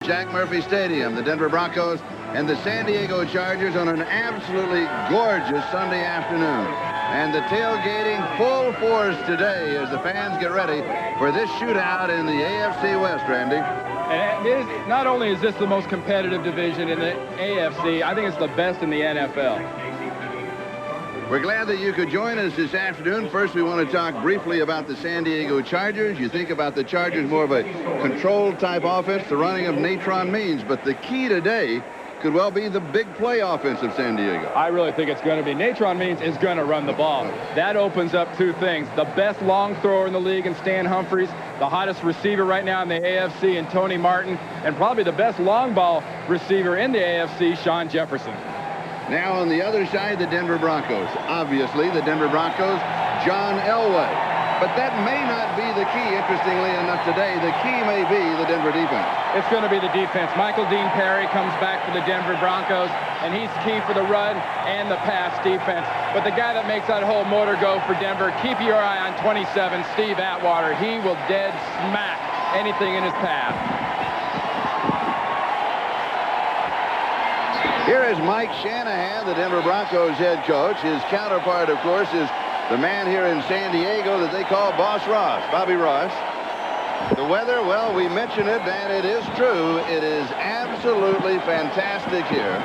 Jack Murphy Stadium, the Denver Broncos and the San Diego Chargers on an absolutely gorgeous Sunday afternoon. And the tailgating full force today as the fans get ready for this shootout in the AFC West, Randy. And it is, not only is this the most competitive division in the AFC, I think it's the best in the NFL. We're glad that you could join us this afternoon. First, we want to talk briefly about the San Diego Chargers. You think about the Chargers more of a controlled type offense, the running of Natron Means, but the key today could well be the big play offense of San Diego. I really think it's going to be. Natron Means is going to run the ball. That opens up two things. The best long thrower in the league in Stan Humphries, the hottest receiver right now in the AFC in Tony Martin, and probably the best long ball receiver in the AFC, Sean Jefferson. Now on the other side, the Denver Broncos. Obviously, the Denver Broncos, John Elway. But that may not be the key, interestingly enough, today. The key may be the Denver defense. It's going to be the defense. Michael Dean Perry comes back for the Denver Broncos, and he's key for the run and the pass defense. But the guy that makes that whole motor go for Denver, keep your eye on 27, Steve Atwater. He will dead smack anything in his path. Here is Mike Shanahan, the Denver Broncos head coach. His counterpart, of course, is the man here in San Diego that they call Boss Ross, Bobby Ross. The weather, well, we mentioned it, and it is true. It is absolutely fantastic here.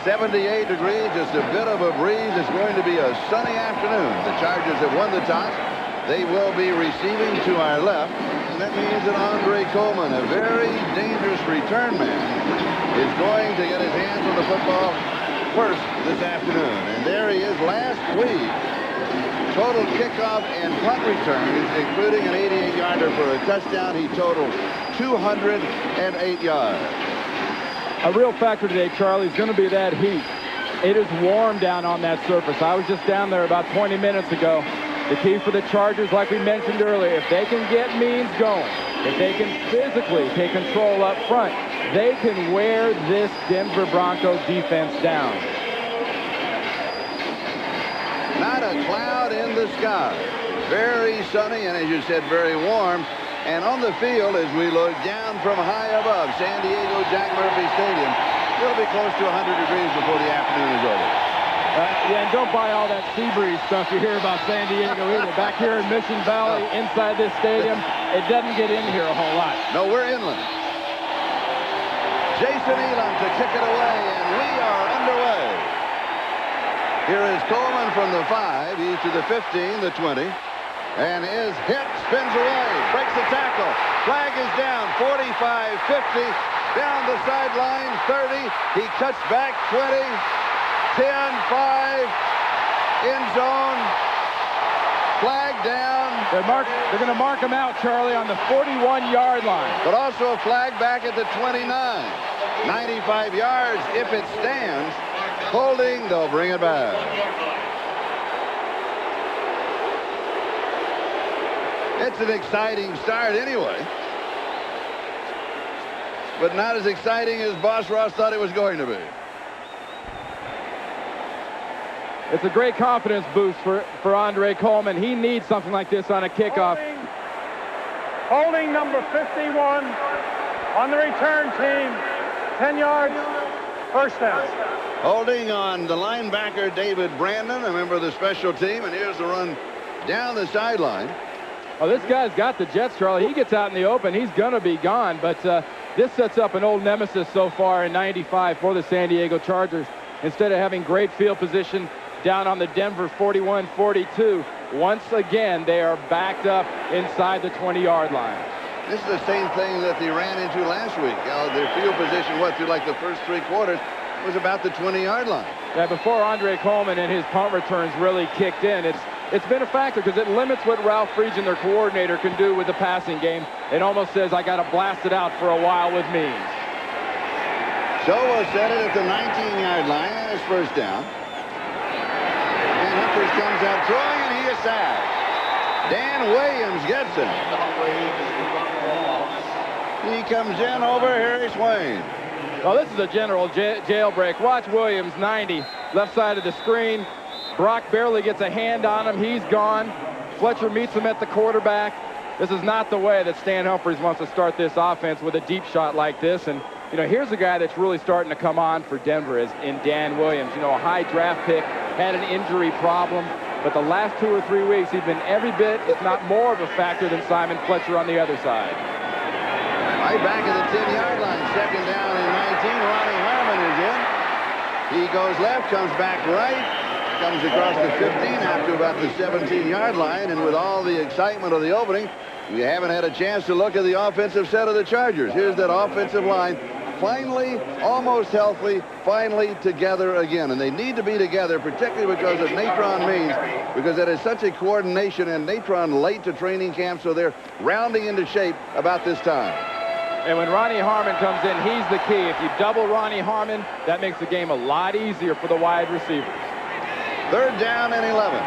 78 degrees, just a bit of a breeze. It's going to be a sunny afternoon. The Chargers have won the toss. They will be receiving to our left, and that means that Andre Coleman, a very dangerous return man, is going to get his hands on the football first this afternoon. And there he is last week. Total kickoff and punt returns, including an 88-yarder for a touchdown. He totaled 208 yards. A real factor today, Charlie, is going to be that heat. It is warm down on that surface. I was just down there about 20 minutes ago. The key for the Chargers, like we mentioned earlier, if they can get Means going, if they can physically take control up front, they can wear this Denver Broncos defense down. Not a cloud in the sky. Very sunny and, as you said, very warm. And on the field, as we look down from high above San Diego Jack Murphy Stadium, it'll be close to 100 degrees before the afternoon is over. Yeah, and don't buy all that sea breeze stuff you hear about San Diego either. Back here in Mission Valley, inside this stadium, it doesn't get in here a whole lot. No, we're inland. Jason Elam to kick it away, and we are underway. Here is Coleman from the 5. He's to the 15, the 20. And is hit, spins away, breaks the tackle. Flag is down, 45, 50. Down the sideline, 30. He cuts back, 20. 10, 5. End zone. Flag down. They're going to mark him out, Charlie, on the 41-yard line. But also a flag back at the 29. 95 yards if it stands. Holding, they'll bring it back. It's an exciting start anyway. But not as exciting as Boss Ross thought it was going to be. It's a great confidence boost for Andre Coleman. He needs something like this on a kickoff. Holding number 51 on the return team. 10 yards, first down. Holding on the linebacker David Brandon, a member of the special team, and here's the run down the sideline. Oh, this guy's got the jets, Charlie. He gets out in the open, he's going to be gone, but this sets up an old nemesis so far in 95 for the San Diego Chargers. Instead of having great field position down on the Denver 41-42, once again they are backed up inside the 20-yard line. This is the same thing that they ran into last week. Their field position, through like the first 3 quarters, was about the 20-yard line. Yeah, before Andre Coleman and his punt returns really kicked in, it's been a factor because it limits what Ralph Friedgen, their coordinator, can do with the passing game. It almost says, I got to blast it out for a while with Means. So we'll set it at the 19-yard line, and it's first down. And Humphries comes out throwing, and he is sacked. Dan Williams gets him. He comes in over Harry Swain. Well, this is a general jailbreak. Watch Williams, 90, left side of the screen. Brock barely gets a hand on him. He's gone. Fletcher meets him at the quarterback. This is not the way that Stan Humphries wants to start this offense with a deep shot like this. And, you know, here's a guy that's really starting to come on for Denver is in Dan Williams. You know, a high draft pick, had an injury problem. But the last 2 or 3 weeks, he's been every bit, if not more of a factor than Simon Fletcher on the other side. Right back at the 10-yard line, second down and 19. Ronnie Harmon is in. He goes left, comes back right, comes across the 15 after about the 17-yard line. And with all the excitement of the opening, we haven't had a chance to look at the offensive set of the Chargers. Here's that offensive line. Finally, almost healthy, finally together again. And they need to be together, particularly because of Natron Means, because that is such a coordination, and Natron late to training camp, so they're rounding into shape about this time. And when Ronnie Harmon comes in, he's the key. If you double Ronnie Harmon, that makes the game a lot easier for the wide receivers. Third down and 11.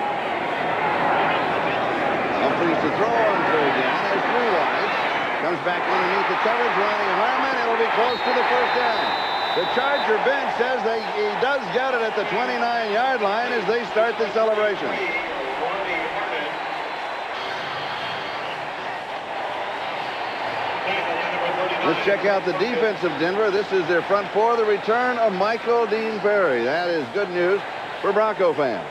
Humphries to throw on third down. There's 3 wides. Comes back underneath the coverage. Ronnie Harmon. It'll be close to the first down. The Charger bench says he does get it at the 29-yard line as they start the celebration. Let's check out the defense of Denver. This is their front four. The return of Michael Dean Perry. That is good news for Bronco fans.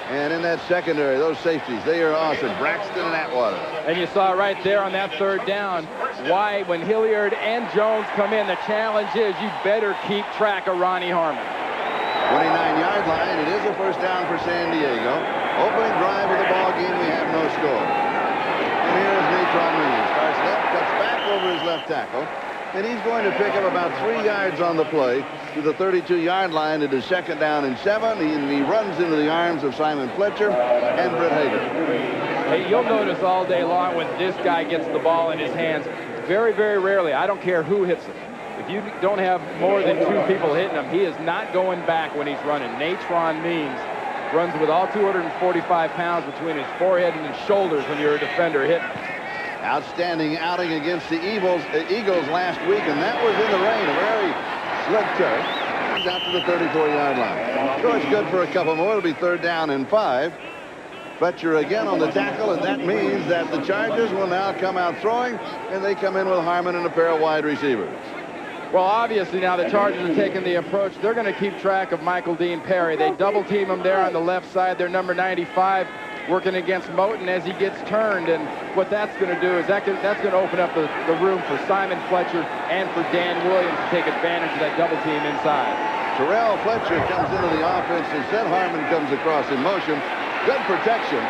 And in that secondary, those safeties, they are awesome. Braxton and Atwater. And you saw right there on that third down why when Hilliard and Jones come in, the challenge is you better keep track of Ronnie Harmon. 29-yard line. It is a first down for San Diego. Opening drive of the ball game. We have no score. And here is Natron Means. Starts left, cuts back over his left tackle. And he's going to pick up about 3 yards on the play to the 32-yard line. It is second down and 7. He runs into the arms of Simon Fletcher and Britt Hager. Hey, you'll notice all day long when this guy gets the ball in his hands, very, very rarely, I don't care who hits him. If you don't have more than 2 people hitting him, he is not going back when he's running. Natron Means runs with all 245 pounds between his forehead and his shoulders when you're a defender hitting. Outstanding outing against the Eagles last week, and that was in the rain. A very slick turf. He's out to the 34-yard line. So it's good for a couple more. It'll be third down and 5. Fletcher again on the tackle, and that means that the Chargers will now come out throwing, and they come in with Harmon and a pair of wide receivers. Well, obviously now the Chargers are taking the approach. They're going to keep track of Michael Dean Perry. They double team him there on the left side. They're number 95. Working against Moten as he gets turned, and what that's going to do is that's going to open up the room for Simon Fletcher and for Dan Williams to take advantage of that double team inside. Terrell Fletcher comes into the offense instead. Harmon comes across in motion. Good protection.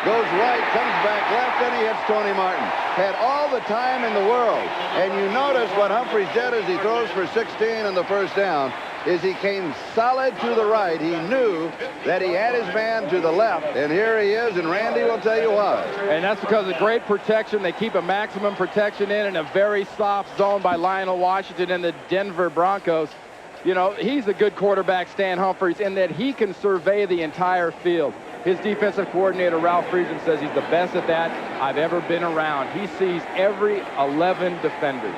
Goes right, comes back left, and he hits Tony Martin. Had all the time in the world. And you notice what Humphries did as he throws for 16 on the first down is he came solid to the right. He knew that he had his man to the left. And here he is, and Randy will tell you why. And that's because of great protection. They keep a maximum protection in a very soft zone by Lionel Washington and the Denver Broncos. You know, he's a good quarterback, Stan Humphries, in that he can survey the entire field. His defensive coordinator, Ralph Friedgen, says he's the best at that I've ever been around. He sees every 11 defenders.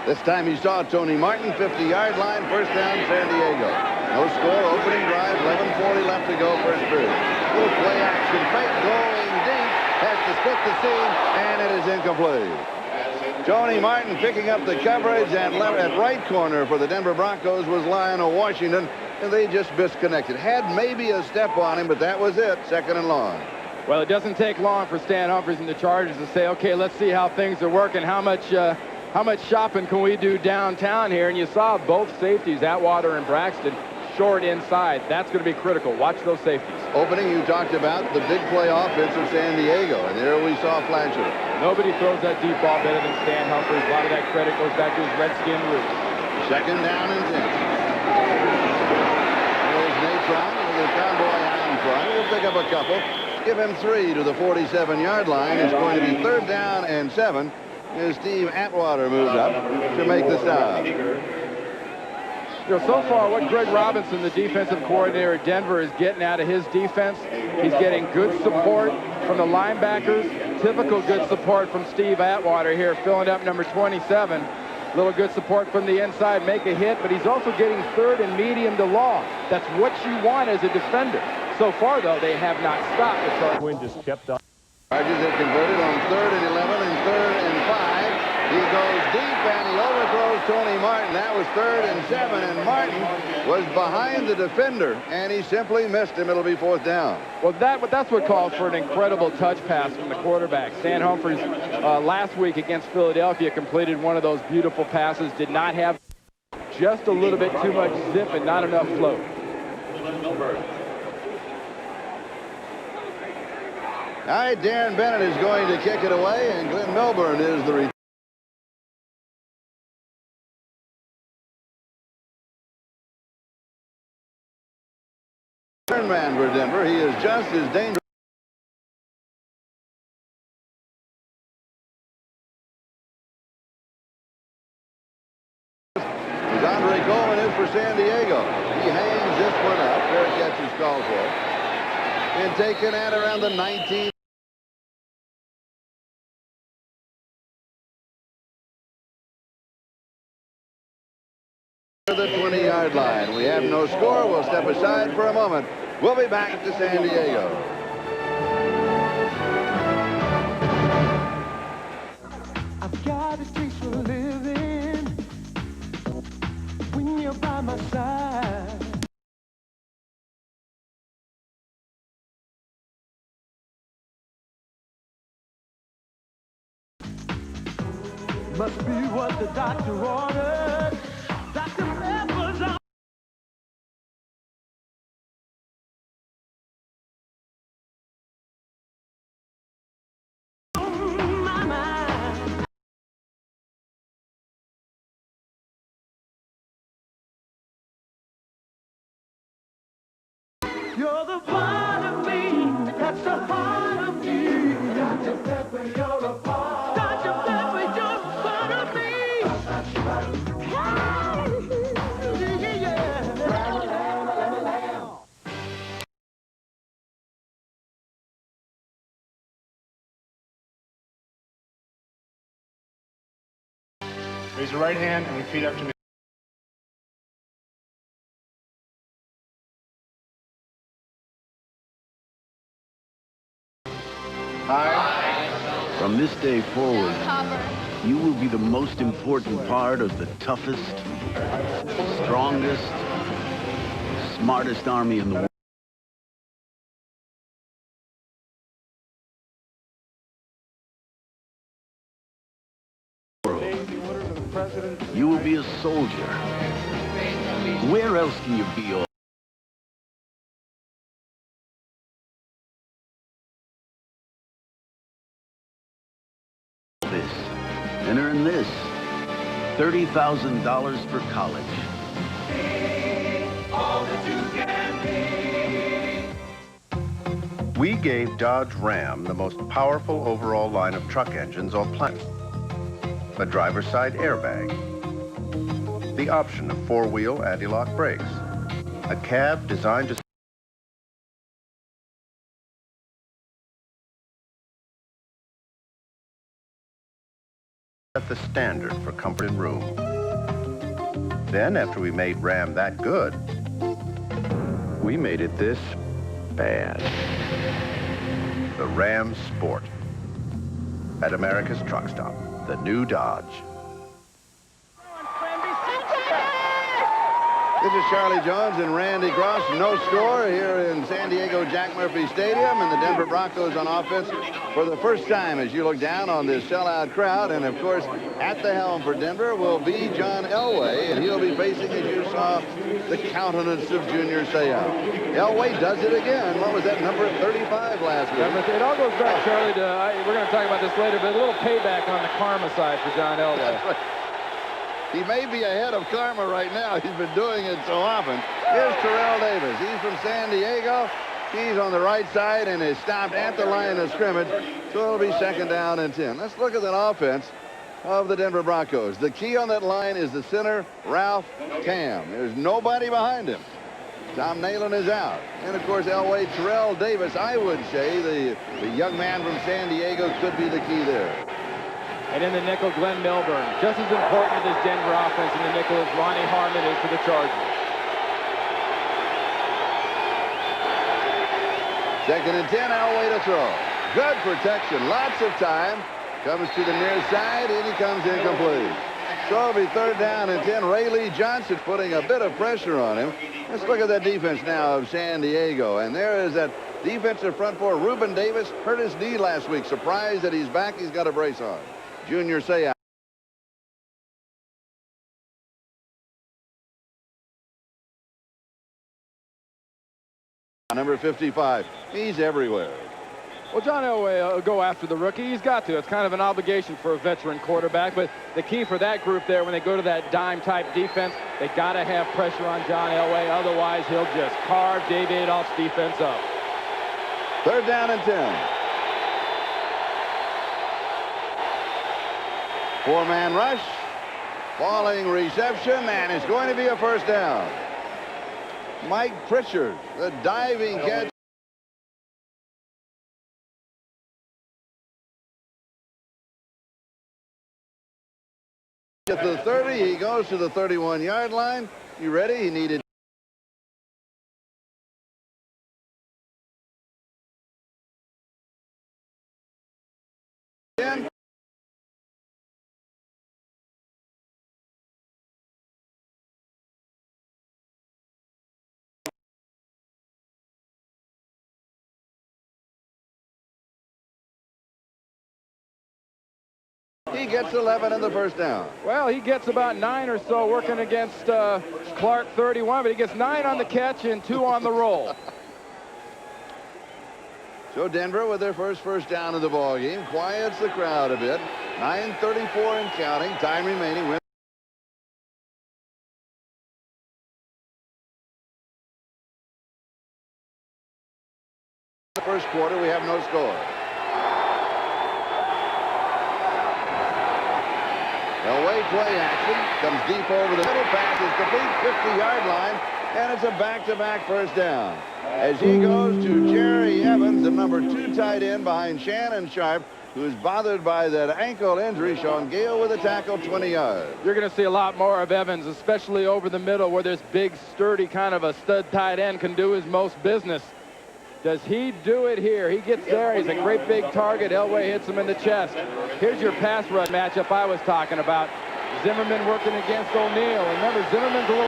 This time he saw Tony Martin, 50-yard line, first down, San Diego. No score, opening drive, 11:40 left to go, first period. Little play action fake, going deep, has to split the seam, and it is incomplete. Tony Martin picking up the coverage at right corner for the Denver Broncos was Lionel Washington, and they just misconnected. Had maybe a step on him, but that was it, second and long. Well, it doesn't take long for Stan Humphries and the Chargers to say, okay, let's see how things are working, how much shopping can we do downtown here? And you saw both safeties, Atwater and Braxton, short inside. That's going to be critical. Watch those safeties. Opening, you talked about the big play offense of San Diego, and there we saw Fletcher. Nobody throws that deep ball better than Stan Humphries. A lot of that credit goes back to his Redskin roots. Second down and 10. There's Natron with the convoy out in front. He'll pick up a couple. Give him 3 to the 47-yard line. It's going to be third down and 7. As Steve Atwater moves up to make the stop. You know, so far what Greg Robinson, the defensive coordinator at Denver, is getting out of his defense, he's getting good support from the linebackers, typical good support from Steve Atwater here, filling up number 27. Little good support from the inside, make a hit, but he's also getting third and medium to long. That's what you want as a defender. So far, though, they have not stopped. Quinn just kept on. Chargers have converted on 3rd and 11 and 3rd and 5. He goes deep and he overthrows Tony Martin. That was 3rd and 7, and Martin was behind the defender, and he simply missed him. It'll be 4th down. Well, that's what calls for an incredible touch pass from the quarterback. Stan Humphries last week against Philadelphia completed one of those beautiful passes. Did not have just a little bit too much zip and not enough float. All right, Darren Bennett is going to kick it away, and Glenn Milburn is the return man for Denver. He is just as dangerous. As Andre Coleman is for San Diego. He hangs this one up. Fair catch is called for. And taken at around the 19. The 20-yard line. We have no score. We'll step aside for a moment. We'll be back to San Diego. I've got these things for a living when you're by my side. Must be what the doctor ordered. Dr. Pepper's on. My mind. You're the part of me that's the heart of me. Dr. Pepper, you're a part. Dr. Pepper, you're a part of me. Raise your right hand and repeat after me. I, from this day forward, you will be the most important part of the toughest, strongest, smartest army in the world. You will be a soldier. Where else can you be all this and earn this? $30,000 for college. We gave Dodge Ram the most powerful overall line of truck engines on planet. A driver's side airbag, the option of 4-wheel anti-lock brakes, a cab designed to set the standard for comfort and room. Then, after we made Ram that good, we made it this bad. The Ram Sport. At America's Truck Stop, the new Dodge. This is Charlie Jones and Randy Cross. No score here in San Diego Jack Murphy Stadium, and the Denver Broncos on offense for the first time as you look down on this sellout crowd. And of course, at the helm for Denver will be John Elway, and he'll be facing, as you saw, the countenance of Junior Seau. Elway does it again. What was that, number 35 last week? It all goes back, Charlie, to, we're going to talk about this later, but a little payback on the karma side for John Elway. He may be ahead of karma right now. He's been doing it so often. Here's Terrell Davis. He's from San Diego. He's on the right side and is stopped at the line of scrimmage. So it'll be 2nd down and 10. Let's look at that offense of the Denver Broncos. The key on that line is the center, Ralph Tam. There's nobody behind him. Tom Nalen is out. And, of course, Elway, Terrell Davis, I would say, the young man from San Diego could be the key there. And in the nickel, Glenn Milburn. Just as important to this Denver offense in the nickel as Ronnie Harmon is for the Chargers. 2nd and 10, Elway to throw. Good protection. Lots of time. Comes to the near side, and he comes incomplete. So it'll be 3rd down and 10. Rayleigh Johnson putting a bit of pressure on him. Let's look at that defense now of San Diego. And there is that defensive front four. Reuben Davis hurt his knee last week. Surprised that he's back. He's got a brace on. Junior Seau. Number 55. He's everywhere. Well, John Elway will go after the rookie. He's got to. It's kind of an obligation for a veteran quarterback. But the key for that group there, when they go to that dime-type defense, they got to have pressure on John Elway. Otherwise, he'll just carve Dave Adolph's defense up. 3rd down and 10. 4-man rush. Falling reception, and it's going to be a 1st down. Mike Pritchard, the diving catch. At the 30, he goes to the 31-yard line. You ready? He needed. He gets 11 in the 1st down. Well, he gets about 9 or so working against Clark 31, but he gets 9 on the catch and 2 on the roll. So Denver with their first down of the ball game quiets the crowd a bit. 9:34 and counting. Time remaining. The first quarter, we have no score. Elway play action. Comes deep over the middle. Pass is complete. 50-yard line. And it's a back-to-back 1st down. As he goes to Jerry Evans, the number 2 tight end behind Shannon Sharp, who is bothered by that ankle injury. Sean Gale with a tackle, 20 yards. You're going to see a lot more of Evans, especially over the middle where this big, sturdy kind of a stud tight end can do his most business. Does he do it here? He gets there. He's a great big target. Elway hits him in the chest. Here's your pass rush matchup I was talking about. Zimmerman working against O'Neal. Remember, Zimmerman's a little...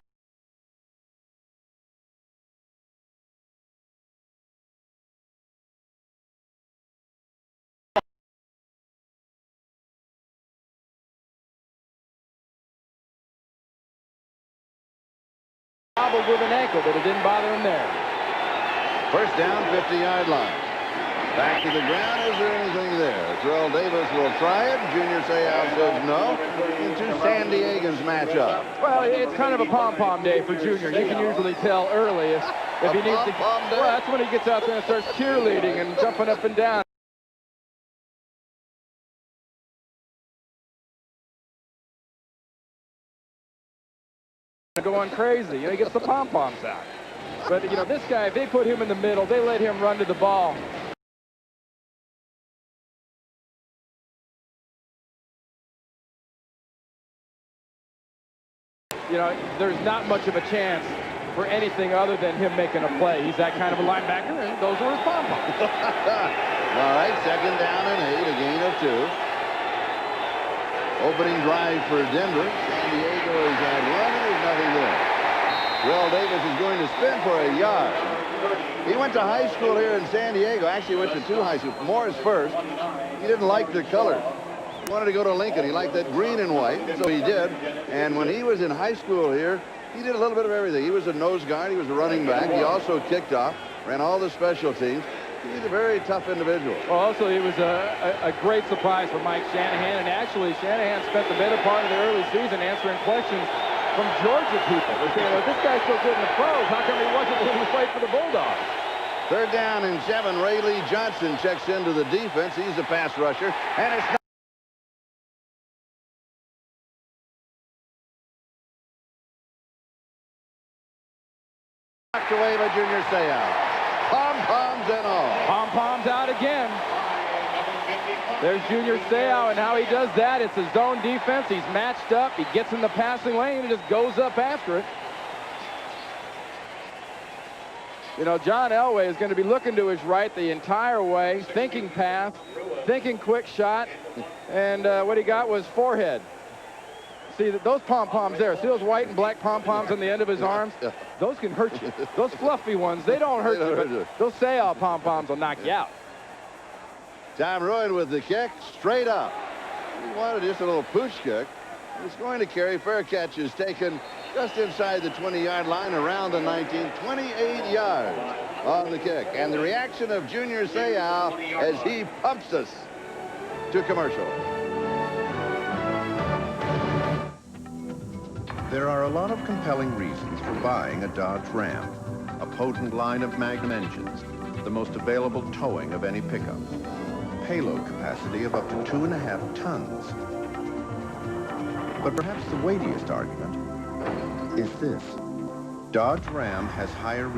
Hobbled with an ankle, but it didn't bother him there. 1st down, 50-yard line. Back to the ground. Is there anything there? Terrell Davis will try it. Junior Seau says no. Into San Diego's matchup. Well, it's kind of a pom-pom day for Junior. You can usually tell early if he needs to. Pom-pom day? Well, that's when he gets out there and starts cheerleading and jumping up and down. Going crazy. He gets the pom-poms out. But, this guy, if they put him in the middle, they let him run to the ball. There's not much of a chance for anything other than him making a play. He's that kind of a linebacker, and those are his pom-poms. All right, 2nd down and 8, a gain of 2. Opening drive for Denver. San Diego has had 1, and there's nothing there. Terrell Davis is going to spin for a yard. He went to high school here in San Diego. Actually went to 2 high schools. Morris first. He didn't like the color. He wanted to go to Lincoln. He liked that green and white, so he did. And when he was in high school here, he did a little bit of everything. He was a nose guard. He was a running back. He also kicked off, ran all the special teams. He's a very tough individual. Well, also, he was a great surprise for Mike Shanahan. And actually, Shanahan spent the better part of the early season answering questions from Georgia people. They're saying, well, this guy's so good in the pros. How come he wasn't when he played for the Bulldogs? 3rd down and 7. Rayleigh Johnson checks into the defense. He's a pass rusher. And it's knocked away by Junior Seau. Pom-poms and all. Pom-poms out again. There's Junior Seau, and how he does that, it's his zone defense. He's matched up. He gets in the passing lane and just goes up after it. You know, John Elway is going to be looking to his right the entire way, thinking pass, thinking quick shot, and what he got was forehead. See, those pom-poms there, see those white and black pom-poms on the end of his arms? Those can hurt you. Those fluffy ones, they don't hurt you, but those say-all pom-poms will knock you out. Tom Ruin with the kick, straight up. He wanted just a little pooch kick. It's going to carry. Fair catch is taken just inside the 20-yard line, around the 19, 28 yards on the kick. And the reaction of Junior Seau as he pumps us to commercial. There are a lot of compelling reasons for buying a Dodge Ram. A potent line of Magnum engines, the most available towing of any pickup, payload capacity of up to 2.5 tons. But perhaps the weightiest argument is this. Dodge Ram has higher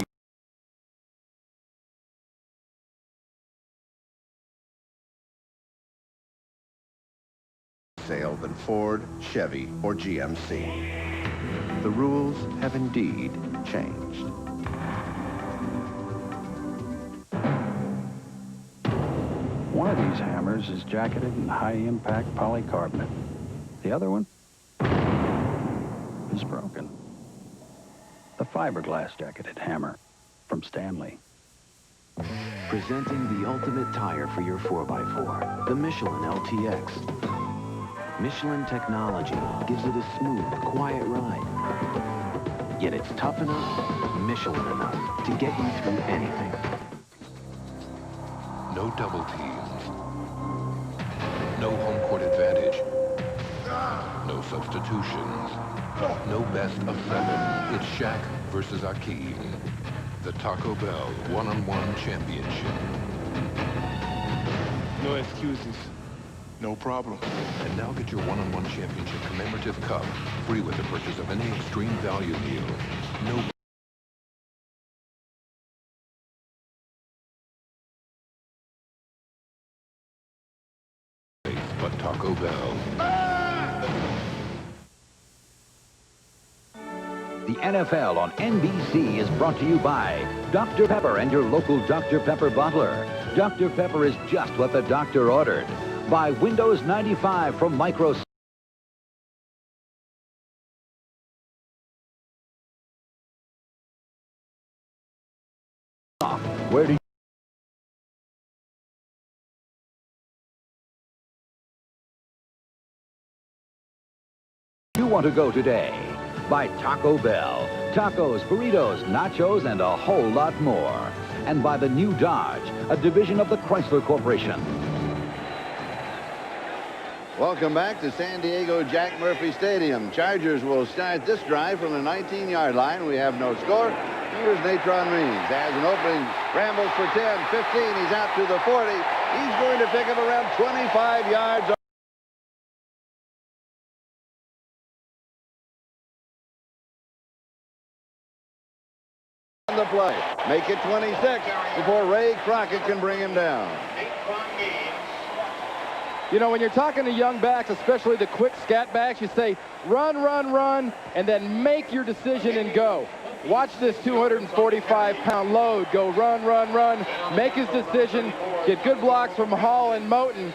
sale than Ford, Chevy, or GMC. The rules have indeed changed. One of these hammers is jacketed in high-impact polycarbonate. The other one is broken. The fiberglass jacketed hammer from Stanley. Presenting the ultimate tire for your 4x4, the Michelin LTX. Michelin technology gives it a smooth, quiet ride. Yet it's tough enough, Michelin enough to get you through anything. No double teams. No home court advantage. No substitutions. No best of 7. It's Shaq versus Akeem. The Taco Bell one-on-one championship. No excuses. No problem. And now get your one-on-one championship commemorative cup free with the purchase of any extreme value meal. No place but Taco Bell. The NFL on NBC is brought to you by Dr. Pepper and your local Dr. Pepper bottler. Dr. Pepper is just what the doctor ordered. By Windows 95 from Microsoft. Where do you want to go today? By Taco Bell. Tacos, burritos, nachos, and a whole lot more. And by the new Dodge, a division of the Chrysler Corporation. Welcome back to San Diego Jack Murphy Stadium. Chargers will start this drive from the 19-yard line. We have no score. Here's Natron Means. Has an opening, rambles for 10, 15. He's out to the 40. He's going to pick up around 25 yards. On the play. Make it 26 before Ray Crockett can bring him down. You know, when you're talking to young backs, especially the quick scat backs, you say, run, run, run, and then make your decision and go. Watch this 245-pound load go run, run, run, make his decision, get good blocks from Hall and Moten.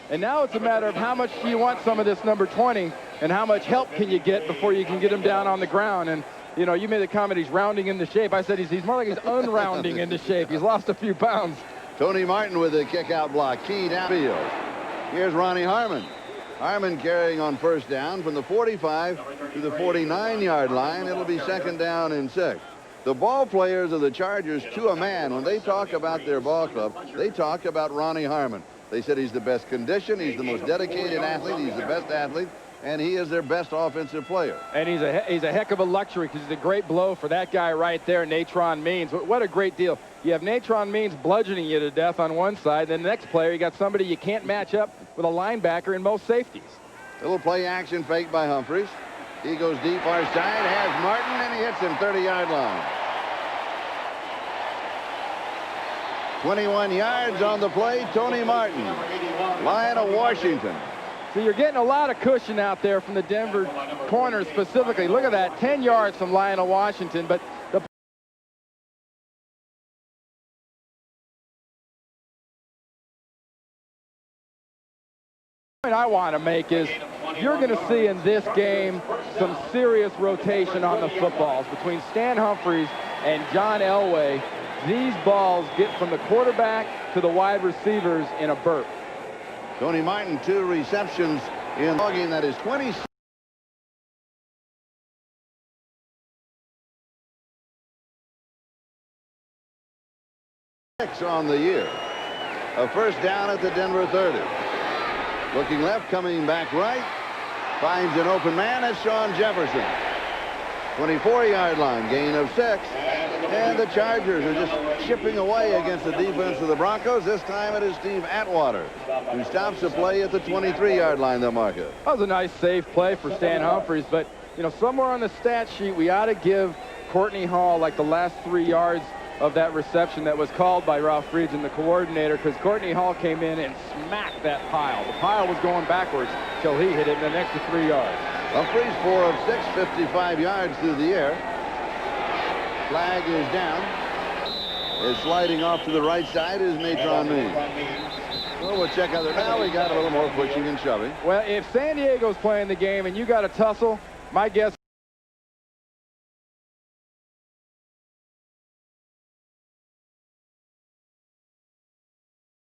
And now it's a matter of how much do you want some of this number 20 and how much help can you get before you can get him down on the ground. And, you know, you made the comment he's rounding into shape. I said he's more like he's unrounding into shape. He's lost a few pounds. Tony Martin with a kick-out block. Key downfield. Here's Ronnie Harmon. Harmon carrying on first down from the 45 to the 49-yard line. It'll be second down and 6. The ball players of the Chargers, to a man, when they talk about their ball club, they talk about Ronnie Harmon. They said he's the best condition, he's the most dedicated athlete, he's the best athlete, and he is their best offensive player. And he's a heck of a luxury because he's a great blow for that guy right there, Natron Means. What a great deal. You have Natron Means bludgeoning you to death on one side, then the next player, you got somebody you can't match up with a linebacker in most safeties. Little play action fake by Humphries. He goes deep far side, has Martin, and he hits him 30-yard line. 21 yards on the play, Tony Martin. Lion of Washington. So you're getting a lot of cushion out there from the Denver corner specifically. Look at that, 10 yards from Lionel Washington, but I want to make is you're going to see in this game some serious rotation on the footballs between Stan Humphries and John Elway. These balls get from the quarterback to the wide receivers in a burp. Tony Martin, 2 receptions in the game. That is 26 on the year. A first down at the Denver 30. Looking left, coming back right. Finds an open man. It's Sean Jefferson. 24-yard line, gain of 6. And the Chargers are just chipping away against the defense of the Broncos. This time it is Steve Atwater who stops the play at the 23-yard line. They'll mark it. That was a nice safe play for Stan Humphries, but you know, somewhere on the stat sheet we ought to give Courtney Hall like the last 3 yards of that reception that was called by Ralph Friedgen, the coordinator, because Courtney Hall came in and smacked that pile. The pile was going backwards till he hit it in the next 3 yards. Humphries 4 of 6, 55 yards through the air. Flag is down. Is sliding off to the right side is Natron Means. Well, we'll check out there now. We got a little more pushing and shoving. Well, if San Diego's playing the game and you got a tussle, my guess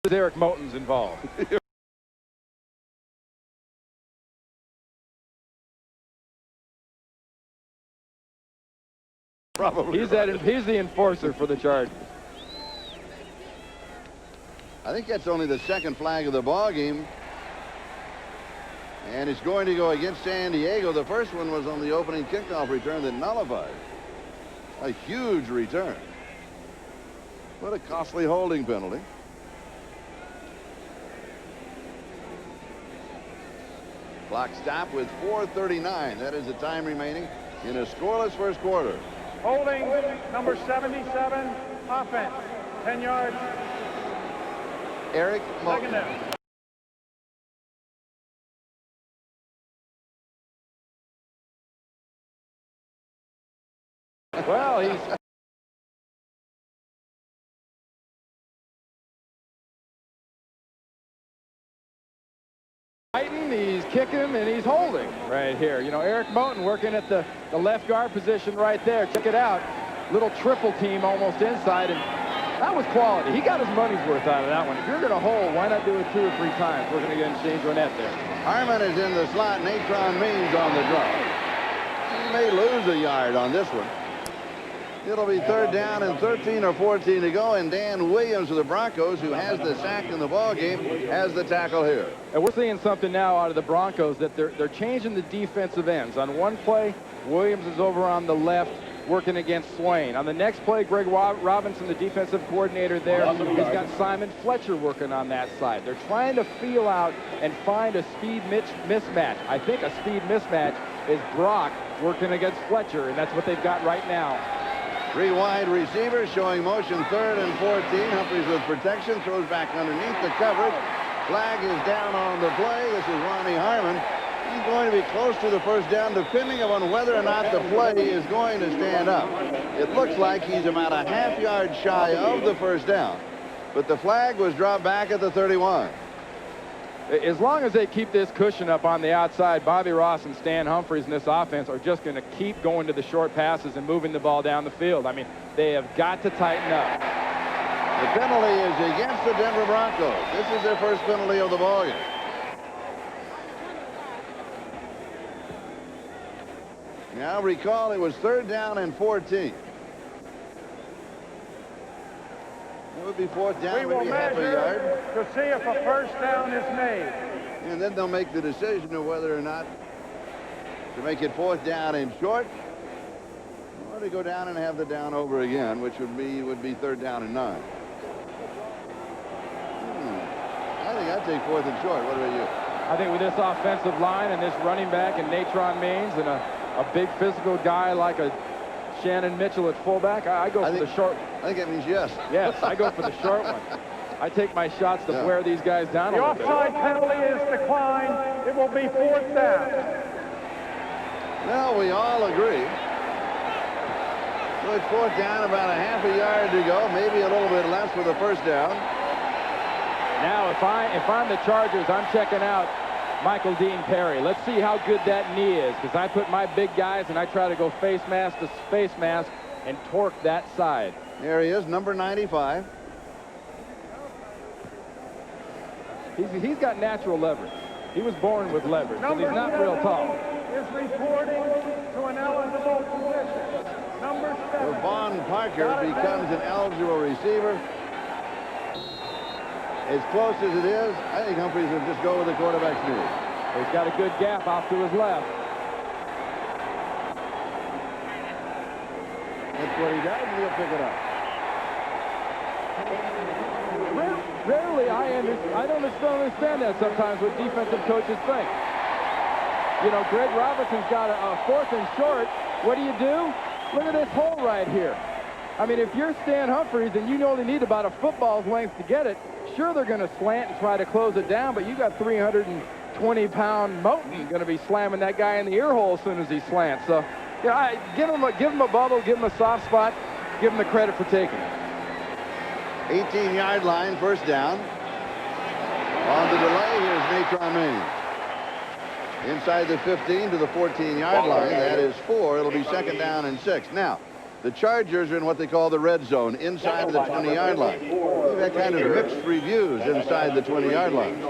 is Eric Moten's involved. Probably he's the enforcer for the Chargers. I think that's only the second flag of the ball game. And it's going to go against San Diego. The first one was on the opening kickoff return that nullified. A huge return. What a costly holding penalty. Clock stop with 4:39. That is the time remaining in a scoreless first quarter. Holding number 77, offense, 10 yards. Eric Moten. Second down. Well, he's fighting, he's kicking, and he's holding right here. You know, Eric Moten working at the left guard position right there. Check it out. Little triple team almost inside, and that was quality. He got his money's worth out of that one. If you're going to hold, why not do it 2 or 3 times? We're going to get Shane Ronette there. Harmon is in the slot. Natron Means on the draw. He may lose a yard on this one. It'll be 3rd down and 13 or 14 to go, and Dan Williams of the Broncos, who has the sack in the ball game, has the tackle here. And we're seeing something now out of the Broncos that they're changing the defensive ends. On one play, Williams is over on the left working against Swain. On the next play, Greg Robinson, the defensive coordinator there, he's got Simon Fletcher working on that side. They're trying to feel out and find a speed mismatch. I think a speed mismatch is Brock working against Fletcher, and that's what they've got right now. 3 wide receivers showing motion 3rd and 14. Humphries with protection, throws back underneath the coverage. Flag is down on the play. This is Ronnie Harmon. He's going to be close to the first down, depending on whether or not the play is going to stand up. It looks like he's about a half yard shy of the first down, but the flag was dropped back at the 31. As long as they keep this cushion up on the outside, Bobby Ross and Stan Humphries in this offense are just going to keep going to the short passes and moving the ball down the field. I mean, they have got to tighten up. The penalty is against the Denver Broncos. This is their first penalty of the ballgame. Now recall it was 3rd down and 14. It would be 4th down, We will maybe half a measure yard. to see if a first down is made. And then they'll make the decision of whether or not to make it 4th down and short, or to go down and have the down over again, which would be 3rd down and 9. I think I'd take 4th and short. What about you? I think with this offensive line and this running back and Natron Means and a big physical guy like a Shannon Mitchell at fullback, I go for the short. I think that means yes. Yes, I go for the short one. I take my shots to wear these guys down a The little bit. offside penalty is declined. It will be 4th down. Well, we all agree. So it's 4th down, about a half a yard to go, maybe a little bit less for the first down. Now, if I'm the Chargers, I'm checking out Michael Dean Perry. Let's see how good that knee is, because I put my big guys and I try to go face mask to face mask and torque that side. There he is, number 95. He's got natural leverage. He was born with leverage, but he's not real tall. Is reporting to an eligible position. Number 7. Vaughn Parker becomes an eligible receiver. As close as it is, I think Humphries will just go with the quarterback's knee. He's got a good gap off to his left. That's what he does, and he'll pick it up. Rarely I don't understand that sometimes what defensive coaches think. You know, Greg Robinson's got a 4th and short. What do? Look at this hole right here. I mean, if you're Stan Humphries and you only need about a football's length to get it, sure, they're going to slant and try to close it down, but you got 320-pound Moton going to be slamming that guy in the ear hole as soon as he slants. So, yeah, give him a bubble, give him a soft spot, give him the credit for taking it. 18-yard line, first down. On the delay, here's Natron Maine. Inside the 15 to the 14-yard line. That is 4. It'll be second down and 6. Now, the Chargers are in what they call the red zone, inside of the 20-yard line. We've had kind of mixed reviews inside the 20-yard line.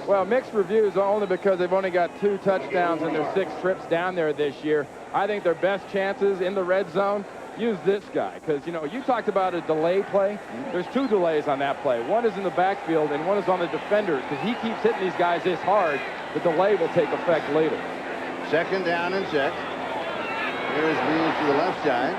Well, mixed reviews only because they've only got 2 touchdowns in their 6 trips down there this year. I think their best chances in the red zone, use this guy, because, you know, you talked about a delay play. There's 2 delays on that play. One is in the backfield, and one is on the defenders, because he keeps hitting these guys this hard. The delay will take effect later. Second down and 6. Here's Means to the left side.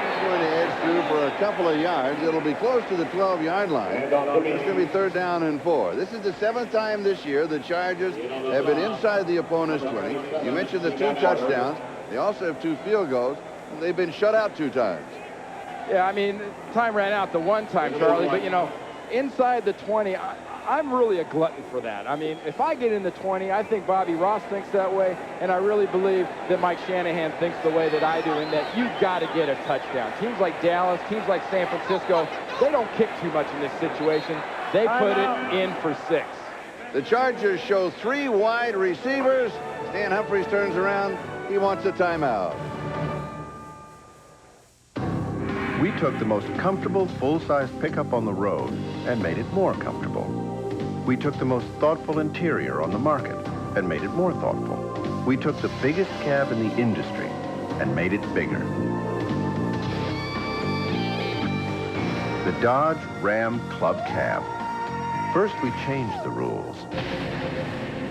He's going to edge through for a couple of yards. It'll be close to the 12-yard line. It's going to be third down and 4. This is the 7th time this year the Chargers have been inside the opponent's 20. You mentioned the 2 touchdowns. They also have 2 field goals. They've been shut out 2 times. Yeah, I mean, time ran out the one time, Charlie, but, you know, inside the 20, I'm really a glutton for that. I mean, if I get in the 20, I think Bobby Ross thinks that way, and I really believe that Mike Shanahan thinks the way that I do, in that you've got to get a touchdown. Teams like Dallas, teams like San Francisco, they don't kick too much in this situation. They put it in for 6. The Chargers show 3 wide receivers. Stan Humphries turns around. He wants a timeout. We took the most comfortable full-size pickup on the road and made it more comfortable. We took the most thoughtful interior on the market and made it more thoughtful. We took the biggest cab in the industry and made it bigger. The Dodge Ram Club Cab. First we changed the rules,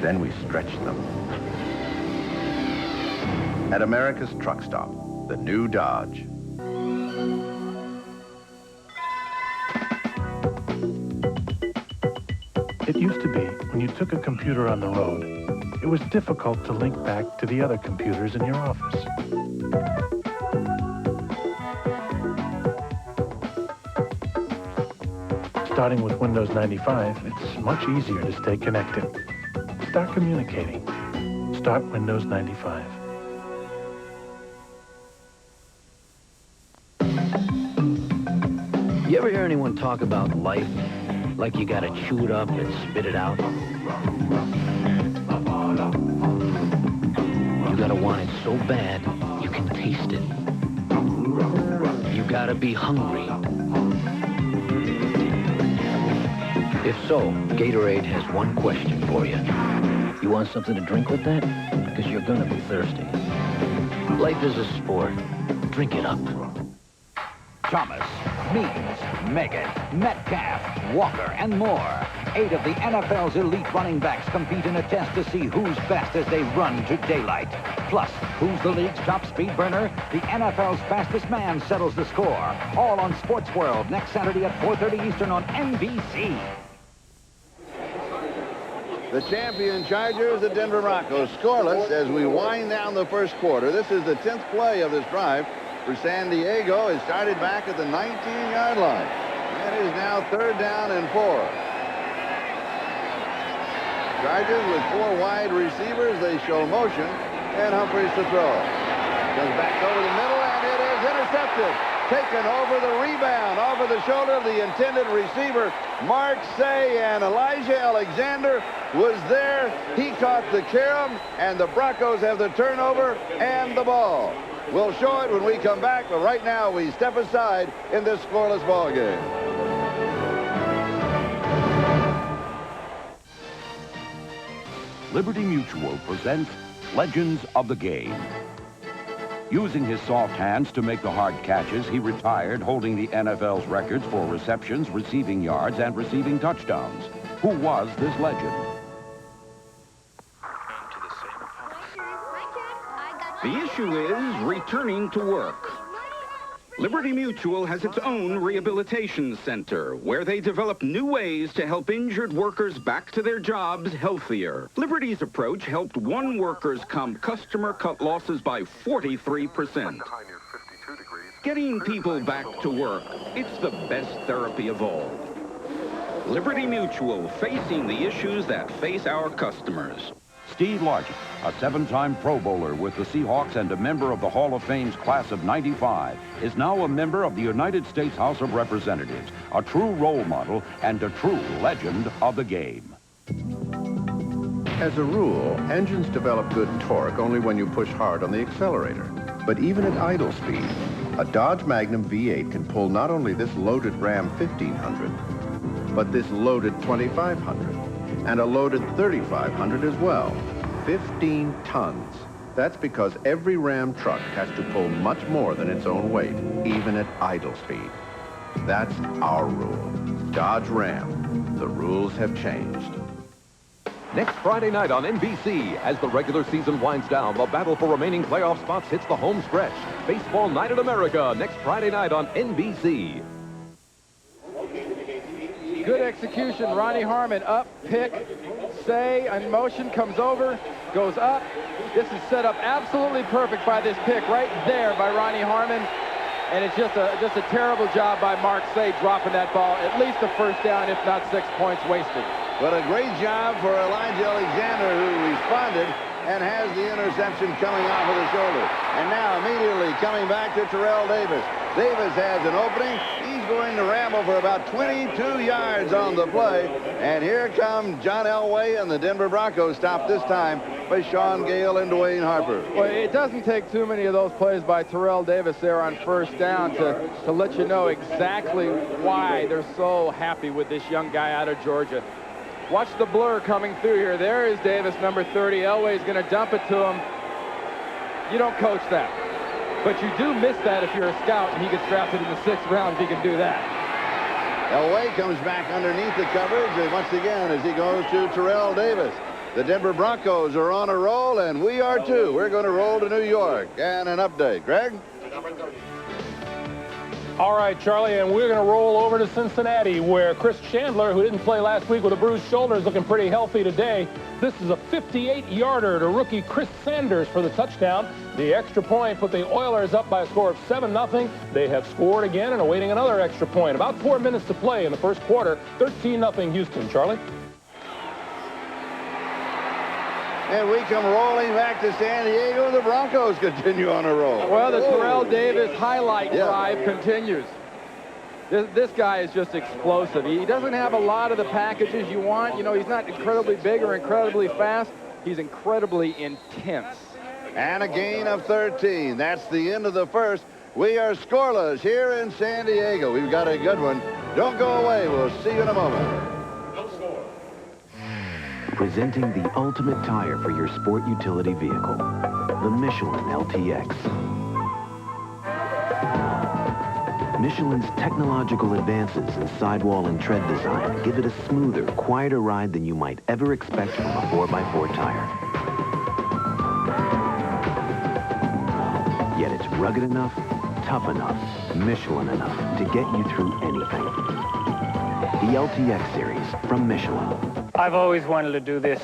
then we stretched them. At America's truck stop, the new Dodge. It used to be, when you took a computer on the road, it was difficult to link back to the other computers in your office. Starting with Windows 95, it's much easier to stay connected. Start communicating. Start Windows 95. You ever hear anyone talk about life like you gotta chew it up and spit it out? You gotta want it so bad you can taste it. You gotta be hungry. If so, Gatorade has one question for you. You want something to drink with that? Because you're gonna be thirsty. Life is a sport. Drink it up. Thomas, Means, Meggett, Metcalf, Walker, and more. 8 of the NFL's elite running backs compete in a test to see who's best as they run to daylight. Plus, who's the league's top speed burner? The NFL's fastest man settles the score. All on Sports World next Saturday at 4:30 Eastern on NBC. The champion Chargers, the Denver Broncos, scoreless as we wind down the first quarter. This is the 10th play of this drive for San Diego. It started back at the 19-yard line. It is now third down and 4. Chargers with 4 wide receivers. They show motion, and Humphries to throw. Goes back over the middle, and it is intercepted. Taken over the rebound, over the shoulder of the intended receiver, Mark Say, and Elijah Alexander was there. He caught the carom, and the Broncos have the turnover and the ball. We'll show it when we come back, but right now we step aside in this scoreless ball game. Liberty Mutual presents Legends of the Game. Using his soft hands to make the hard catches, he retired holding the NFL's records for receptions, receiving yards, and receiving touchdowns. Who was this legend? The issue is returning to work. Liberty Mutual has its own rehabilitation center where they develop new ways to help injured workers back to their jobs healthier. Liberty's approach helped one workers' comp customer cut losses by 43%. Getting people back to work, it's the best therapy of all. Liberty Mutual, facing the issues that face our customers. Steve Largent, a 7-time Pro Bowler with the Seahawks and a member of the Hall of Fame's class of '95, is now a member of the United States House of Representatives, a true role model and a true legend of the game. As a rule, engines develop good torque only when you push hard on the accelerator. But even at idle speed, a Dodge Magnum V8 can pull not only this loaded Ram 1500, but this loaded 2500. And a loaded 3500 as well. 15 tons. That's because every Ram truck has to pull much more than its own weight, even at idle speed. That's our rule. Dodge Ram. The rules have changed. Next Friday night on NBC, as the regular season winds down, the battle for remaining playoff spots hits the home stretch. Baseball Night in America, next Friday night on NBC. Good execution. Ronnie Harmon up, pick, say, in motion, comes over, goes up. This is set up absolutely perfect by this pick right there by Ronnie Harmon. And it's just a terrible job by Mark Say dropping that ball. At least a first down, if not 6 points wasted. But a great job for Elijah Alexander, who responded and has the interception coming off of the shoulder. And now immediately coming back to Terrell Davis. Davis has an opening. He's going to ramble for about 22 yards on the play. And here come John Elway and the Denver Broncos, stopped this time by Sean Gale and Dwayne Harper. Well, it doesn't take too many of those plays by Terrell Davis there on first down to let you know exactly why they're so happy with this young guy out of Georgia. Watch the blur coming through here. There is Davis, number 30. Elway's going to dump it to him. You don't coach that. But you do miss that if you're a scout and he gets drafted in the 6th round if he can do that. Elway comes back underneath the coverage, and once again as he goes to Terrell Davis. The Denver Broncos are on a roll, and we are too. We're going to roll to New York. And an update. Greg? All right, Charlie, and we're going to roll over to Cincinnati, where Chris Chandler, who didn't play last week with a bruised shoulder, is looking pretty healthy today. This is a 58-yarder to rookie Chris Sanders for the touchdown. The extra point put the Oilers up by a score of 7-0. They have scored again and awaiting another extra point. About 4 minutes to play in the first quarter. 13-0 Houston. Charlie? And we come rolling back to San Diego. The Broncos continue on a roll. Well, the Terrell Davis highlight drive continues. This guy is just explosive. He doesn't have a lot of the packages you want. You know, he's not incredibly big or incredibly fast. He's incredibly intense. And a gain of 13. That's the end of the first. We are scoreless here in San Diego. We've got a good one. Don't go away. We'll see you in a moment. Presenting the ultimate tire for your sport utility vehicle, the Michelin LTX. Michelin's technological advances in sidewall and tread design give it a smoother, quieter ride than you might ever expect from a 4x4 tire. Yet it's rugged enough, tough enough, Michelin enough to get you through anything. The LTX series from Michelin. I've always wanted to do this.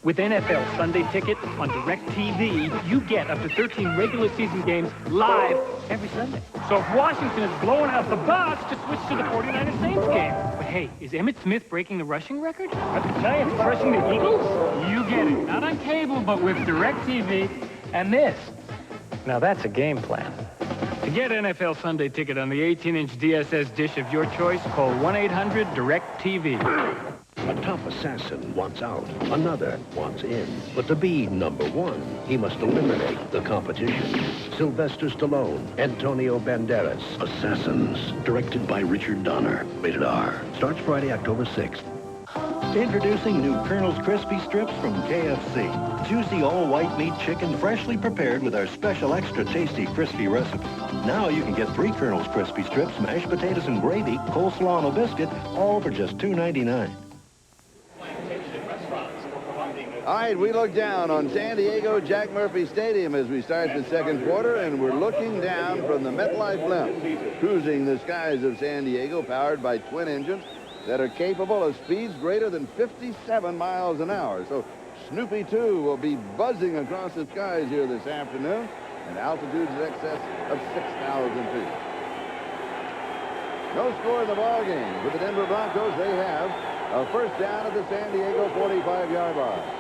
With NFL Sunday Ticket on DirecTV, you get up to 13 regular season games live every Sunday. So if Washington is blowing out the Bucs, just switch to the 49ers Saints game. But hey, is Emmitt Smith breaking the rushing record? Are the Giants crushing the Eagles? You get it. Not on cable, but with DirecTV and this. Now that's a game plan. To get NFL Sunday Ticket on the 18-inch DSS dish of your choice, call 1-800-DIRECTV. A tough assassin wants out, another wants in. But to be number one, he must eliminate the competition. Sylvester Stallone, Antonio Banderas, Assassins, directed by Richard Donner. Rated R. Starts Friday, October 6th. Introducing new Colonel's Crispy Strips from KFC. Juicy all-white meat chicken freshly prepared with our special extra tasty crispy recipe. Now you can get 3 Colonel's Crispy Strips, mashed potatoes and gravy, coleslaw and a biscuit, all for just $2.99. All right, we look down on San Diego Jack Murphy Stadium as we start the second quarter, and we're looking down from the MetLife blimp, cruising the skies of San Diego, powered by twin engines that are capable of speeds greater than 57 miles an hour. So Snoopy 2 will be buzzing across the skies here this afternoon at altitudes in excess of 6,000 feet. No score in the ball game. For the Denver Broncos, they have a first down at the San Diego 45-yard line.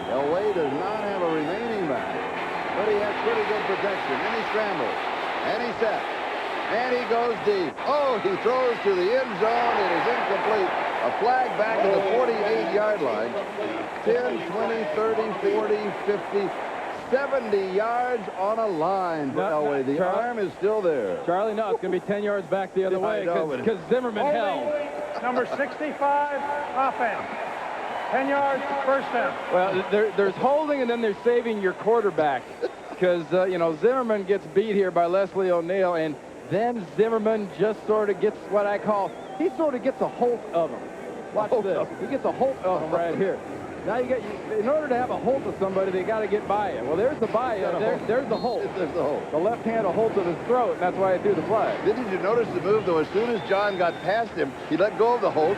Elway does not have a remaining back, but he has pretty good protection. And he scrambles. And he sets. And he goes deep. Oh, he throws to the end zone. It is incomplete. A flag back at the 48-yard line. 10, 20, 30, 40, 50, 70 yards on a line for Elway. The arm is still there. Charlie, no, it's going to be 10 yards back the other way because Zimmerman held. Number 65, offense. 10 yards, first down. Well, there's holding, and then there's saving your quarterback because, you know, Zimmerman gets beat here by Leslie O'Neal, and then Zimmerman just sort of gets what I call, he sort of gets a hold of him. Watch this. He gets a hold of him right here. Now you get, in order to have a hold of somebody, they got to get by you. Well, there's the by you. There's the hold. There's the hold. The left hand a hold of his throat, and that's why I threw the flag. Didn't you notice the move, though? As soon as John got past him, he let go of the hold,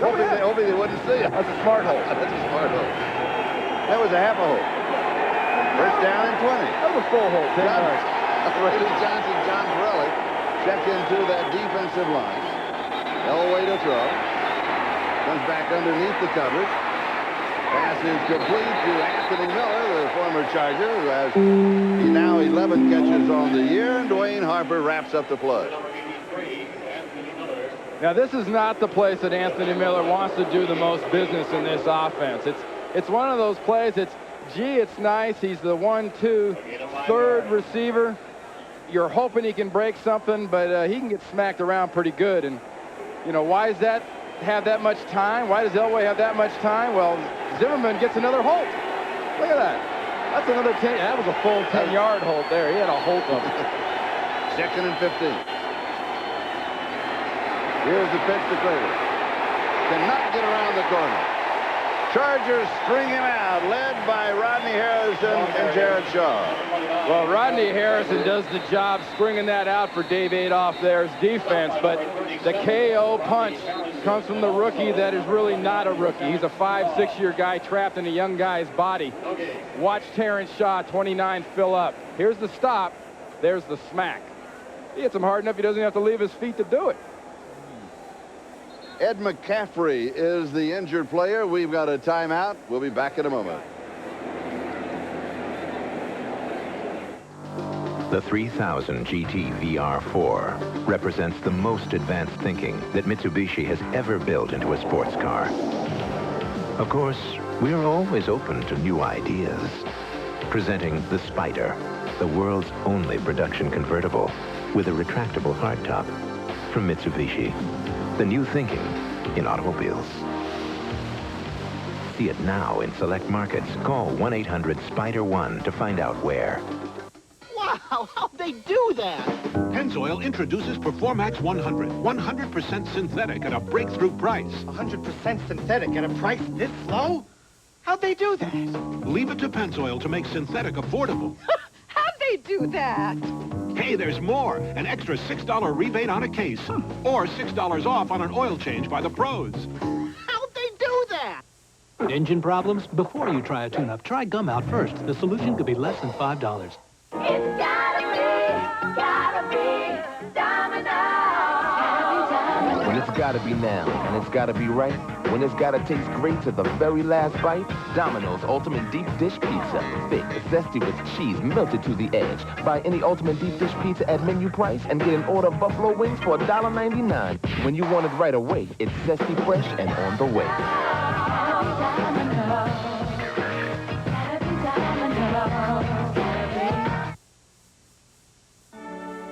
hoping they wouldn't see it. That's a smart hold. That's a smart hold. That was a half a hold. First down and 20. That was a full hold. 10 yards. Brady Johnson, John Pirelli check into that defensive line. Elway to throw. Comes back underneath the coverage. Pass is complete to Anthony Miller, the former Charger, who has now 11 catches on the year, and Dwayne Harper wraps up the play. Now, this is not the place that Anthony Miller wants to do the most business in this offense. It's one of those plays, it's nice. He's the 1, 2, third receiver. You're hoping he can break something, but he can get smacked around pretty good. And, you know, why does that have that much time? Why does Elway have that much time? Well, Zimmerman gets another hold. Look at that. That's another 10. That was a full 10-yard hold there. He had a hold of it. Second and 15. Here's the pitch to Crater. Cannot get around the corner. Chargers string him out, led by Rodney Harrison and Jared Shaw. Well, Rodney Harrison does the job stringing that out for Dave Adolph there's defense, but the KO punch comes from the rookie that is really not a rookie. He's a 5-6-year guy trapped in a young guy's body. Watch Terrence Shaw, 29, fill up. Here's the stop. There's the smack. He hits him hard enough he doesn't have to leave his feet to do it. Ed McCaffrey is the injured player. We've got a timeout. We'll be back in a moment. The 3000 GT VR4 represents the most advanced thinking that Mitsubishi has ever built into a sports car. Of course, we're always open to new ideas. Presenting the Spider, the world's only production convertible with a retractable hardtop from Mitsubishi. The new thinking in automobiles. See it now in select markets. Call 1-800-SPIDER-1 to find out where. Wow, how'd they do that? Pennzoil introduces Performax 100. 100% synthetic at a breakthrough price. 100% synthetic at a price this low? How'd they do that? Leave it to Pennzoil to make synthetic affordable. How'd they do that? Hey, there's more. An extra $6 rebate on a case. Or $6 off on an oil change by the pros. How'd they do that? Engine problems? Before you try a tune-up, try gum out first. The solution could be less than $5. It's gotta be Domino. When it's gotta be now, and it's gotta be right, When it's gotta taste great to the very last bite, Domino's Ultimate Deep Dish Pizza. Thick, zesty with cheese melted to the edge. Buy any Ultimate Deep Dish Pizza at menu price and get an order of buffalo wings for $1.99. When you want it right away, it's zesty, fresh, and on the way.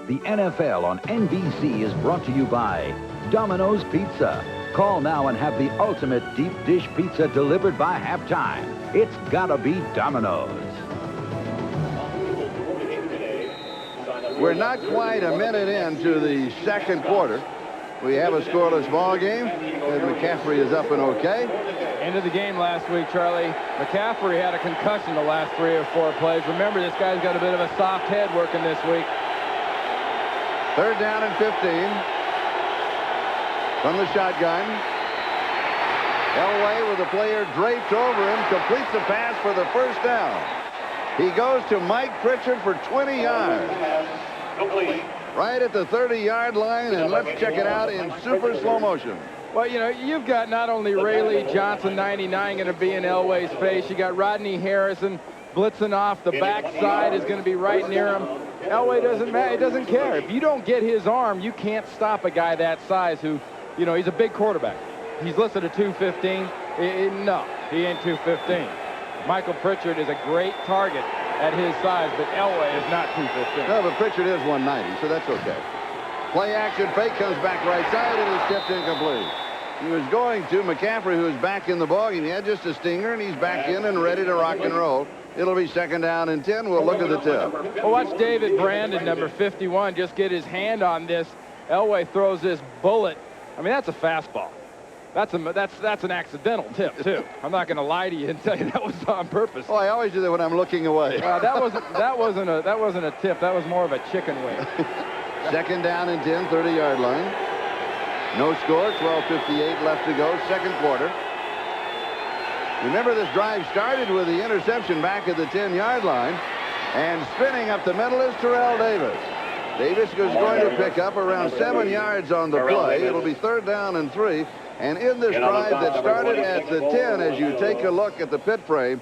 The NFL on NBC is brought to you by Domino's Pizza. Call now and have the ultimate deep dish pizza delivered by halftime. It's gotta be Domino's. We're not quite a minute into the second quarter. We have a scoreless ball game, and McCaffrey is up and okay. End of the game last week, Charlie. McCaffrey had a concussion the last 3 or 4 plays. Remember, this guy's got a bit of a soft head working this week. 3rd down and 15. From the shotgun. Elway with the player draped over him, completes the pass for the first down. He goes to Mike Pritchard for 20 yards. Right at the 30-yard line, and let's check it out in super slow motion. Well, you know, you've got not only Rayleigh Johnson, 99, going to be in Elway's face. You got Rodney Harrison blitzing off the backside, is going to be right near him. Elway doesn't care. If you don't get his arm, you can't stop a guy that size who, you know, he's a big quarterback. He's listed at 215. No, he ain't 215. Michael Pritchard is a great target at his size, but Elway is not 215. No, but Pritchard is 190, so that's okay. Play action fake comes back right side and is tipped incomplete. He was going to McCaffrey, who is back in the ballgame. He had just a stinger, and he's back in and ready to rock and roll. It'll be 2nd down and 10. We'll look at the tip. Well, watch David Brandon, number 51, just get his hand on this. Elway throws this bullet. I mean, that's a fastball. That's an accidental tip too. I'm not going to lie to you and tell you that was on purpose. Oh, I always do that when I'm looking away. That wasn't a tip. That was more of a chicken wing. 2nd down and 10, 30-yard line. No score. 12:58 left to go. Second quarter. Remember, this drive started with the interception back at the 10-yard line, and spinning up the middle is Terrell Davis. Davis is going to pick up around 7 yards on the play. It'll be 3rd down and 3. And in this drive that started at the 10, as you take a look at the pit frame,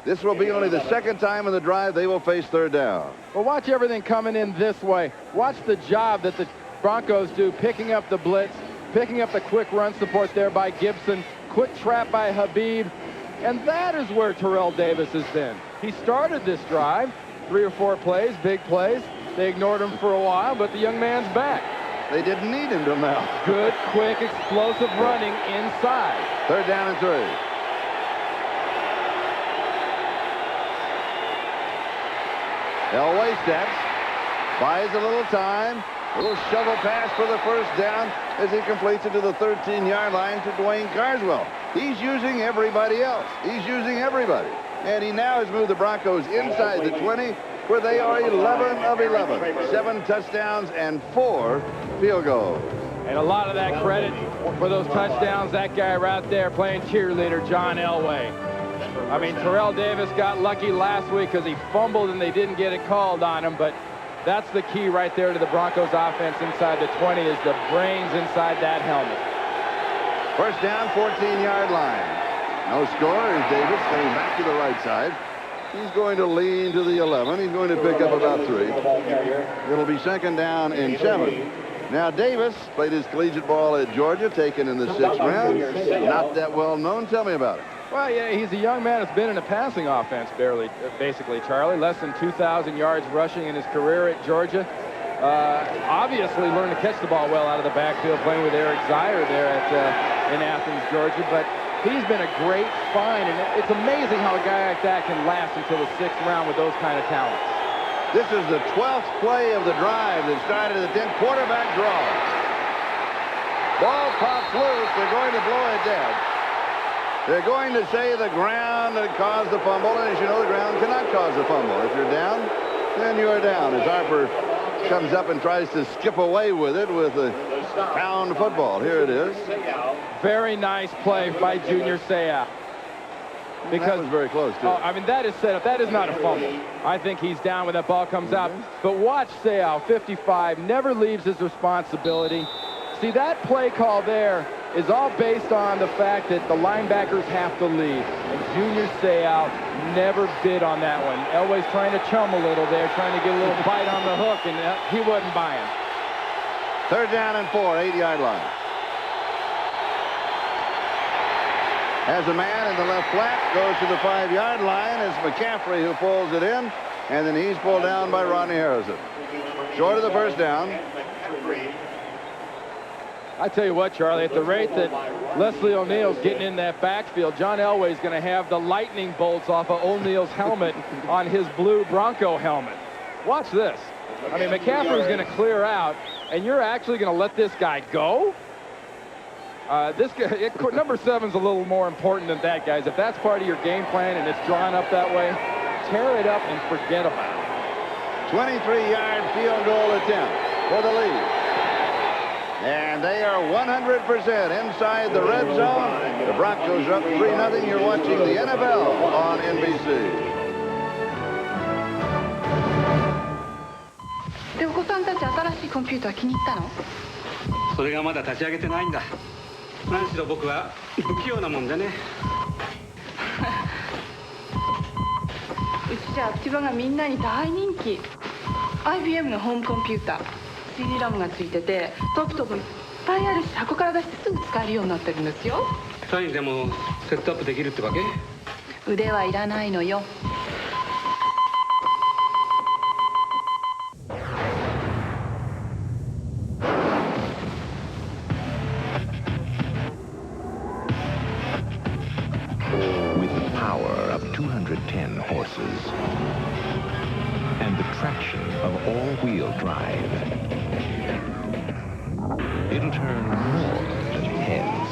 this will be only the 2nd time in the drive they will face 3rd down. Well, watch everything coming in this way. Watch the job that the Broncos do, picking up the blitz, picking up the quick run support there by Gibson, quick trap by Habib, and that is where Terrell Davis has been. He started this drive, 3 or 4 plays, big plays. They ignored him for a while, but the young man's back. They didn't need him till now. Good, quick, explosive running inside. 3rd down and 3. Elway steps, buys a little time. A little shovel pass for the first down as he completes it to the 13-yard line to Dwayne Carswell. He's using everybody else. He's using everybody. And he now has moved the Broncos inside the 20, where they are 11 of 11. 7 touchdowns and 4 field goals. And a lot of that credit for those touchdowns, that guy right there playing cheerleader, John Elway. I mean, Terrell Davis got lucky last week because he fumbled and they didn't get it called on him, but that's the key right there to the Broncos offense inside the 20 is the brains inside that helmet. First down, 14-yard line. No score as Davis coming back to the right side. He's going to lean to the 11. He's going to pick up about 3. It'll be 2nd down and 7. Now, Davis played his collegiate ball at Georgia, taken in the 6th round. Not that well known. Tell me about it. Well, yeah, he's a young man that's been in a passing offense basically, Charlie. Less than 2,000 yards rushing in his career at Georgia. Obviously learned to catch the ball well out of the backfield, playing with Eric Zier there in Athens, Georgia. But he's been a great find, and it's amazing how a guy like that can last until the 6th round with those kind of talents. This is the 12th play of the drive that started at the 10. Quarterback draw. Ball pops loose. They're going to blow it dead. They're going to say the ground that caused the fumble, and as you know, the ground cannot cause a fumble. If you're down, then you are down. As Harper comes up and tries to skip away with it with a pound football. Here it is. Very nice play by Junior Seau. Because that was very close, too. I mean, that is set up. That is not a fumble. I think he's down when that ball comes out. But watch Seau, 55, never leaves his responsibility. See, that play call there, is all based on the fact that the linebackers have to lead. And Junior Seau never bid on that one. Elway's trying to chum a little there, trying to get a little bite on the hook, and he wasn't buying. 3rd down and 4, 8-yard line. Has a man in the left flat, goes to the 5-yard line. It's McCaffrey who pulls it in, and then he's pulled down by Rodney Harrison. Short of the 1st down. I tell you what, Charlie, at the rate that Leslie O'Neal's getting in that backfield, John Elway's going to have the lightning bolts off of O'Neal's helmet on his blue Bronco helmet. Watch this. I mean, McCaffrey's going to clear out, and you're actually going to let this guy go? This guy, number 7's a little more important than that, guys. If that's part of your game plan and it's drawn up that way, tear it up and forget about it. 23-yard field goal attempt for the lead. And they are 100% inside the red zone. The Broncos are up 3-0. You're watching the NFL on NBC. で、お子さんたち新しいコンピューター気に入ったの？それがまだ立ち上げてないんだ。何しろ僕は不器用なもんでね。うちじゃ千葉がみんなに大人気。IBM のホームコンピューター。CD ラムがついててソフトもいっぱいあるし箱から出してすぐ使えるようになってるんですよ。社員でもセットアップできるってわけ？腕はいらないのよ。With the power of 210 horses and the traction of all-wheel drive, it'll turn more than heads.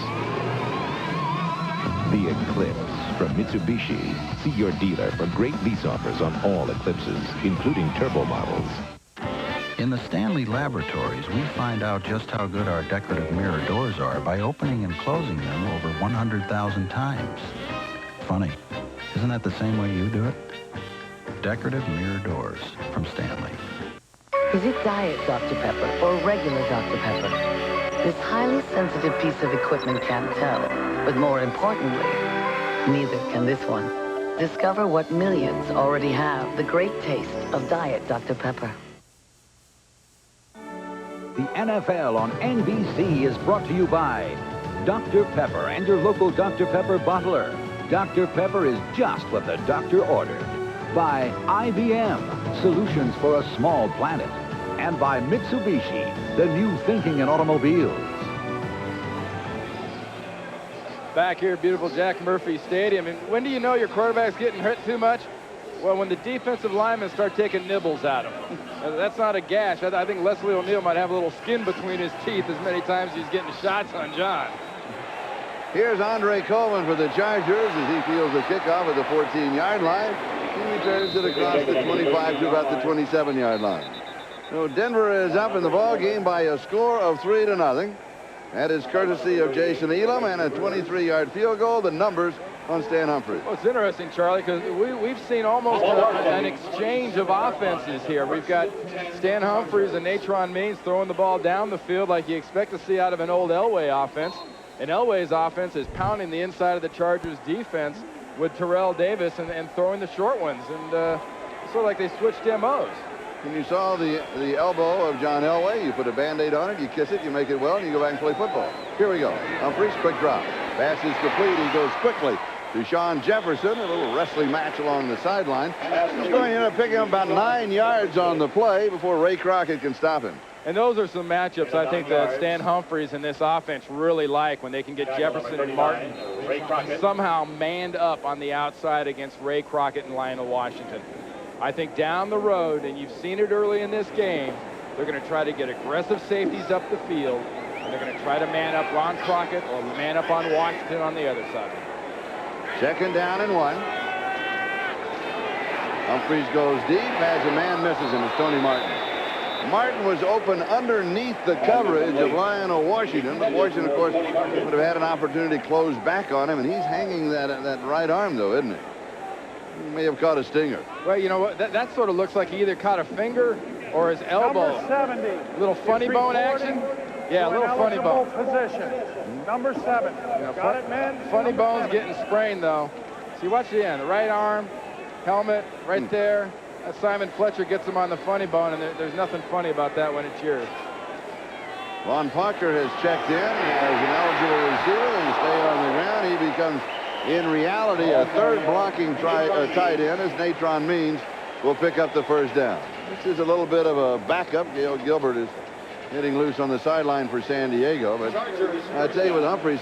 The Eclipse from Mitsubishi. See your dealer for great lease offers on all Eclipses, including turbo models. In the Stanley Laboratories, we find out just how good our decorative mirror doors are by opening and closing them over 100,000 times. Funny, isn't that the same way you do it? Decorative mirror doors from Stanley. Is it Diet Dr. Pepper or regular Dr. Pepper? This highly sensitive piece of equipment can't tell, but more importantly, neither can this one. Discover what millions already have, the great taste of Diet Dr. Pepper. The NFL on NBC is brought to you by Dr. Pepper and your local Dr. Pepper bottler. Dr. Pepper is just what the doctor ordered. By IBM, solutions for a small planet. And by Mitsubishi, the new thinking in automobiles. Back here at beautiful Jack Murphy Stadium. And when do you know your quarterback's getting hurt too much? Well, when the defensive linemen start taking nibbles at him. That's not a gash. I think Leslie O'Neal might have a little skin between his teeth as many times he's getting shots on John. Here's Andre Coleman for the Chargers as he fields the kickoff at the 14-yard line. He returns it across the 25 to about the 27-yard line. So Denver is up in the ball game by a score of 3-0. That is courtesy of Jason Elam and a 23-yard field goal. The numbers on Stan Humphries. Well, it's interesting, Charlie, because we've seen almost an exchange of offenses here. We've got Stan Humphries and Natron Means throwing the ball down the field like you expect to see out of an old Elway offense. And Elway's offense is pounding the inside of the Chargers defense with Terrell Davis and throwing the short ones. And sort of like they switched MOs. And you saw the elbow of John Elway. You put a Band-Aid on it, you kiss it, you make it well, and you go back and play football. Here we go. Humphries, quick drop. Pass is complete. He goes quickly to Sean Jefferson. A little wrestling match along the sideline. He's going to end up picking up about 9 yards on the play before Ray Crockett can stop him. And those are some matchups I think that Stan Humphries and this offense really like, when they can get Jefferson and Martin somehow manned up on the outside against Ray Crockett and Lionel Washington. I think down the road, and you've seen it early in this game, they're going to try to get aggressive safeties up the field, and they're going to try to man up Ron Crockett or man up on Washington on the other side. 2nd down and 1. Humphries goes deep as a man misses him. It's Tony Martin. Martin was open underneath the coverage of Lionel Washington, but Washington, of course, would have had an opportunity to close back on him, and he's hanging that right arm, though, isn't he? He may have caught a stinger. Well, you know what? That sort of looks like he either caught a finger or his elbow. Number 70. Little funny bone action. Yeah, a little funny bone. Position. Number 7. Got it, man? Funny bone's getting sprained, though. See, watch the end. The right arm, helmet, right there. Simon Fletcher gets him on the funny bone, and there's nothing funny about that when it's yours. Vaughn Parker has checked in as an eligible receiver and stayed on the ground. He becomes, in reality, a third blocking tight end as Natron Means will pick up the first down. This is a little bit of a backup. Gail Gilbert is hitting loose on the sideline for San Diego. But I tell you, with Humphreys,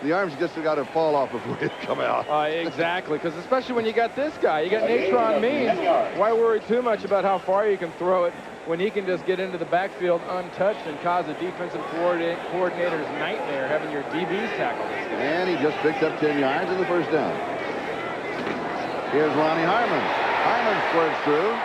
the arms just got to fall off before they come out. Exactly, because especially when you got this guy, you got Natron Means. Why worry too much about how far you can throw it when he can just get into the backfield untouched and cause a defensive coordinator's nightmare having your DBs tackle this guy. And he just picked up 10 yards in the first down. Here's Ronnie Harmon. Harmon squirts through.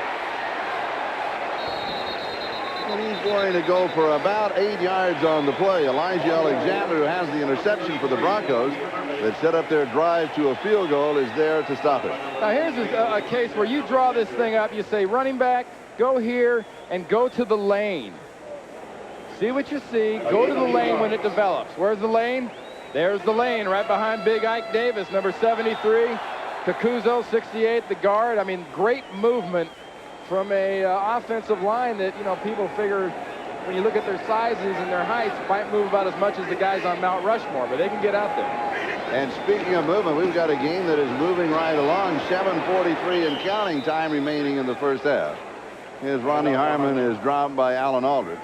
And he's going to go for about 8 yards on the play. Elijah Alexander, who has the interception for the Broncos that set up their drive to a field goal, is there to stop it. Now here's a case where you draw this thing up. You say, running back, go here and go to the lane. See what you see. Go to the lane when it develops. Where's the lane? There's the lane right behind Big Ike Davis, number 73. Kakuzo, 68, the guard. I mean, great movement from a offensive line that, you know, people figure when you look at their sizes and their heights might move about as much as the guys on Mount Rushmore, but they can get out there. And speaking of movement, we've got a game that is moving right along. 7:43 and counting time remaining in the first half. Here's Ronnie Harmon is dropped by Alan Aldridge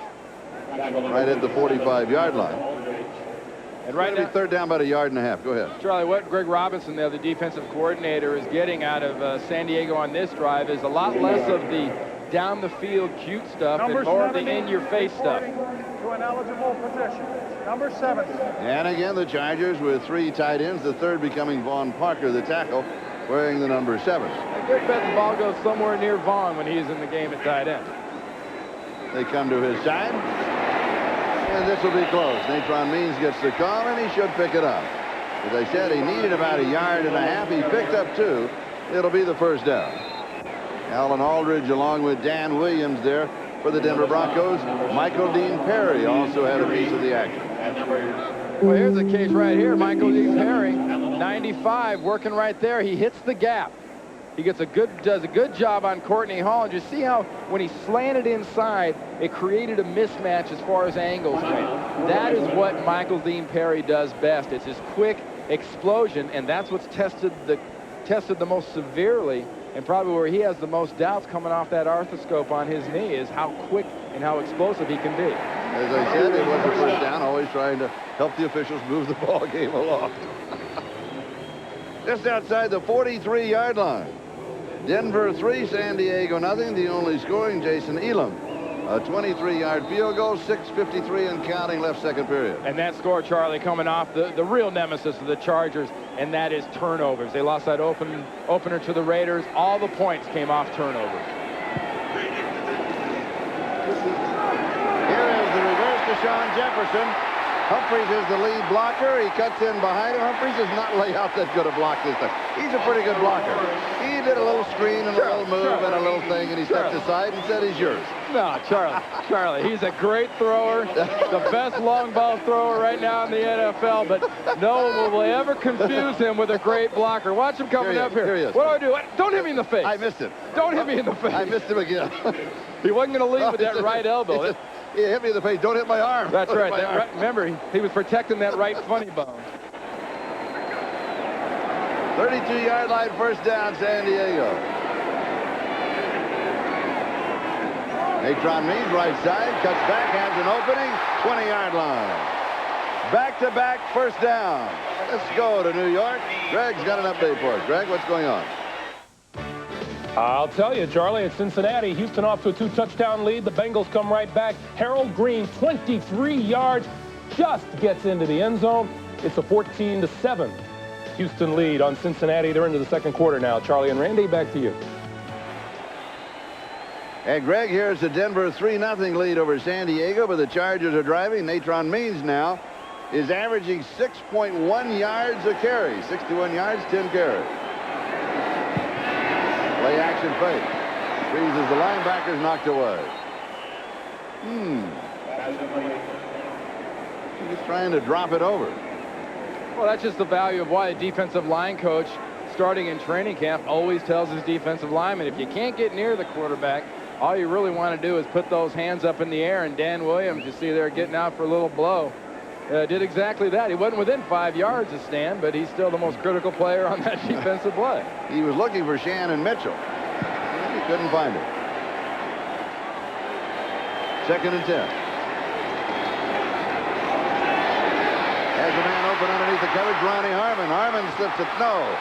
right at the 45-yard line. And right now, third down about 1.5 yards. Go ahead. Charlie, what Greg Robinson, the defensive coordinator, is getting out of San Diego on this drive is a lot less of the down the field cute stuff and more of the in-your-face stuff. To an eligible position. Number 7. And again, the Chargers with 3 tight ends, the third becoming Vaughn Parker, the tackle, wearing the number 7. I good bet the ball goes somewhere near Vaughn when he's in the game at tight end. They come to his side. And this will be close. Natron Means gets the call, and he should pick it up. As I said, he needed about 1.5 yards. He picked up 2. It'll be the first down. Alan Aldridge along with Dan Williams there for the Denver Broncos. Michael Dean Perry also had a piece of the action. Well, here's the case right here. Michael Dean Perry, 95, working right there. He hits the gap. He does a good job on Courtney Hall. And you see how when he slanted inside, it created a mismatch as far as angles went. That is what Michael Dean Perry does best. It's his quick explosion, and that's what's tested the most severely, and probably where he has the most doubts coming off that arthroscope on his knee is how quick and how explosive he can be. As I said, it was a first down, always trying to help the officials move the ball game along. Just outside the 43-yard line. Denver 3, San Diego nothing. The only scoring, Jason Elam. A 23-yard field goal, 6:53 and counting left second period. And that score, Charlie, coming off the real nemesis of the Chargers, and that is turnovers. They lost that opener to the Raiders. All the points came off turnovers. Here is the reverse to Sean Jefferson. Humphreys is the lead blocker. He cuts in behind him. Humphreys does not lay out that good a block this time. He's a pretty good blocker. He did a little screen and a little move and a little thing, and he stepped aside and said he's yours. No, Charlie, he's a great thrower, the best long ball thrower right now in the NFL, but no one will ever confuse him with a great blocker. Watch him coming up here. Here he is. What do I do? Don't hit me in the face. I missed him. Don't hit me in the face. I missed him again. He wasn't going to leave with that right elbow. He hit me in the face. Don't hit my arm. That's right. Remember, he was protecting that right funny bone. 32-yard line, first down, San Diego. Natron Means, right side, cuts back, has an opening, 20-yard line. Back-to-back first down. Let's go to New York. Greg's got an update for us. Greg, what's going on? I'll tell you, Charlie, it's Cincinnati. Houston off to a 2-touchdown lead. The Bengals come right back. Harold Green, 23 yards, just gets into the end zone. It's a 14-7 Houston lead on Cincinnati. They're into the second quarter now. Charlie and Randy, back to you. And Greg, here's the Denver 3-0 lead over San Diego, but the Chargers are driving. Natron Means now is averaging 6.1 yards a carry. 61 yards, 10 carries. Play action fake. Freezes the linebackers, knocked away. He was trying to drop it over. Well, that's just the value of why a defensive line coach starting in training camp always tells his defensive linemen, if you can't get near the quarterback, all you really want to do is put those hands up in the air. And Dan Williams, you see there getting out for a little blow, did exactly that. He wasn't within 5 yards of Stan, but he's still the most critical player on that defensive play. He was looking for Shannon Mitchell. He couldn't find him. 2nd and 10. Has a man open underneath the coverage. Ronnie Harmon. Harmon slips it. No.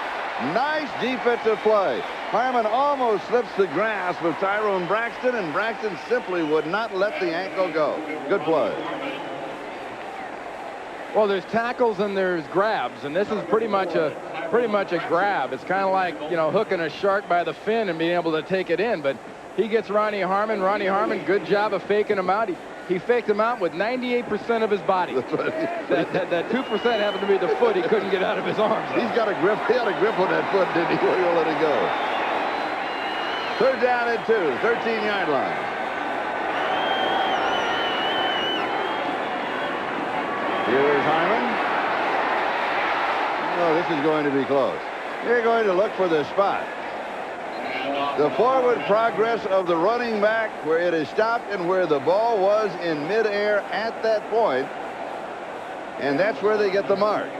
Nice defensive play. Harmon almost slips the grasp of Tyrone Braxton, and Braxton simply would not let the ankle go. Good play. Well, there's tackles and there's grabs, and this is pretty much a grab. It's kind of like, you know, hooking a shark by the fin and being able to take it in. But he gets Ronnie Harmon. Ronnie Harmon, good job of faking him out. He faked him out with 98% of his body. That's right. that 2% happened to be the foot he couldn't get out of his arms. He's got a grip. He had a grip on that foot, didn't he? He won't let it go. 3rd down and 2, 13-yard line. Here's Harmon. Oh, this is going to be close. They're going to look for the spot. The forward progress of the running back, where it is stopped and where the ball was in midair at that point, and that's where they get the mark.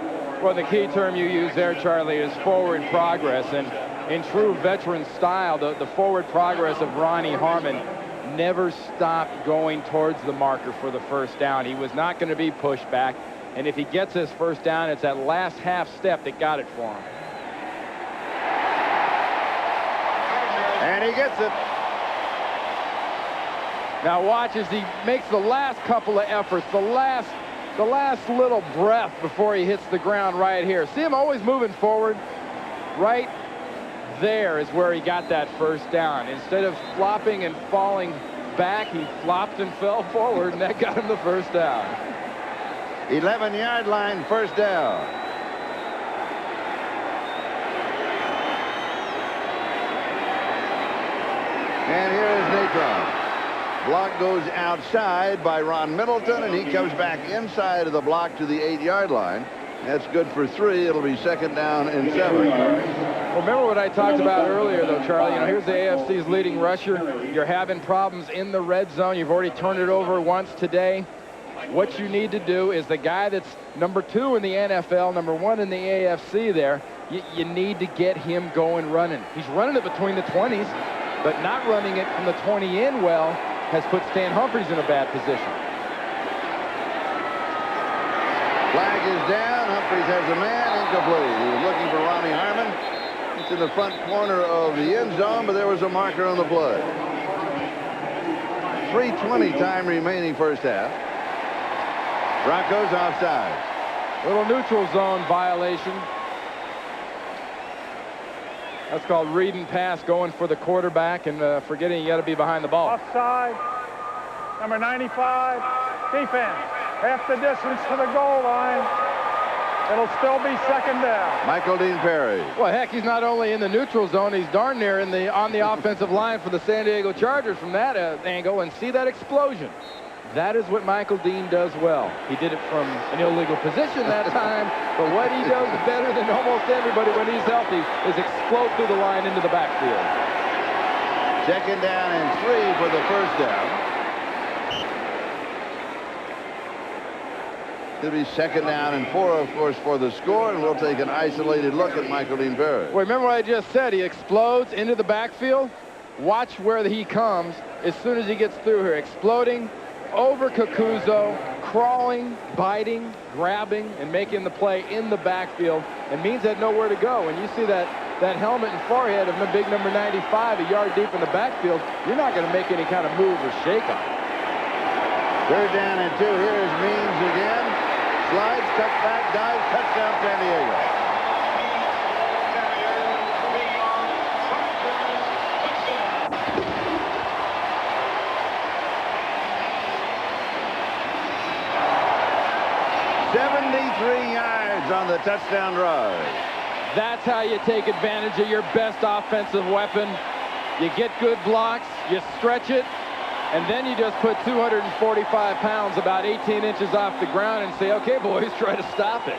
Well, the key term you use there, Charlie, is forward progress, and in true veteran style, the forward progress of Ronnie Harmon never stopped going towards the marker for the first down. He was not going to be pushed back, and if he gets his first down, it's that last half step that got it for him. And he gets it. Now watch as he makes the last couple of efforts, the last little breath before he hits the ground right here. See him always moving forward? Right there is where he got that first down. Instead of flopping and falling back, he flopped and fell forward, and that got him the first down. 11-yard line, first down. And here is Natron. Block goes outside by Ron Middleton, and he comes back inside of the block to the 8-yard line. That's good for 3. It'll be 2nd down and 7. Well, remember what I talked about earlier, though, Charlie. You know, here's the AFC's leading rusher. You're having problems in the red zone. You've already turned it over once today. What you need to do is the guy that's number 2 in the NFL, number 1 in the AFC there, you need to get him going running. He's running it between the 20s, but not running it from the 20 in well has put Stan Humphries in a bad position. Flag is down. Humphries has a man. Incomplete. He was looking for Ronnie Harmon. It's in the front corner of the end zone, but there was a marker on the play. 3:20 time remaining first half. Broncos offside. Little neutral zone violation. That's called read and pass, going for the quarterback and forgetting you got to be behind the ball. Offside. Number 95. Defense. Half the distance to the goal line. It'll still be 2nd down. Michael Dean Perry. Well, heck, he's not only in the neutral zone, he's darn near on the offensive line for the San Diego Chargers from that angle. And see that explosion. That is what Michael Dean does well. He did it from an illegal position that time, but what he does better than almost everybody when he's healthy is explode through the line into the backfield. 2nd down and 3 for the first down. It'll be 2nd down and 4, of course, for the score, and we'll take an isolated look at Michael Dean Perry. Well, remember what I just said. He explodes into the backfield. Watch where he comes as soon as he gets through here. Exploding over Kakuzo, crawling, biting, grabbing, and making the play in the backfield. It means that nowhere to go. And you see that helmet and forehead of the big number 95 a yard deep in the backfield, you're not going to make any kind of move or shake on it. 3rd down and 2. Here's Means again. Slides, cut back, dive, touchdown San Diego. On the touchdown drive. That's how you take advantage of your best offensive weapon. You get good blocks, you stretch it, And then you just put 245 pounds about 18 inches off the ground and say, okay, boys, try to stop it.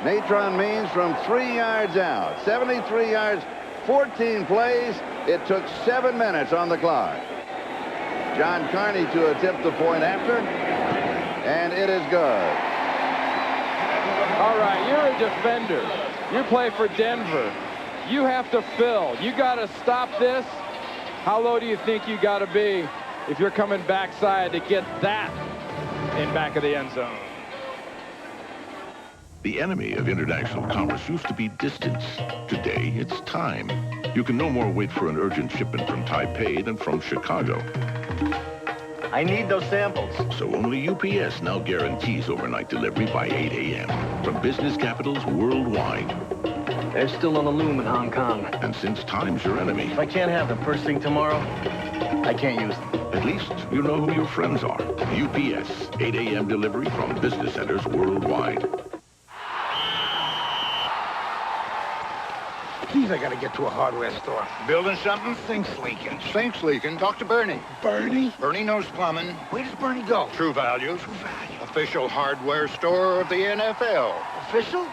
Natron Means from 3 yards out. 73 yards, 14 plays. It took 7 minutes on the clock. John Carney to attempt the point after. And it is good. All right, you're a defender. You play for Denver. You have to fill. You got to stop this. How low do you think you got to be if you're coming backside to get that in back of the end zone? The enemy of international commerce used to be distance. Today, it's time. You can no more wait for an urgent shipment from Taipei than from Chicago. I need those samples. So only UPS now guarantees overnight delivery by 8 a.m. from business capitals worldwide. They're still on the loom in Hong Kong. And since time's your enemy... If I can't have them first thing tomorrow, I can't use them. At least you know who your friends are. UPS, 8 a.m. delivery from business centers worldwide. Geez, I gotta get to a hardware store. Building something? Sink's leaking. Sink's leaking. Talk to Bernie. Bernie? Bernie knows plumbing. Where does Bernie go? True Value. True Value. Official hardware store of the NFL. Official?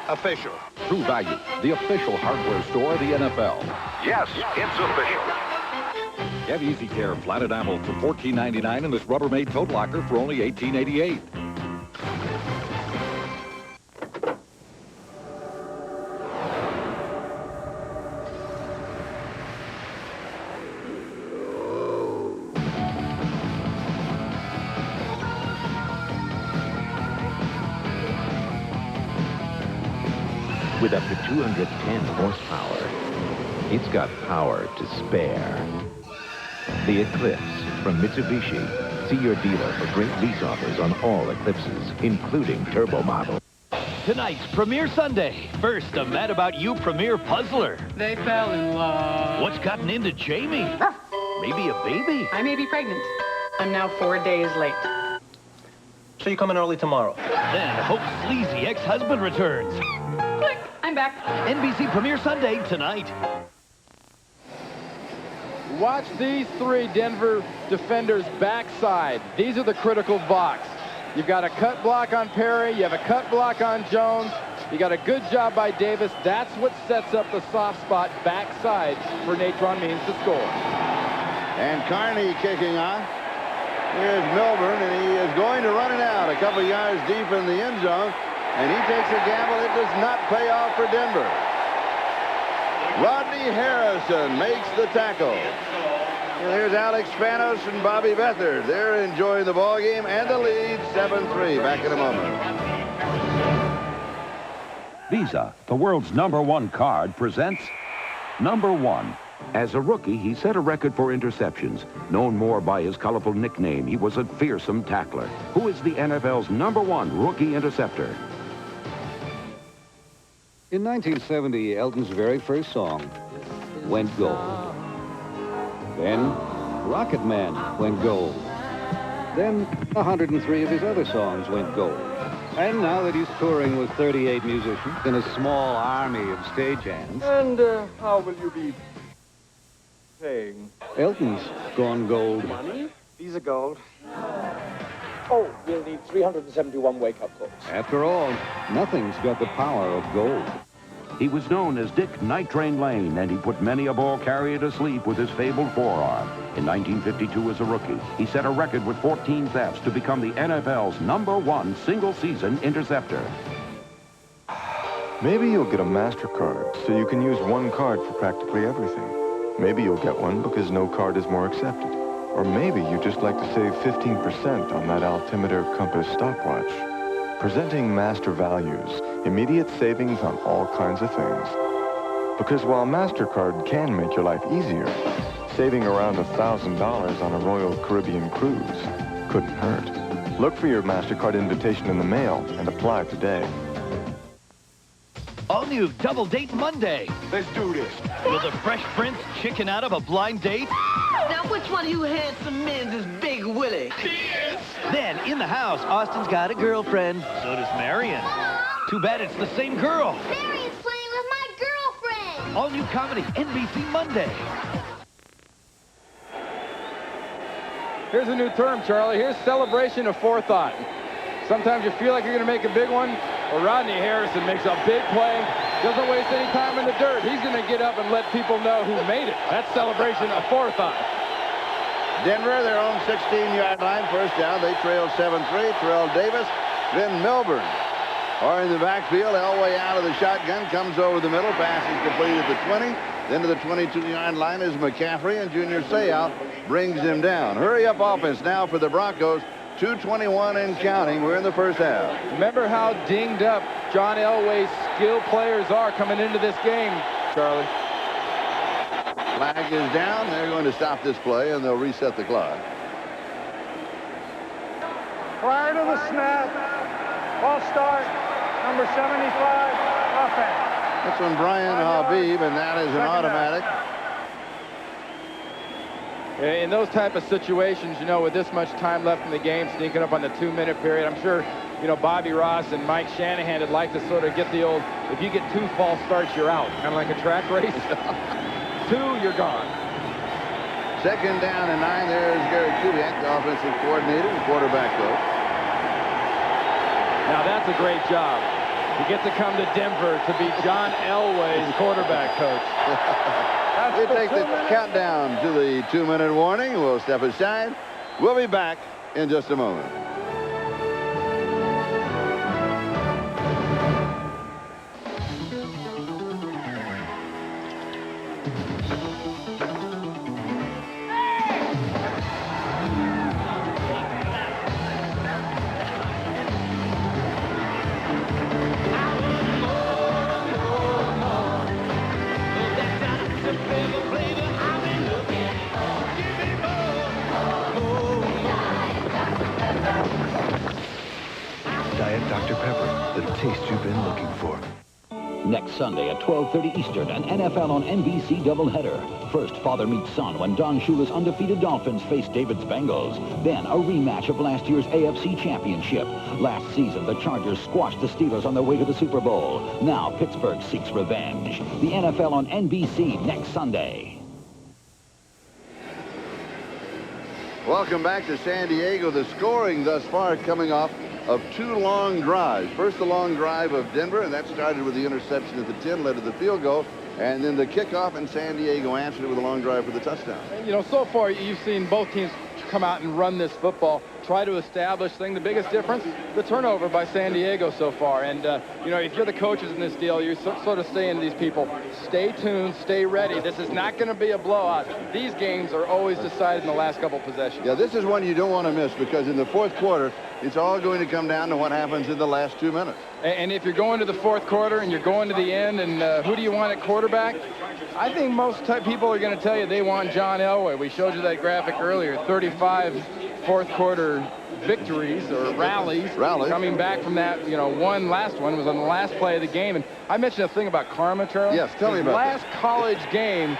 Official. True Value, the official hardware store of the NFL. Yes, it's official. Get Easy Care flat enamel for $14.99 and this Rubbermaid tote locker for only $18.88. With up to 210 horsepower, it's got power to spare. The Eclipse from Mitsubishi. See your dealer for great lease offers on all Eclipses, including turbo models. Tonight's Premiere Sunday. First, a Mad About You Premiere Puzzler. They fell in love. What's gotten into Jamie? Maybe a baby? I may be pregnant. I'm now 4 days late. So you come in early tomorrow? Then Hope's sleazy ex-husband returns. Click, I'm back. NBC Premiere Sunday tonight. Watch these 3 Denver defenders backside. These are the critical blocks. You've got a cut block on Perry. You have a cut block on Jones. You got a good job by Davis. That's what sets up the soft spot backside for Natron Means to score. And Carney kicking off. Here's Milburn, and he is going to run it out a couple yards deep in the end zone. And he takes a gamble. It does not pay off for Denver. Rodney Harrison makes the tackle. And here's Alex Spanos and Bobby Beathard. They're enjoying the ball game and the lead, 7-3. Back in a moment. Visa, the world's #1 card, presents Number 1. As a rookie, he set a record for interceptions. Known more by his colorful nickname, he was a fearsome tackler. Who is the NFL's #1 rookie interceptor? In 1970, Elton's very first song went gold. Then, Rocket Man went gold. Then, 103 of his other songs went gold. And now that he's touring with 38 musicians and a small army of stagehands... And how will you be paying? Elton's gone gold. Money? Visa gold. Oh, we'll need 371 wake-up calls. After all, nothing's got the power of gold. He was known as Dick Night Train Lane, and he put many a ball carrier to sleep with his fabled forearm. In 1952, as a rookie, he set a record with 14 thefts to become the NFL's #1 single-season interceptor. Maybe you'll get a MasterCard, so you can use one card for practically everything. Maybe you'll get one because no card is more accepted. Or maybe you just like to save 15% on that altimeter compass stopwatch. Presenting Master Values, immediate savings on all kinds of things. Because while MasterCard can make your life easier, saving around $1,000 on a Royal Caribbean cruise couldn't hurt. Look for your MasterCard invitation in the mail and apply today. All new Double Date Monday. Let's do this. Will the Fresh Prince chicken out of a blind date? Now, which one of you handsome men is Big Willie? Then, in the house, Austin's got a girlfriend. So does Marion. Too bad it's the same girl. Marion's playing with my girlfriend. All new comedy, NBC Monday. Here's a new term, Charlie. Here's celebration of forethought. Sometimes you feel like you're going to make a big one. Well, Rodney Harrison makes a big play. Doesn't waste any time in the dirt. He's going to get up and let people know who made it. That's celebration of forethought. Denver, their own 16-yard line, first down. They trail 7-3. Terrell Davis, then Milburn are in the backfield. Elway out of the shotgun, comes over the middle. Pass is complete at the 20. Then to the 22-yard line is McCaffrey, and Junior Seau brings him down. Hurry up offense now for the Broncos. 2:21 and counting. We're in the first half. Remember how dinged up John Elway's skill players are coming into this game, Charlie. Flag is down. They're going to stop this play, and they'll reset the clock. Prior to the snap, ball start, number 75, offense. That's on Brian Habib, and that is an automatic. In those type of situations, you know, with this much time left in the game, sneaking up on the 2-minute period, I'm sure, you know, Bobby Ross and Mike Shanahan would like to sort of get the old, if you get 2 false starts, you're out. Kind of like a track race. 2, you're gone. Second down and 9. There's Gary Kubiak, the offensive coordinator and quarterback coach. Now that's a great job. You get to come to Denver to be John Elway's quarterback coach. We take the countdown to the 2-minute warning. We'll step aside. We'll be back in just a moment. Dr. Pepper, the taste you've been looking for. Next Sunday at 12:30 Eastern, an NFL on NBC doubleheader. First, father meets son when Don Shula's undefeated Dolphins face David's Bengals. Then, a rematch of last year's AFC Championship. Last season, the Chargers squashed the Steelers on their way to the Super Bowl. Now, Pittsburgh seeks revenge. The NFL on NBC next Sunday. Welcome back to San Diego. The scoring thus far coming off of 2 long drives. First, the long drive of Denver, and that started with the interception at the 10, led to the field goal. And then the kickoff, and San Diego answered with a long drive for the touchdown. You know, so far you've seen both teams come out and run this football, try to establish things. The biggest difference, the turnover by San Diego so far. And, you know, if you're the coaches in this deal, you're sort of saying to these people, stay tuned, stay ready. This is not going to be a blowout. These games are always decided in the last couple possessions. Yeah, this is one you don't want to miss, because in the fourth quarter, it's all going to come down to what happens in the last 2 minutes. And if you're going to the fourth quarter and you're going to the end, and who do you want at quarterback? I think most people are going to tell you they want John Elway. We showed you that graphic earlier, 35 fourth quarter victories or rallies. Coming back from that, you know, last one was on the last play of the game. And I mentioned a thing about karma, Charlie. Yes, tell me about last college game,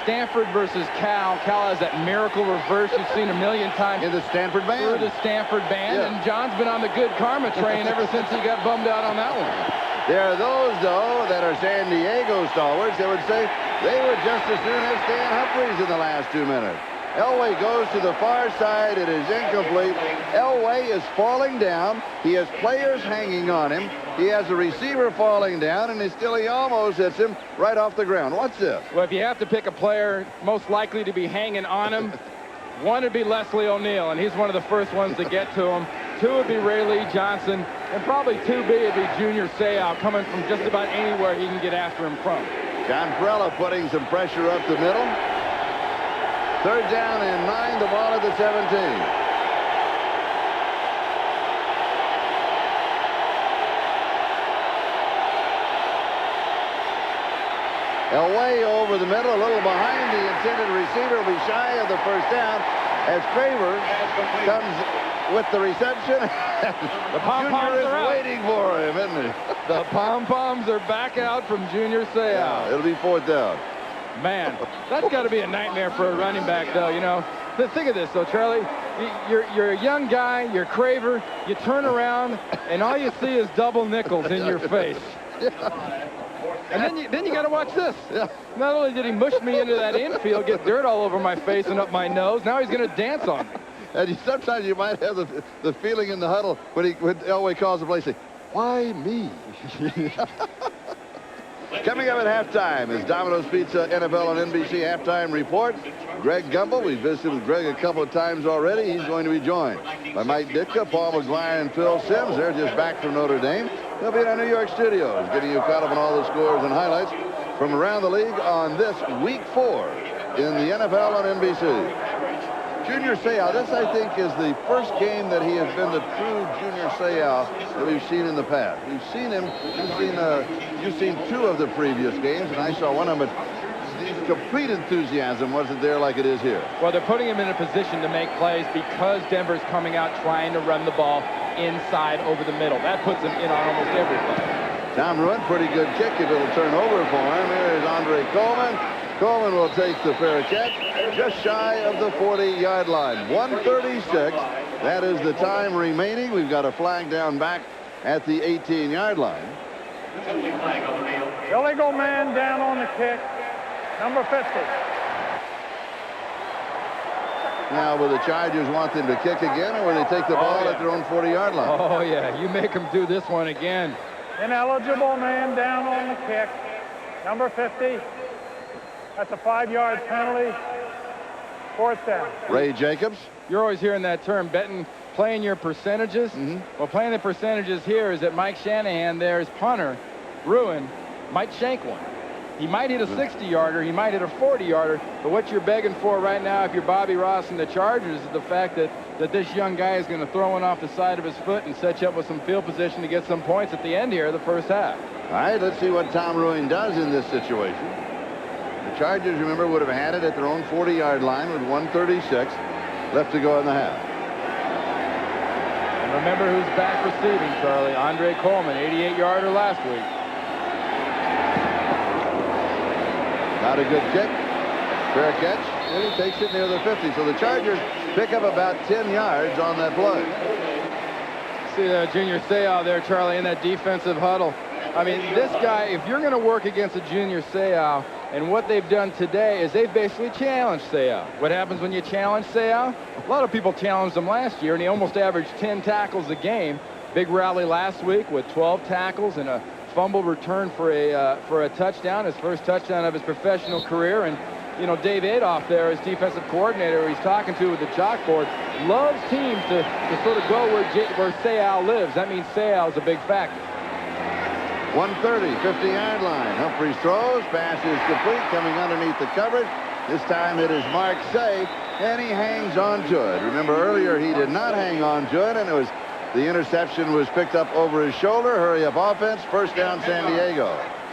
Stanford versus Cal. Cal has that miracle reverse you've seen a million times. In the Stanford band. Through the Stanford band. Yeah. And John's been on the good karma train ever since he got bummed out on that one. There are those, though, that are San Diego stalwarts that would say they would just as soon have Stan Humphries in the last 2 minutes. Elway goes to the far side. It is incomplete. Elway is falling down. He has players hanging on him. He has a receiver falling down, and he almost hits him right off the ground. What's this? Well, if you have to pick a player most likely to be hanging on him, one would be Leslie O'Neal, and he's one of the first ones to get to him. 2 would be Ray Lee Johnson, and probably 2B would be Junior Seau, coming from just about anywhere he can get after him from. John Perella putting some pressure up the middle. Third down and 9, the ball at the 17. Elway over the middle, a little behind the intended receiver, will be shy of the first down as Craver comes with the reception. The pom-poms are out. Waiting for him, isn't he? The pom-poms are back out from Junior Seau. Yeah, it'll be 4th down. Man, that's got to be a nightmare for a running back, though. You know, think of this, though, Charlie. You're a young guy, you're Craver, you turn around, and all you see is double nickels in your face. And then you got to watch this. Yeah. Not only did he mush me into that infield, get dirt all over my face and up my nose, now he's going to dance on me. And sometimes you might have the feeling in the huddle when Elway calls the play, say, why me? Coming up at halftime is Domino's Pizza NFL on NBC halftime report. Greg Gumbel. We visited with Greg a couple of times already. He's going to be joined by Mike Ditka, Paul McGuire, and Phil Simms. They're just back from Notre Dame. They'll be in our New York studios, getting you caught up on all the scores and highlights from around the league on this Week 4 in the NFL on NBC. Junior Seau, this I think is the first game that he has been the true Junior Seau that we've seen in the past. We've seen him, you've seen 2 of the previous games, and I saw one of them, but the complete enthusiasm wasn't there like it is here. Well, they're putting him in a position to make plays because Denver's coming out trying to run the ball inside over the middle. That puts him in on almost every play. Tom Ruin, pretty good kick if it'll turn over for him. Here is Andre Coleman. Coleman will take the fair catch just shy of the 40-yard line. 1:36. That is the time remaining. We've got a flag down back at the 18-yard line. Illegal man down on the kick. Number 50. Now, will the Chargers want them to kick again, or will they take the ball at their own 40-yard line? Oh, yeah. You make them do this one again. Ineligible man down on the kick. Number 50. That's a 5-yard penalty. 4th down. Ray Jacobs. You're always hearing that term, betting, playing your percentages. Well, playing the percentages here is that Mike Shanahan, there's punter, Ruin, might shank one. He might hit a 60-yarder, he might hit a 40-yarder, but what you're begging for right now, if you're Bobby Ross and the Chargers, is the fact that this young guy is going to throw one off the side of his foot and set you up with some field position to get some points at the end here of the first half. All right, let's see what Tom Ruin does in this situation. The Chargers, remember, would have had it at their own 40-yard line with 1:36 left to go in the half. And remember who's back receiving, Charlie. Andre Coleman, 88-yarder last week. Not a good kick. Fair catch. And he takes it near the 50. So the Chargers pick up about 10 yards on that play. See Junior Seau there, Charlie, in that defensive huddle. I mean, this guy, if you're going to work against a Junior Seau, and what they've done today is they've basically challenged Seau. What happens when you challenge Seau? A lot of people challenged him last year, and he almost averaged 10 tackles a game. Big rally last week with 12 tackles and a fumble return for a touchdown, his first touchdown of his professional career. And, you know, Dave Adolph there, his defensive coordinator, who he's talking to with the chalkboard, loves teams to sort of go where Seau lives. That means Seau is a big factor. 1:30, 50-yard line. Humphries throws, pass is complete, coming underneath the coverage. This time it is Mark Say, and he hangs on to it. Remember earlier he did not hang on to it, and the interception was picked up over his shoulder. Hurry up offense, first down San Diego.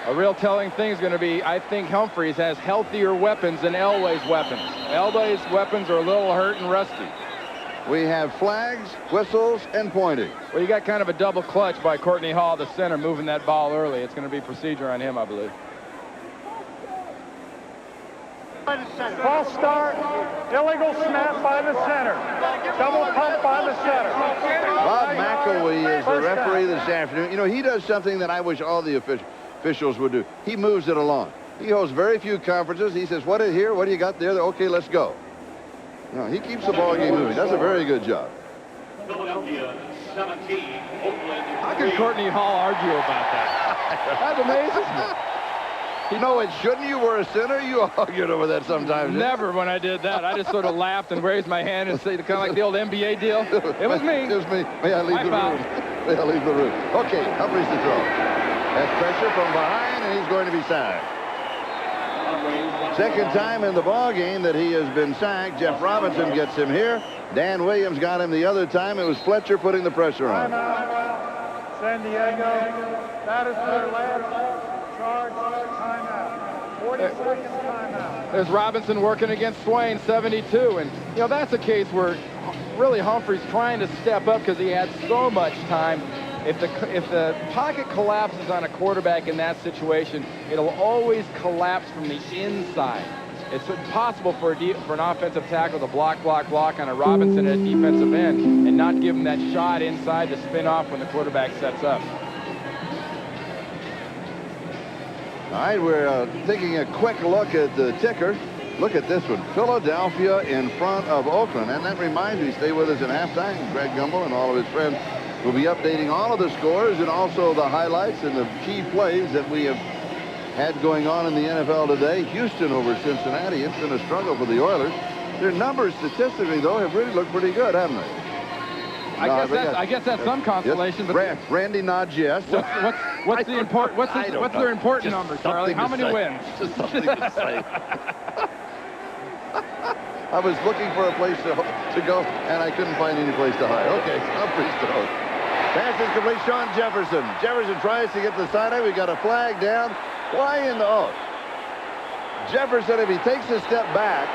A real telling thing is going to be, I think Humphries has healthier weapons than Elway's weapons. Elway's weapons are a little hurt and rusty. We have flags, whistles, and pointing. Well, you got kind of a double clutch by Courtney Hall, the center, moving that ball early. It's going to be procedure on him, I believe. False start, illegal snap by the center. Double pump by the center. Bob McElwee is the referee this afternoon. You know, he does something that I wish all the officials would do. He moves it along. He holds very few conferences. He says, what do you got there? Okay, let's go. No, he keeps the ball game moving. Does a very good job. How can Courtney Hall argue about that? That amazes me. You know, it shouldn't. You were a center. You argued over that sometimes. Never when I did that. I just sort of laughed and raised my hand and said, kind of like the old NBA deal. It was me. It was me. May I leave the room? May I leave the room? Okay, Humphries to throw. That's pressure from behind, and he's going to be sacked. Second time in the ball game that he has been sacked. Jeff Robinson gets him here. Dan Williams got him the other time. It was Fletcher putting the pressure on. Timeout. San Diego. That is their last charge timeout. 40-second timeout. There's Robinson working against Swain, 72. And, you know, that's a case where really Humphries trying to step up because he had so much time. If the pocket collapses on a quarterback in that situation, it'll always collapse from the inside. It's impossible for an offensive tackle to block on a Robinson at defensive end and not give him that shot inside to spin off when the quarterback sets up. All right, we're taking a quick look at the ticker. Look at this one. Philadelphia in front of Oakland. And that reminds me, stay with us at halftime. Greg Gumbel and all of his friends will be updating all of the scores and also the highlights and the key plays that we have had going on in the NFL today. Houston over Cincinnati. It's been a struggle for the Oilers. Their numbers statistically, though, have really looked pretty good, haven't they? I guess that's some consolation. Yes. But Randy nods yes. What's their important number, Charlie? How many wins? Just something to say. I was looking for a place to go, and I couldn't find any place to hide. Okay, Humphries throws. Pass is complete. Sean Jefferson. Jefferson tries to get the sideline. We got a flag down. Why in the... Jefferson, if he takes a step back,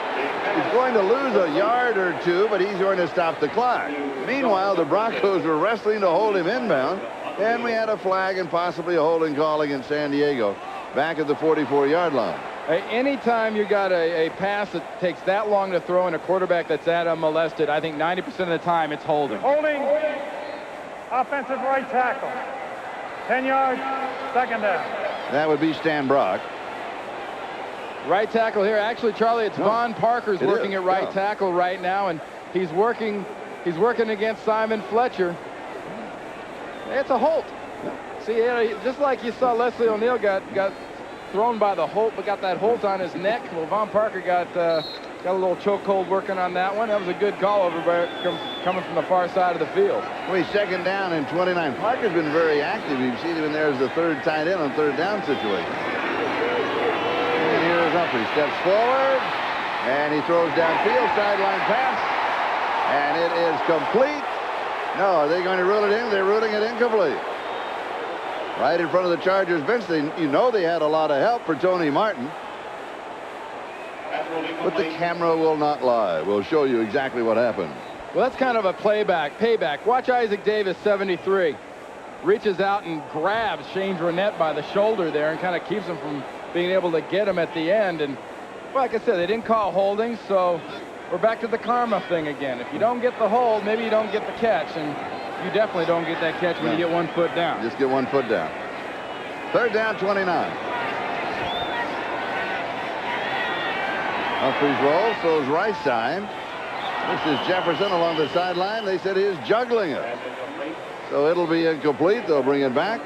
he's going to lose a yard or two, but he's going to stop the clock. Meanwhile, the Broncos were wrestling to hold him inbound, and we had a flag and possibly a holding call against San Diego back at the 44-yard line. Anytime you got a pass that takes that long to throw in a quarterback that's that unmolested, I think 90% of the time it's holding. Holding. Offensive right tackle. 10 yards. Second down. That would be Stan Brock. Right tackle here. Actually, Charlie, it's Von Parker's working at right tackle right now, and he's working against Simon Fletcher. It's a hold. See, just like you saw Leslie O'Neal got thrown by the Holt, but got that Holt on his neck. Well, Von Parker got a little chokehold working on that one. That was a good call over coming from the far side of the field. Second down and 29. Parker's been very active. You've seen him in there as the third tight end on third down situation. And here's Humphries. Steps forward, and he throws downfield, sideline pass, and it is complete. No, are they going to rule it in? They're ruling it incomplete. Right in front of the Chargers bench. You know they had a lot of help for Tony Martin. But the camera will not lie. We'll show you exactly what happened. Well, that's kind of a payback. Watch Isaac Davis, 73. Reaches out and grabs Shane Dronette by the shoulder there and kind of keeps him from being able to get him at the end. And well, like I said, they didn't call holding, so we're back to the karma thing again. If you don't get the hold, maybe you don't get the catch. And you definitely don't get that catch when you get 1 foot down. Just get 1 foot down. Third down, 29. Humphries rolls, throws right side. This is Jefferson along the sideline. They said he is juggling it. So it'll be incomplete. They'll bring it back.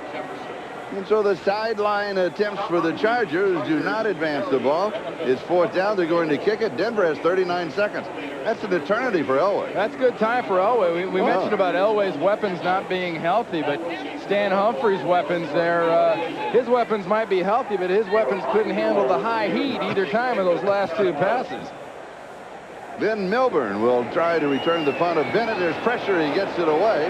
And so the sideline attempts for the Chargers do not advance the ball. It's fourth down. They're going to kick it. Denver has 39 seconds. That's an eternity for Elway. That's good time for Elway. We mentioned about Elway's weapons not being healthy, but Stan Humphries' weapons there, his weapons might be healthy, but his weapons couldn't handle the high heat either time of those last two passes. Ben Milburn will try to return the punt of Bennett. There's pressure. He gets it away.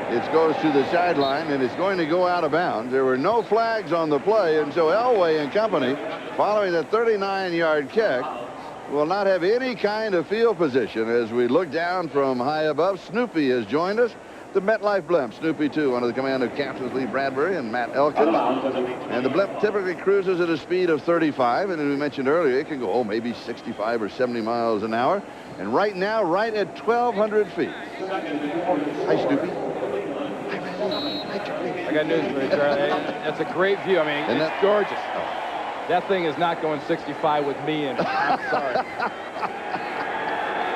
It goes to the sideline, and it's going to go out of bounds. There were no flags on the play, and so Elway and company, following the 39-yard kick, will not have any kind of field position. As we look down from high above, Snoopy has joined us. The MetLife blimp, Snoopy 2, under the command of Captains Lee Bradbury and Matt Elkins. And the blimp typically cruises at a speed of 35, and as we mentioned earlier, it can go, maybe 65 or 70 miles an hour. And right now, right at 1,200 feet. Hi, Snoopy. I got news for you, Charlie. That's a great view. I mean, it's gorgeous. That thing is not going 65 with me in it. I'm sorry.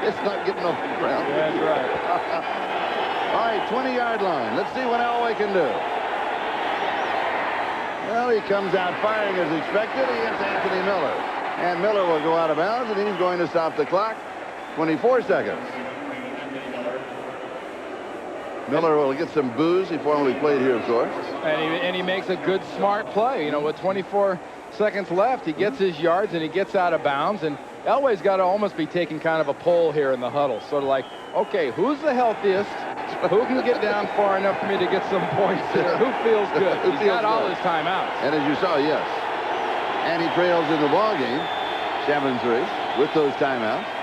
It's not getting off the ground. Yeah, that's right. All right, 20-yard line. Let's see what Elway can do. Well, he comes out firing as expected against Anthony Miller. And Miller will go out of bounds, and he's going to stop the clock. 24 seconds. Miller will get some boos. He formerly played here, of course. And he makes a good, smart play. You know, with 24 seconds left, he gets his yards and he gets out of bounds. And Elway's got to almost be taking kind of a poll here in the huddle. Sort of like, okay, who's the healthiest? Who can get down far enough for me to get some points here? Who feels good? He's got all his timeouts. And as you saw, yes. And he trails in the ball game, 7-3, with those timeouts.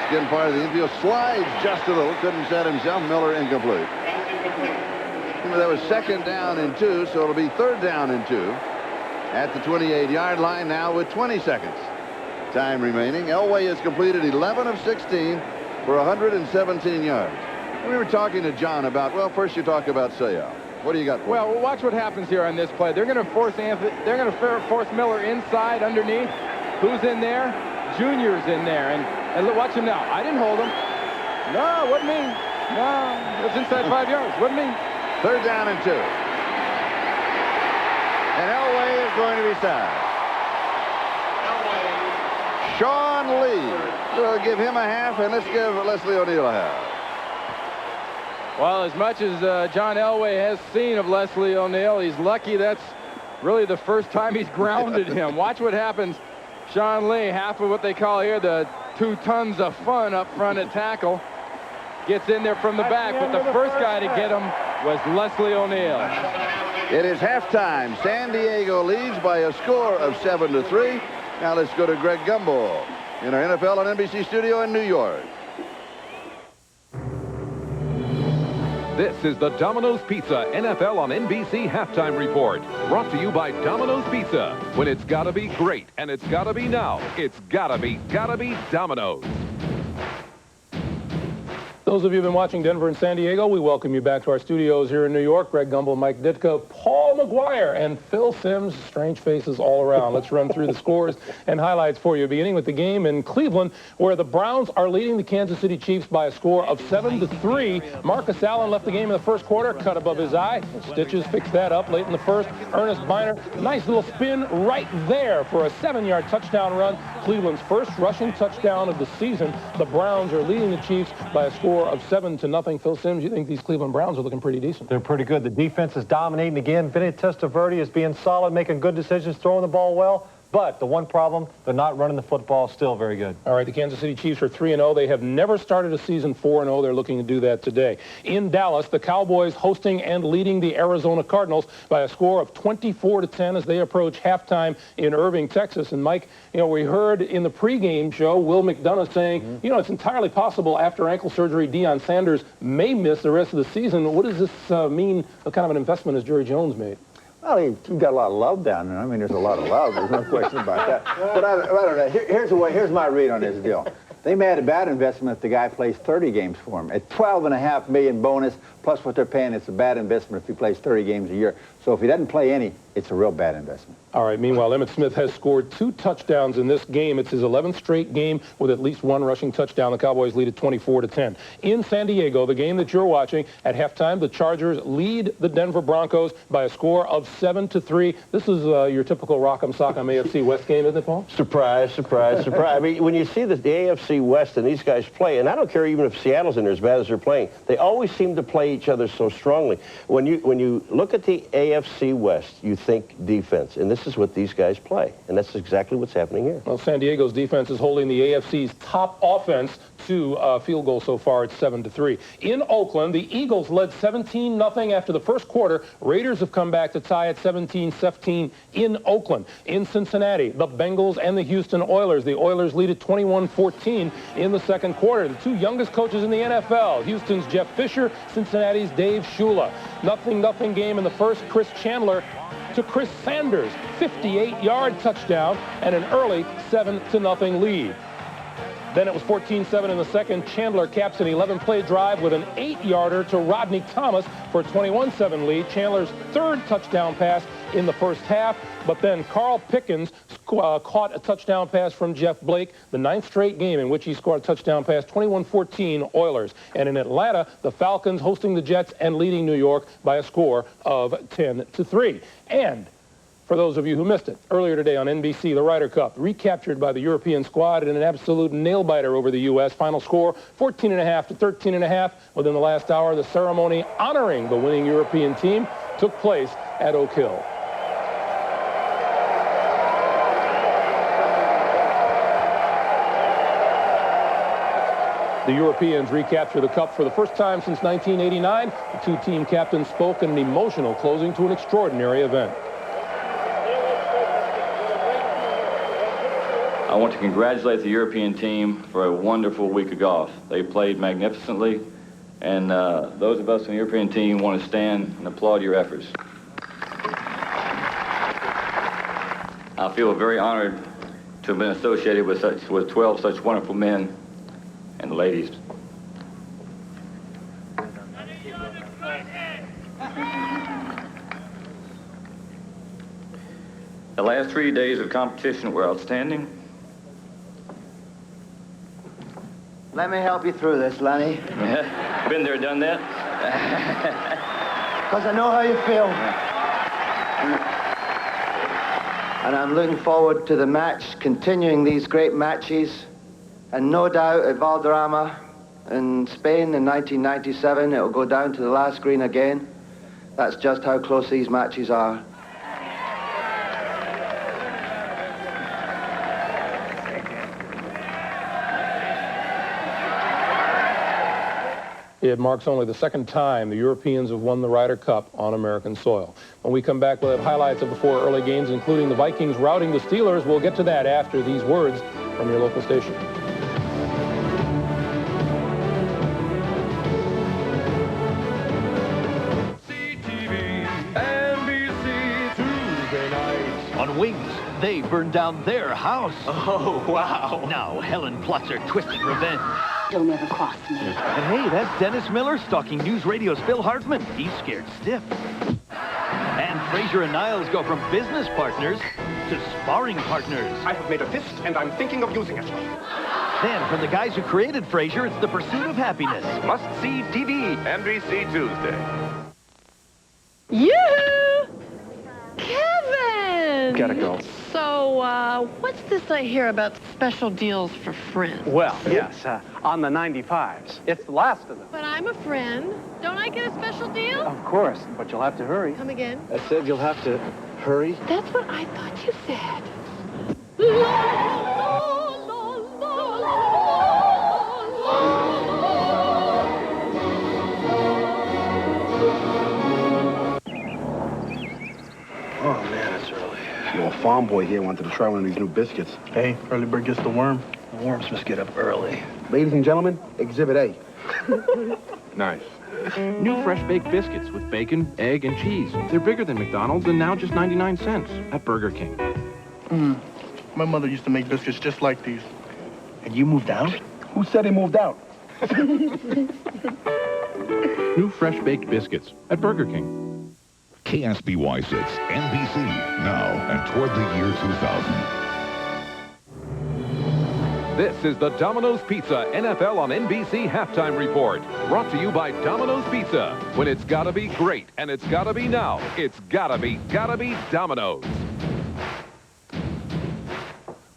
Getting part of the infield, slides just a little, couldn't set himself. Miller incomplete. That was second down and 2, so it'll be third down and 2 at the 28-yard line now with 20 seconds time remaining. Elway has completed 11 of 16 for 117 yards. We were talking to John about, well, first you talk about Sayal. What do you got? Well, watch what happens here on this play. They're going to force force Miller inside underneath. Who's in there? Junior's in there, and look, watch him now. I didn't hold him. No, wasn't me. No, it's inside 5 yards. Wasn't me. 3rd down and 2. And Elway is going to be sacked. Sean Lee. We'll give him a half, and let's give Leslie O'Neal a half. Well, as much as John Elway has seen of Leslie O'Neal, he's lucky that's really the first time he's grounded him. Watch what happens. Sean Lee, half of what they call here the 2 tons of fun up front at tackle. Gets in there from the back, but the first guy to get him was Leslie O'Neal. It is halftime. San Diego leads by a score of 7-3. Now let's go to Greg Gumbel in our NFL on NBC studio in New York. This is the Domino's Pizza NFL on NBC halftime report. Brought to you by Domino's Pizza. When it's gotta be great and it's gotta be now, it's gotta be Domino's. Those of you who've been watching Denver and San Diego, we welcome you back to our studios here in New York. Greg Gumbel, Mike Ditka, Paul McGuire, and Phil Simms. Strange faces all around. Let's run through the scores and highlights for you, beginning with the game in Cleveland, where the Browns are leading the Kansas City Chiefs by a score of 7-3. Marcus Allen left the game in the first quarter, cut above his eye. Stitches fixed that up late in the first. Ernest Biner, nice little spin right there for a 7-yard touchdown run. Cleveland's first rushing touchdown of the season. The Browns are leading the Chiefs by a score of 7-0. Phil Simms, you think these Cleveland Browns are looking pretty decent? They're pretty good. The defense is dominating again. Vinny Testaverde is being solid, making good decisions, throwing the ball well. But the one problem, they're not running the football still very good. All right, the Kansas City Chiefs are 3-0. They have never started a season 4-0. They're looking to do that today. In Dallas, the Cowboys hosting and leading the Arizona Cardinals by a score of 24-10 as they approach halftime in Irving, Texas. And Mike, you know, we heard in the pregame show Will McDonough saying, you know, it's entirely possible after ankle surgery Deion Sanders may miss the rest of the season. What does this mean? What kind of an investment has Jerry Jones made? Well, you've got a lot of love down there. I mean, there's a lot of love. There's no question about that. But I don't know. Here's my read on this deal. They made a bad investment if the guy plays 30 games for him. At $12.5 million bonus, plus what they're paying, it's a bad investment if he plays 30 games a year. So if he doesn't play any, it's a real bad investment. All right, meanwhile, Emmitt Smith has scored 2 touchdowns in this game. It's his 11th straight game with at least 1 rushing touchdown. The Cowboys lead at 24-10. In San Diego, the game that you're watching, at halftime, the Chargers lead the Denver Broncos by a score of 7-3. This is your typical Rock'em Sock'em AFC West game, isn't it, Paul? Surprise, surprise, surprise. I mean, when you see the AFC West and these guys play, and I don't care even if Seattle's in there as bad as they're playing, they always seem to play each other so strongly. When you look at the AFC West, you think defense, and this is what these guys play, and that's exactly what's happening here. Well, San Diego's defense is holding the AFC's top offense to a field goal so far at 7-3. In Oakland, the Eagles led 17-0 after the first quarter. Raiders have come back to tie at 17-17 in Oakland. In Cincinnati, the Bengals and the Houston Oilers. The Oilers lead at 21-14 in the second quarter. The 2 youngest coaches in the NFL, Houston's Jeff Fisher, Cincinnati's Dave Shula. 0-0 game in the first. Chris Chandler to Chris Sanders, 58-yard touchdown and an early 7-0 lead. Then it was 14-7 in the second. Chandler caps an 11-play drive with an 8-yarder to Rodney Thomas for a 21-7 lead. Chandler's 3rd touchdown pass in the first half, but then Carl Pickens caught a touchdown pass from Jeff Blake, the 9th straight game in which he scored a touchdown pass, 21-14 Oilers. And in Atlanta, the Falcons hosting the Jets and leading New York by a score of 10-3. And for those of you who missed it, earlier today on NBC, the Ryder Cup, recaptured by the European squad in an absolute nail-biter over the U.S. Final score, 14.5 to 13.5. Within the last hour, the ceremony honoring the winning European team took place at Oak Hill. The Europeans recapture the cup for the first time since 1989. The 2 team captains spoke in an emotional closing to an extraordinary event. I want to congratulate the European team for a wonderful week of golf. They played magnificently, and those of us in the European team want to stand and applaud your efforts. I feel very honored to have been associated with 12 such wonderful men and ladies. The last 3 days of competition were outstanding. Let me help you through this, Lenny. Been there, done that. Because I know how you feel. And I'm looking forward to the match, continuing these great matches. And no doubt at Valderrama in Spain in 1997, it will go down to the last green again. That's just how close these matches are. It marks only the second time the Europeans have won the Ryder Cup on American soil. When we come back, we'll have highlights of the 4 early games, including the Vikings routing the Steelers. We'll get to that after these words from your local station. On Wings, they burned down their house. Oh, wow. Now Helen plots her twisted revenge. Don't ever cross me. And hey, that's Dennis Miller stalking News Radio's Phil Hartman. He's scared stiff. And Frazier and Niles go from business partners to sparring partners. I have made a fist, and I'm thinking of using it. Then, from the guys who created Frazier, it's The Pursuit of Happiness. Must-see TV, NBC Tuesday. Yoo-hoo! Kevin! Gotta go. So, what's this I hear about special deals for friends? Well, yes, on the 95s. It's the last of them. But I'm a friend. Don't I get a special deal? Of course, but you'll have to hurry. Come again? I said you'll have to hurry. That's what I thought you said. Oh, man, it's early. Well, farm boy here wanted to try one of these new biscuits. Hey, early bird gets the worm. The worms must get up early. Ladies and gentlemen, Exhibit A. Nice. New fresh baked biscuits with bacon, egg, and cheese. They're bigger than McDonald's and now just 99 cents at Burger King. My mother used to make biscuits just like these. And you moved out? Who said he moved out? New fresh baked biscuits at Burger King. KSBY 6, NBC, now and toward the year 2000. This is the Domino's Pizza NFL on NBC Halftime Report. Brought to you by Domino's Pizza. When it's gotta be great and it's gotta be now, it's gotta be Domino's.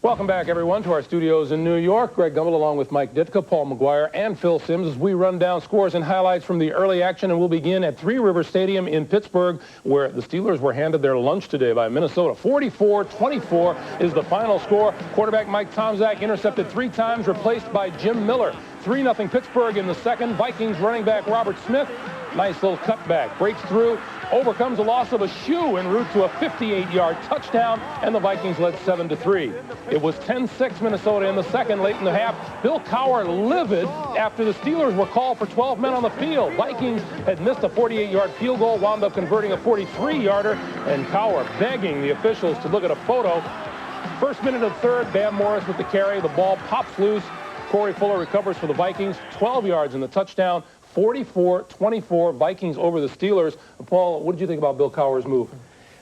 Welcome back, everyone, to our studios in New York. Greg Gumbel along with Mike Ditka, Paul McGuire, and Phil Simms as we run down scores and highlights from the early action. And we'll begin at Three River Stadium in Pittsburgh, where the Steelers were handed their lunch today by Minnesota. 44-24 is the final score. Quarterback Mike Tomczak intercepted 3 times, replaced by Jim Miller. 3-0 Pittsburgh in the second. Vikings running back Robert Smith, nice little cutback, breaks through, overcomes a loss of a shoe en route to a 58-yard touchdown, and the Vikings led 7-3. It was 10-6 Minnesota in the second, late in the half. Bill Cowher livid after the Steelers were called for 12 men on the field. Vikings had missed a 48-yard field goal, wound up converting a 43-yarder, and Cowher begging the officials to look at a photo. First minute of third, Bam Morris with the carry. The ball pops loose. Corey Fuller recovers for the Vikings, 12 yards in the touchdown. 44-24, Vikings over the Steelers. Paul, what did you think about Bill Cowher's move?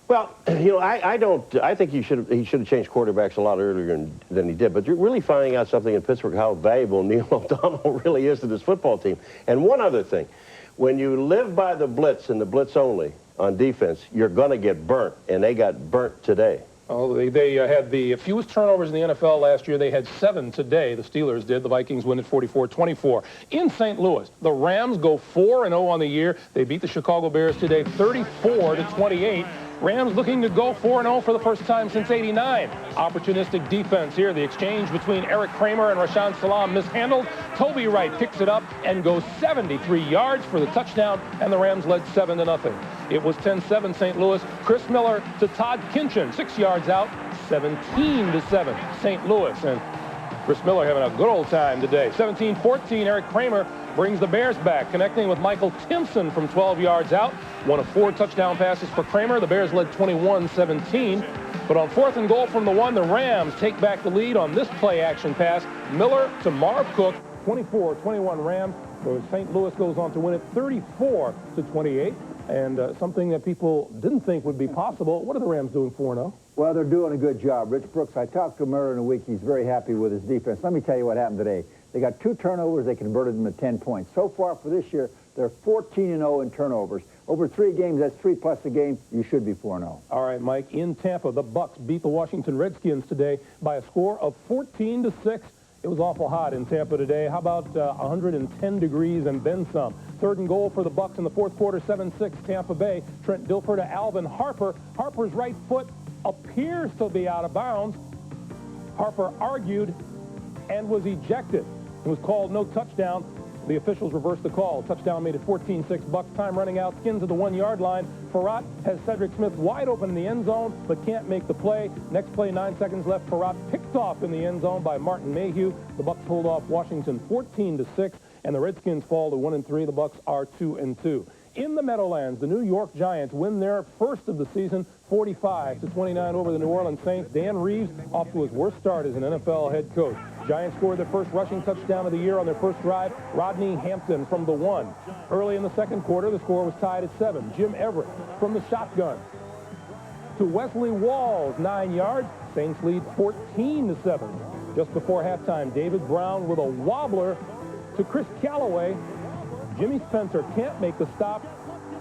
Well, you know, I think he should have changed quarterbacks a lot earlier than he did. But you're really finding out something in Pittsburgh, how valuable Neil O'Donnell really is to this football team. And one other thing, when you live by the blitz and the blitz only on defense, you're going to get burnt, and they got burnt today. Oh, they had the fewest turnovers in the NFL last year. They had 7 today. The Steelers did. The Vikings win at 44-24. In St. Louis, the Rams go 4-0 on the year. They beat the Chicago Bears today 34-28. Rams looking to go 4-0 for the first time since '89. Opportunistic defense here. The exchange between Eric Kramer and Rashaan Salam mishandled. Toby Wright picks it up and goes 73 yards for the touchdown, and the Rams led 7-0. It was 10-7 St. Louis. Chris Miller to Todd Kinchin, 6 yards out, 17-7 St. Louis. And Chris Miller having a good old time today. 17-14, Eric Kramer brings the Bears back, connecting with Michael Timpson from 12 yards out. One of 4 touchdown passes for Kramer. The Bears led 21-17. But on 4th and goal from the 1, the Rams take back the lead on this play-action pass. Miller to Marv Cook, 24-21 Rams. So St. Louis goes on to win it 34-28. and something that people didn't think would be possible. What are the Rams doing 4-0? Well, they're doing a good job. Rich Brooks, I talked to him earlier in the week. He's very happy with his defense. Let me tell you what happened today. They got 2 turnovers. They converted them to 10 points. So far for this year, they're 14-0 in turnovers. Over 3 games, that's 3+ a game. You should be 4-0. All right, Mike. In Tampa, the Bucs beat the Washington Redskins today by a score of 14-6. It was awful hot in Tampa today. How about 110 degrees and then some? 3rd and goal for the Bucs in the 4th quarter, 7-6 Tampa Bay. Trent Dilfer to Alvin Harper. Harper's right foot appears to be out of bounds. Harper argued and was ejected. It was called no touchdown. The officials reversed the call. Touchdown made it 14-6 Bucs. Time running out. Skins at the 1-yard line. Farrat has Cedric Smith wide open in the end zone, but can't make the play. Next play, 9 seconds left. Farrat picked off in the end zone by Martin Mayhew. The Bucs pulled off Washington 14-6, and the Redskins fall to 1-3. The Bucs are 2-2. In the Meadowlands, the New York Giants win their first of the season, 45-29 over the New Orleans Saints. Dan Reeves off to his worst start as an NFL head coach. Giants scored their first rushing touchdown of the year on their first drive. Rodney Hampton from the 1. Early in the 2nd quarter, the score was tied at 7. Jim Everett from the shotgun to Wesley Walls, 9 yards. Saints lead 14-7. Just before halftime, David Brown with a wobbler to Chris Callaway. Jimmy Spencer can't make the stop.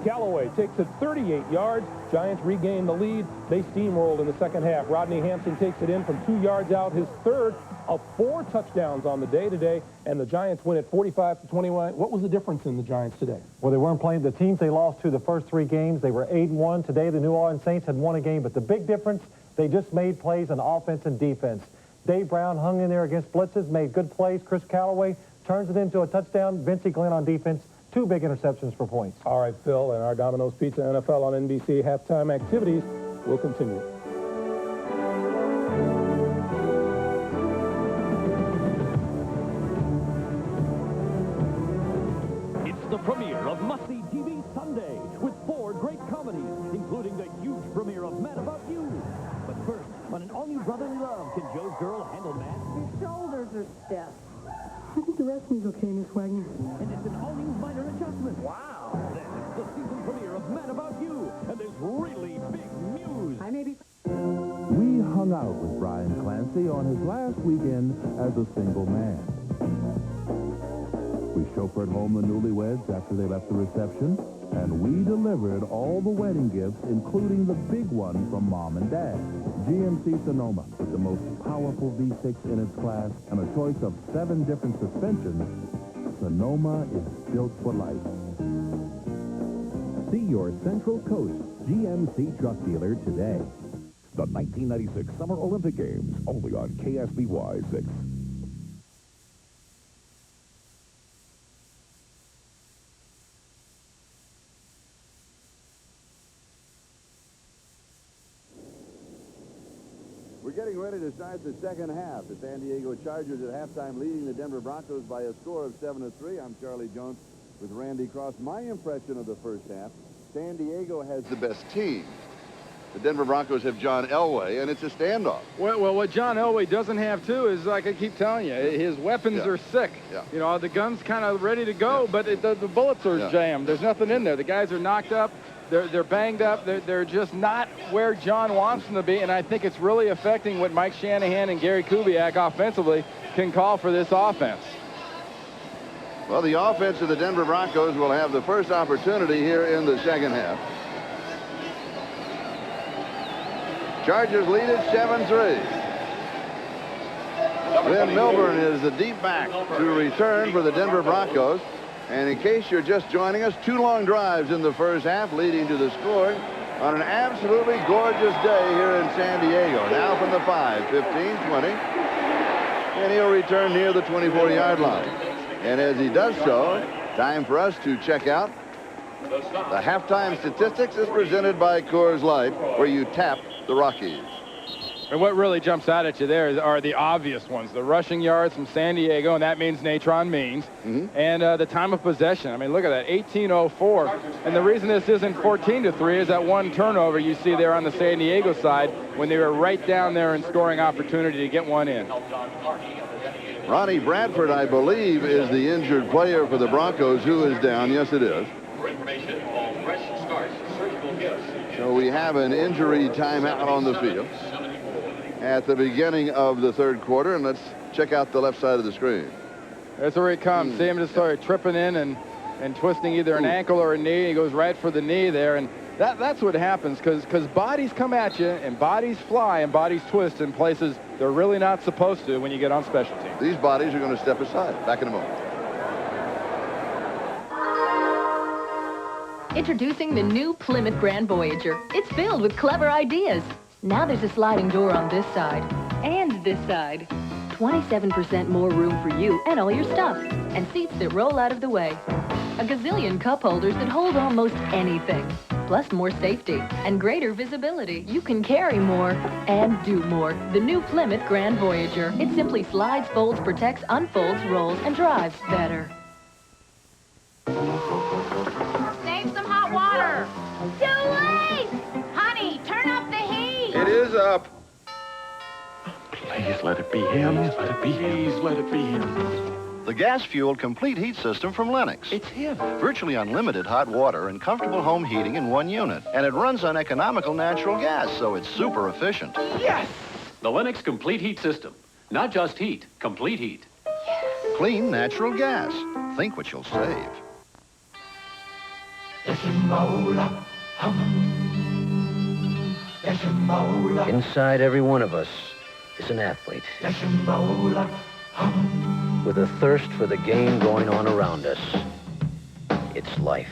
Callaway takes it 38 yards. Giants regain the lead. They steamrolled in the second half. Rodney Hampton takes it in from 2 yards out, his 3rd of 4 touchdowns on the day today, and the Giants win at 45-21. What was the difference in the Giants today? Well, they weren't playing the teams they lost to the first 3 games. They were 8-1. Today, the New Orleans Saints had won a game, but the big difference, they just made plays on offense and defense. Dave Brown hung in there against blitzes, made good plays. Chris Callaway turns it into a touchdown. Vincey Glenn on defense. 2 big interceptions for points. All right, Phil, and our Domino's Pizza NFL on NBC halftime activities will continue. It's the premiere of Must-See TV Sunday with 4 great comedies, including the huge premiere of Mad About You. But first, on an all-new Brotherly Love, can Joe's girl handle Matt? Your shoulders are stiff. I think the rest of me's okay, Miss Wagner. And it's an all-new Minor Adjustment. Wow! Then it's the season premiere of Mad About You, and there's really big news. I may be... We hung out with Brian Clancy on his last weekend as a single man. We chauffeured home the newlyweds after they left the reception, and we delivered all the wedding gifts, including the big one from Mom and Dad. GMC Sonoma, with the most powerful V6 in its class and a choice of 7 different suspensions, Sonoma is built for life. See your Central Coast GMC truck dealer today. The 1996 Summer Olympic Games, only on KSBY 6. We're getting ready to start the second half. The San Diego Chargers at halftime leading the Denver Broncos by a score of 7-3. I'm Charlie Jones with Randy Cross. My impression of the first half, San Diego has the best team. The Denver Broncos have John Elway, and it's a standoff. Well, what John Elway doesn't have, too, is, like I keep telling you, his weapons are sick. Yeah. You know, the gun's kind of ready to go, but the bullets are jammed. There's nothing in there. The guys are knocked up. They're banged up. They're just not where John wants them to be, and I think it's really affecting what Mike Shanahan and Gary Kubiak offensively can call for this offense. Well, the offense of the Denver Broncos will have the first opportunity here in the second half. Chargers lead it 7-3. Lynn Milburn is the deep back to return for the Denver Broncos. And in case you're just joining us, 2 long drives in the first half leading to the score on an absolutely gorgeous day here in San Diego. Now from the 5, 15, 20. And he'll return near the 24-yard line. And as he does so, time for us to check out the halftime statistics is presented by Coors Light, where you tap the Rockies. And what really jumps out at you there are the obvious ones. The rushing yards from San Diego, and that means Natron Means. And the time of possession. I mean, look at that, 18:04. And the reason this isn't 14-3 is that one turnover you see there on the San Diego side when they were right down there in scoring opportunity to get one in. Ronnie Bradford, I believe, is the injured player for the Broncos. Who is down? Yes, it is. So we have an injury timeout on the field at the beginning of the third quarter, and let's check out the left side of the screen. That's where he comes. See him just sort of tripping in and twisting either an ankle or a knee. He goes right for the knee there, and that's what happens because bodies come at you, and bodies fly, and bodies twist in places they're really not supposed to when you get on special teams. These bodies are going to step aside. Back in a moment. Introducing the new Plymouth Grand Voyager. It's filled with clever ideas. Now there's a sliding door on this side and this side. 27% more room for you and all your stuff. And seats that roll out of the way. A gazillion cup holders that hold almost anything. Plus more safety and greater visibility. You can carry more and do more. The new Plymouth Grand Voyager. It simply slides, folds, protects, unfolds, rolls, and drives better. Save some hot water. Too late! Honey, turn up the heat. It is up. Please let it be him. Let it be him. Please let it be him. The gas-fueled complete heat system from Lennox. It's him. Virtually unlimited hot water and comfortable home heating in one unit. And it runs on economical natural gas, so it's super efficient. Yes! The Lennox complete heat system. Not just heat, complete heat. Yes. Clean natural gas. Think what you'll save. Inside every one of us is an athlete with a thirst for the game going on around us. It's life.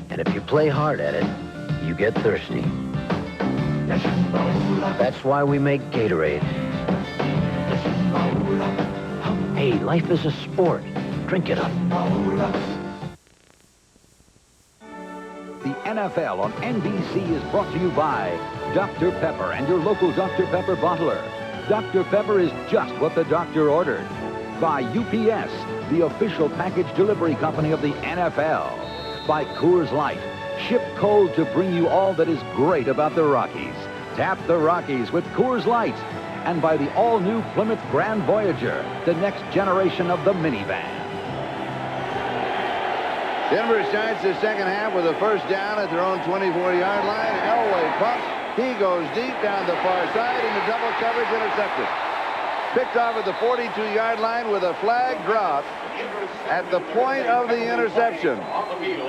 And if you play hard at it, you get thirsty. That's why we make Gatorade. Hey, life is a sport. Drink it up. The NFL on NBC is brought to you by Dr. Pepper and your local Dr. Pepper bottler. Dr. Pepper is just what the doctor ordered. By UPS, the official package delivery company of the NFL. By Coors Light, shipped cold to bring you all that is great about the Rockies. Tap the Rockies with Coors Light. And by the all-new Plymouth Grand Voyager, the next generation of the minivan. Denver starts the second half with a first down at their own 24-yard line. Elway pumps. He goes deep down the far side, and the double coverage intercepted. Picked off at the 42-yard line with a flag drop at the point of the interception.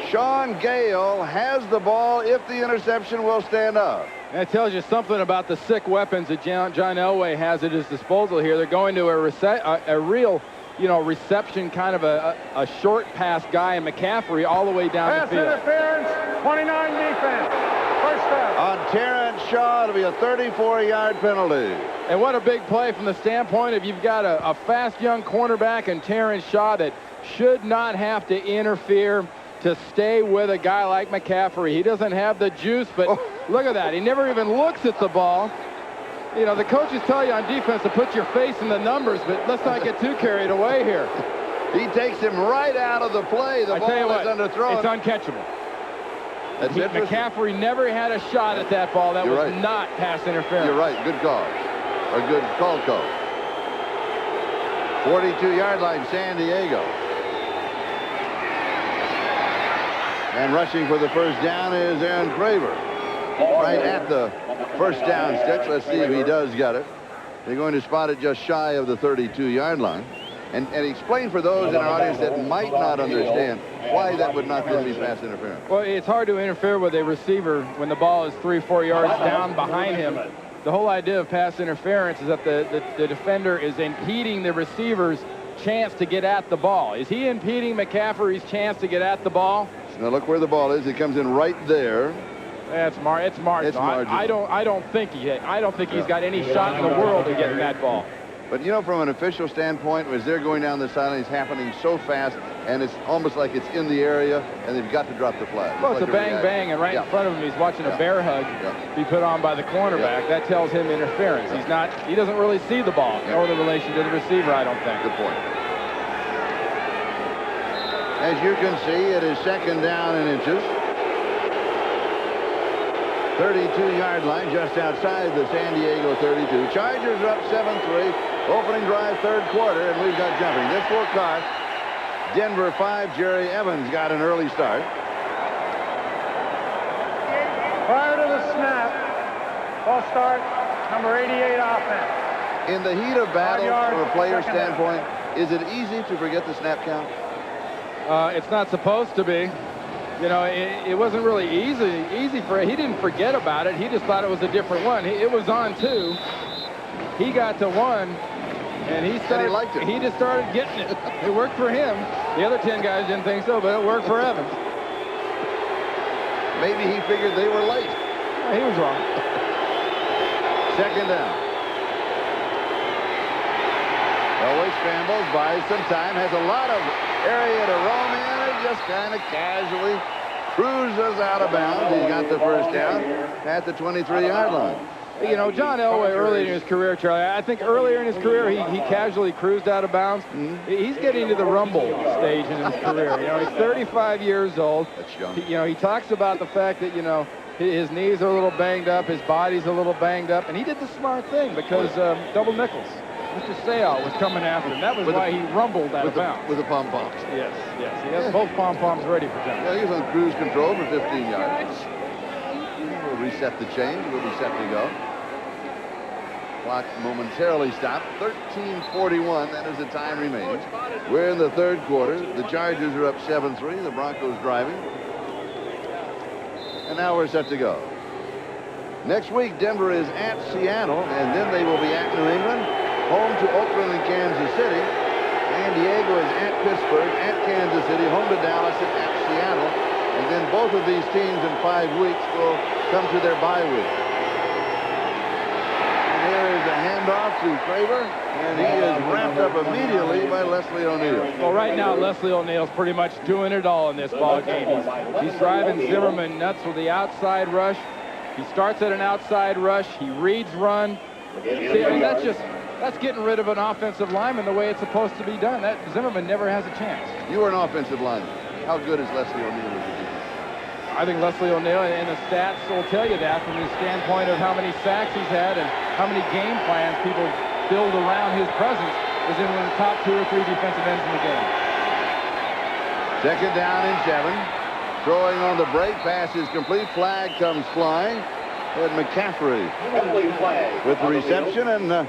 Sean Gale has the ball if the interception will stand up. That tells you something about the sick weapons that John Elway has at his disposal here. They're going to a real, reception, kind of a short pass guy, and McCaffrey all the way down the field. Pass interference, 29 defense. First down. On Terrence Shaw, it'll be a 34-yard penalty. And what a big play from the standpoint of you've got a fast young cornerback in Terrence Shaw that should not have to interfere to stay with a guy like McCaffrey. He doesn't have the juice, but look at that. He never even looks at the ball. The coaches tell you on defense to put your face in the numbers, but let's not get too carried away here. He takes him right out of the play. The ball is underthrown. It's uncatchable. That's McCaffrey never had a shot at that ball. That was not pass interference. You're right. Good call. A good call code. 42-yard line, San Diego. And rushing for the first down is Aaron Craver. Right at the first down stretch. Let's see if he does get it. They're going to spot it just shy of the 32-yard line. And explain for those in our audience that might not understand why that would not then be pass interference. Well, it's hard to interfere with a receiver when the ball is 3-4 yards down behind him. The whole idea of pass interference is that the defender is impeding the receiver's chance to get at the ball. Is he impeding McCaffrey's chance to get at the ball? Now look where the ball is. It comes in right there. It's marginal. It's marginal. I don't think he's got any shot in the world to get that ball. But from an official standpoint, as they're going down the sideline, it's happening so fast, and it's almost like it's in the area, and they've got to drop the flag. Well, it's a bang, and right in front of him, he's watching a bear hug be put on by the cornerback. That tells him interference. He doesn't really see the ball, nor the relation to the receiver, I don't think. Good point. As you can see, it is second down in inches. 32-yard line just outside the San Diego 32. Chargers are up 7-3. Opening drive, third quarter, and we've got jumping. This will cost Denver 5. Jerry Evans got an early start. Prior to the False start, number 88 offense. In the heat of battle, 5 yards, from a player's second down. standpoint, is it easy to forget the snap count? It's not supposed to be. You know, it wasn't really easy for him. He didn't forget about it. He just thought it was a different one. It was on 2. He got to 1, and he liked it. He just started getting it. It worked for him. The other 10 guys didn't think so, but it worked for Evans. Maybe he figured they were late. He was wrong. Second down. Elway scrambles, buys some time, has a lot of area to roam in, and just kind of casually cruises out of bounds. He's got the first down at the 23-yard line. You know, John Elway early in his career, Charlie, I think earlier in his career, he casually cruised out of bounds. He's getting to the rumble stage in his career. You know, he's 35 years old. That's young. He talks about the fact that, you know, his knees are a little banged up, his body's a little banged up, and he did the smart thing because double nickels. Mr. Sayal was coming after him. That was why he rumbled out of bounds. With the pom-poms. Yes. He has both pom-poms ready for him. Yeah, he was on cruise control for 15 yards. We'll reset the chains. We'll be set to go. Clock momentarily stopped. 13:41. That is the time remaining. We're in the third quarter. The Chargers are up 7-3. The Broncos driving. And now we're set to go. Next week, Denver is at Seattle, and then they will be at New England, home to Oakland and Kansas City. San Diego is at Pittsburgh, at Kansas City, home to Dallas, and at Seattle. And then both of these teams in 5 weeks will come to their bye week. And here is a handoff to Craver, and he is wrapped up immediately by Leslie O'Neal. Well, right now, Leslie O'Neal's pretty much doing it all in this ball game. He's driving Zimmerman nuts with the outside rush. He starts at an outside rush. He reads run. See, I mean, that's getting rid of an offensive lineman the way it's supposed to be done. That Zimmerman never has a chance. You were an offensive lineman. How good is Leslie O'Neal as a defense? I think Leslie O'Neal, and the stats will tell you that from the standpoint of how many sacks he's had and how many game plans people build around his presence, is in one of the top 2 or 3 defensive ends in the game. Second down and 7. Throwing on the break, pass is complete. Flag comes flying. And McCaffrey with the reception, and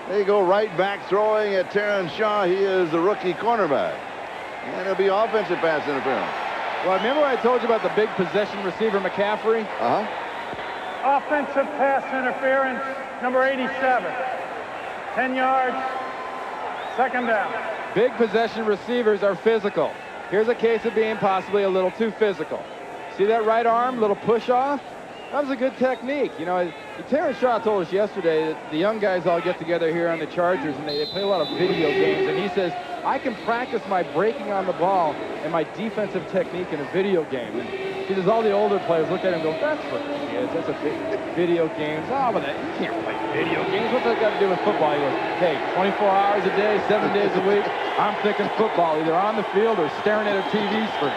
they go right back throwing at Terrence Shaw. He is the rookie cornerback. And it'll be offensive pass interference. Well, remember I told you about the big possession receiver, McCaffrey? Offensive pass interference, number 87. 10 yards, second down. Big possession receivers are physical. Here's a case of being possibly a little too physical. See that right arm, little push off? That was a good technique. You know, Terrence Shaw told us yesterday that the young guys all get together here on the Chargers, and they play a lot of video games, and he says, I can practice my breaking on the ball and my defensive technique in a video game. And he says all the older players look at him and go, that's for kids. That's a video games. Oh, but you can't play video games. What's that got to do with football? He goes, hey, 24 hours a day, 7 days a week, I'm thinking football, either on the field or staring at a TV screen.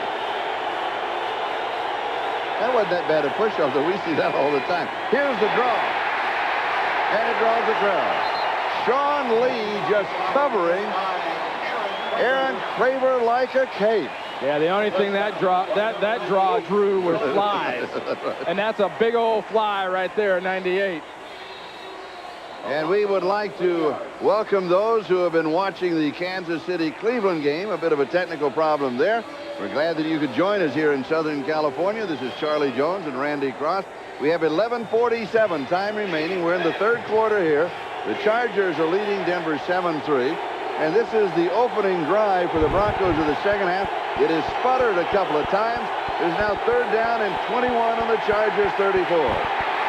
That wasn't that bad a push-off, though. We see that all the time. Here's the draw. And it draws the crowd. Sean Lee just covering Aaron Craver like a cape. Yeah, the only thing that draw drew were flies. And that's a big old fly right there, 98. And we would like to welcome those who have been watching the Kansas City-Cleveland game. A bit of a technical problem there. We're glad that you could join us here in Southern California. This is Charlie Jones and Randy Cross. We have 11:47 time remaining. We're in the third quarter here. The Chargers are leading Denver 7-3. And this is the opening drive for the Broncos of the second half. It has sputtered a couple of times. It is now third down and 21 on the Chargers 34.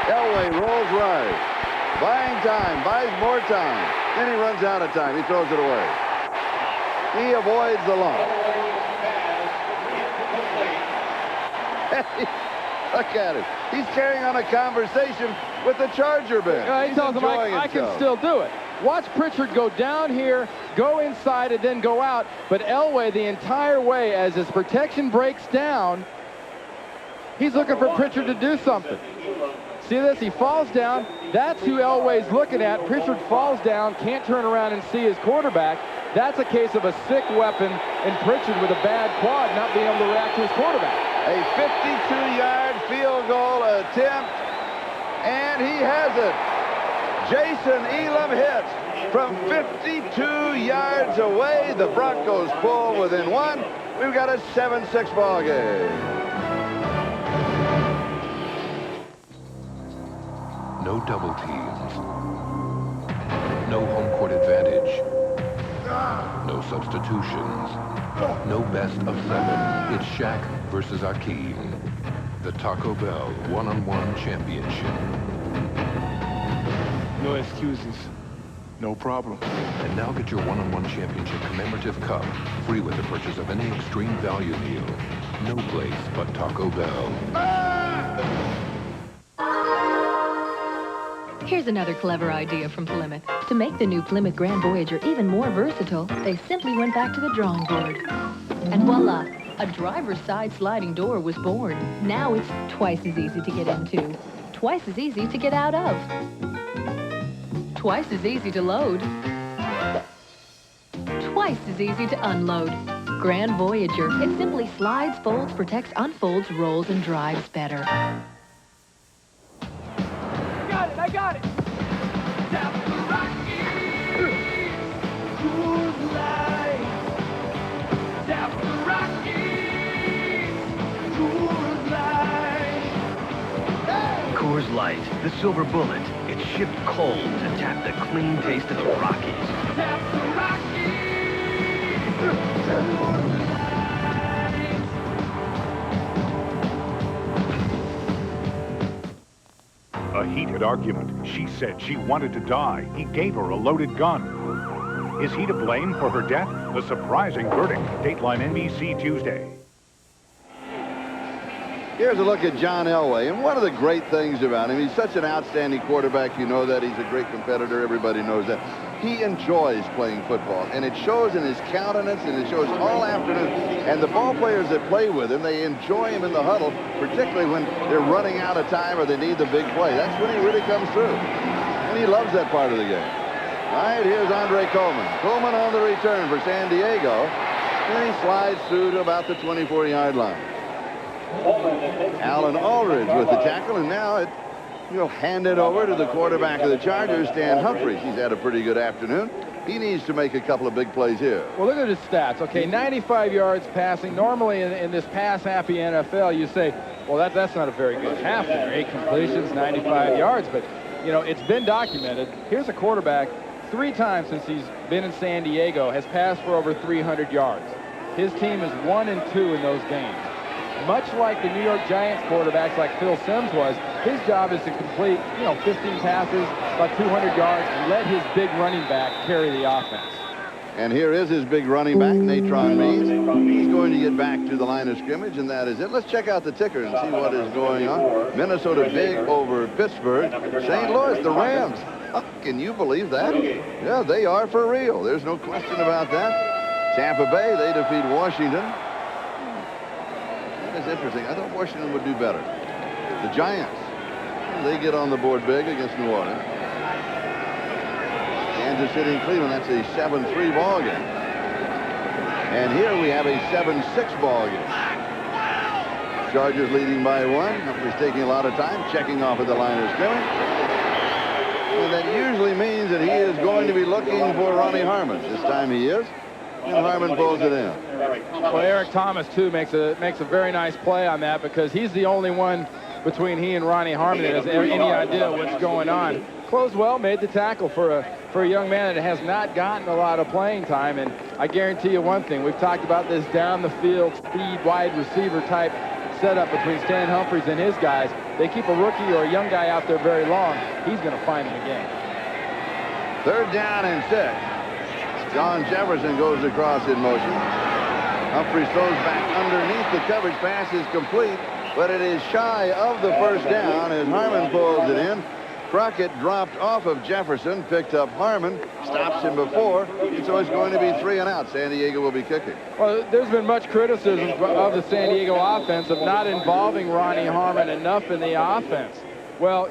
Elway rolls right. Buying time, buys more time. Then he runs out of time. He throws it away. He avoids the lump. Look at him. He's carrying on a conversation with the Charger bench. He tells him, I can still do it. Watch Pritchard go down here, go inside, and then go out. But Elway, the entire way, as his protection breaks down, he's looking for Pritchard to do something. See this? He falls down. That's who Elway's looking at. Pritchard falls down, can't turn around and see his quarterback. That's a case of a sick weapon in Pritchard with a bad quad not being able to react to his quarterback. A 52-yard field goal attempt And he has it. Jason Elam hits from 52 yards away. The Broncos pull within one. We've got a 7-6 ball game. No double teams. No home court advantage. No substitutions. No best of 7. It's Shaq versus Akeem. The Taco Bell one-on-one championship. No excuses. No problem. And now get your one-on-one championship commemorative cup free with the purchase of any extreme value meal. No place but Taco Bell. Here's another clever idea from Plymouth. To make the new Plymouth Grand Voyager even more versatile, they simply went back to the drawing board. And voila, a driver's side sliding door was born. Now it's twice as easy to get into, twice as easy to get out of, twice as easy to load, twice as easy to unload. Grand Voyager. It simply slides, folds, protects, unfolds, rolls, and drives better. I got it! Tap the Rockies! Coors Light! Tap the Rockies! Coors Light! Hey! Coors Light, the silver bullet. It's shipped cold to tap the clean taste of the Rockies. Tap the Rockies! Coors Light! A heated argument. She said she wanted to die. He gave her a loaded gun. Is he to blame for her death? The surprising verdict. Dateline NBC Tuesday. Here's a look at John Elway, and one of the great things about him, he's such an outstanding quarterback. You know that. He's a great competitor. Everybody knows that. He enjoys playing football, and it shows in his countenance, and it shows all afternoon. And the ball players that play with him, they enjoy him in the huddle, particularly when they're running out of time or they need the big play. That's when he really comes through, and he loves that part of the game. All right, here's Andre Coleman. Coleman on the return for San Diego, and he slides through to about the 24-yard line. Alan Aldridge with the tackle, and now he'll hand it over to the quarterback of the Chargers, Stan Humphries. He's had a pretty good afternoon. He needs to make a couple of big plays here. Well, look at his stats. Okay, 95 yards passing. Normally in this pass-happy NFL, you say, well, that's not a very good half there. 8 completions, 95 yards. But, it's been documented. Here's a quarterback 3 times since he's been in San Diego has passed for over 300 yards. His team is 1-2 in those games. Much like the New York Giants quarterbacks like Phil Simms was, his job is to complete, 15 passes, about 200 yards, and let his big running back carry the offense. And here is his big running back, Natron Means. He's going to get back to the line of scrimmage, and that is it. Let's check out the ticker and see what is going on. Minnesota big over Pittsburgh. St. Louis, the Rams. Oh, can you believe that? Yeah, they are for real. There's no question about that. Tampa Bay, they defeat Washington. That's interesting. I thought Washington would do better. The Giants, they get on the board big against New Orleans. Kansas City and Cleveland, that's a 7-3 ball game. And here we have a 7-6 ball game. Chargers leading by 1. Humphries taking a lot of time, checking off at the line of scrimmage. And that usually means that he is going to be looking for Ronnie Harmon. This time he is. And Harmon pulls it in. Well, Eric Thomas, too, makes a very nice play on that because he's the only one between he and Ronnie Harmon that has any idea what's going on. Closed well, made the tackle for a young man that has not gotten a lot of playing time. And I guarantee you one thing. We've talked about this down the field, speed, wide receiver type setup between Stan Humphries and his guys. They keep a rookie or a young guy out there very long. He's going to find him again. 3rd down and 6. John Jefferson goes across in motion. Humphries throws back underneath. The coverage pass is complete, but it is shy of the 1st down as Harmon pulls it in. Crockett dropped off of Jefferson, picked up Harmon, stops him before, and so it's going to be 3 and out. San Diego will be kicking. Well, there's been much criticism of the San Diego offense of not involving Ronnie Harmon enough in the offense. Well,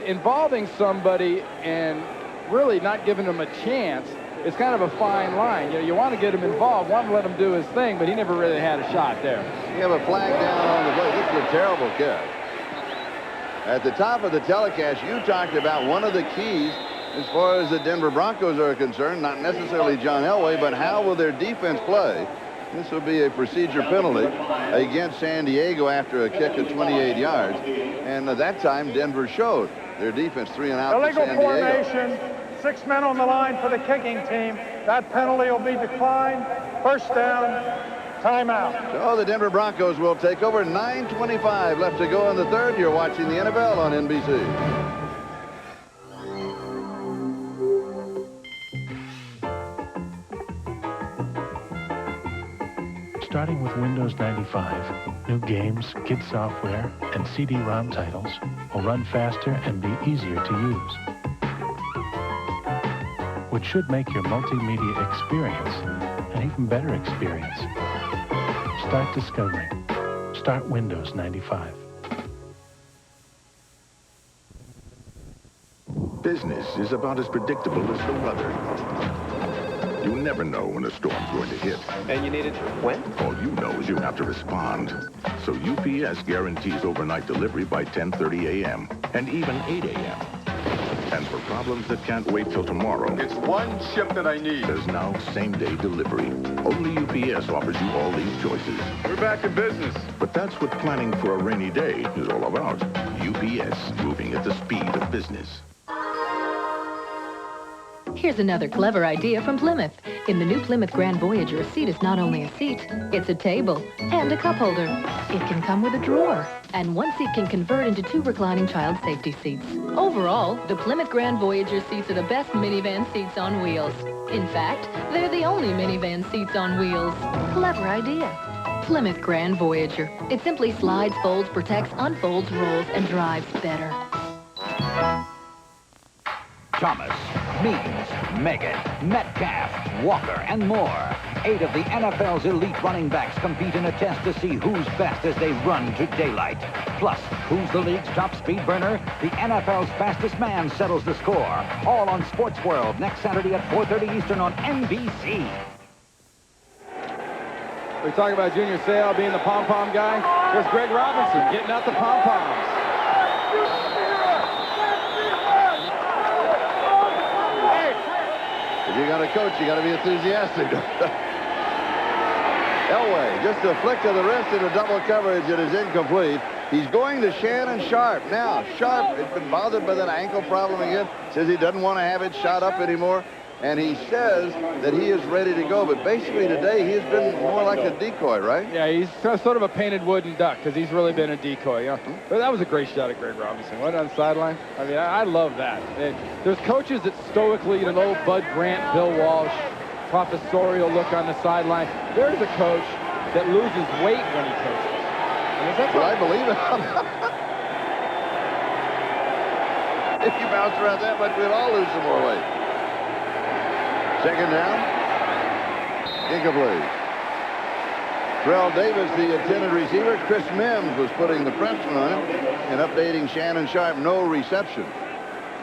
involving somebody and really not giving them a chance, it's kind of a fine line. You want to get him involved, want to let him do his thing, but he never really had a shot there. You have a flag down on the play. This is a terrible kick. At the top of the telecast, you talked about one of the keys as far as the Denver Broncos are concerned, not necessarily John Elway, but how will their defense play? This will be a procedure penalty against San Diego after a kick of 28 yards. And at that time, Denver showed their defense 3 and out to Illegal San Diego. formation, 6 men on the line for the kicking team. That penalty will be declined. First down, timeout. So the Denver Broncos will take over. 9:25 left to go in the third. You're watching the NFL on NBC. Starting with Windows 95, new games, kid software, and CD-ROM titles will run faster and be easier to use, which should make your multimedia experience an even better experience. Start discovering. Start Windows 95. Business is about as predictable as the weather. You never know when a storm's going to hit. And you need it when? All you know is you have to respond. So UPS guarantees overnight delivery by 10:30 a.m. and even 8 a.m. And for problems that can't wait till tomorrow, It's one ship that I need. there's now same-day delivery. Only UPS offers you all these choices. We're back in business. But that's what planning for a rainy day is all about. UPS, moving at the speed of business. Here's another clever idea from Plymouth. In the new Plymouth Grand Voyager, a seat is not only a seat, it's a table and a cup holder. It can come with a drawer, and one seat can convert into 2 reclining child safety seats. Overall, the Plymouth Grand Voyager seats are the best minivan seats on wheels. In fact, they're the only minivan seats on wheels. Clever idea. Plymouth Grand Voyager. It simply slides, folds, protects, unfolds, rolls, and drives better. Thomas, Means, Megan, Metcalf, Walker, and more. 8 of the NFL's elite running backs compete in a test to see who's best as they run to daylight. Plus, who's the league's top speed burner? The NFL's fastest man settles the score. All on Sports World next Saturday at 4:30 Eastern on NBC. We're talking about Junior Seau being the pom-pom guy. There's Greg Robinson getting out the pom-poms. If you're going to coach, you got to be enthusiastic. Elway, just a flick of the wrist into double coverage. It is incomplete. He's going to Shannon Sharp. Now, Sharp has been bothered by that ankle problem again. Says he doesn't want to have it shot up anymore. And he says that he is ready to go. But basically today, he has been more like a decoy, right? Yeah, he's sort of a painted wooden duck because he's really been a decoy. You know? But that was a great shot at Greg Robinson. What on the sideline? I mean, I love that. There's coaches that stoically, you know, Bud Grant, Bill Walsh, professorial look on the sideline. There's a coach that loses weight when he coaches. Well, I believe it. If you bounce around that much, we'll all lose some more weight. Second down. Incomplete. Terrell Davis, the intended receiver. Chris Mims was putting the pressure on him and updating Shannon Sharp. No reception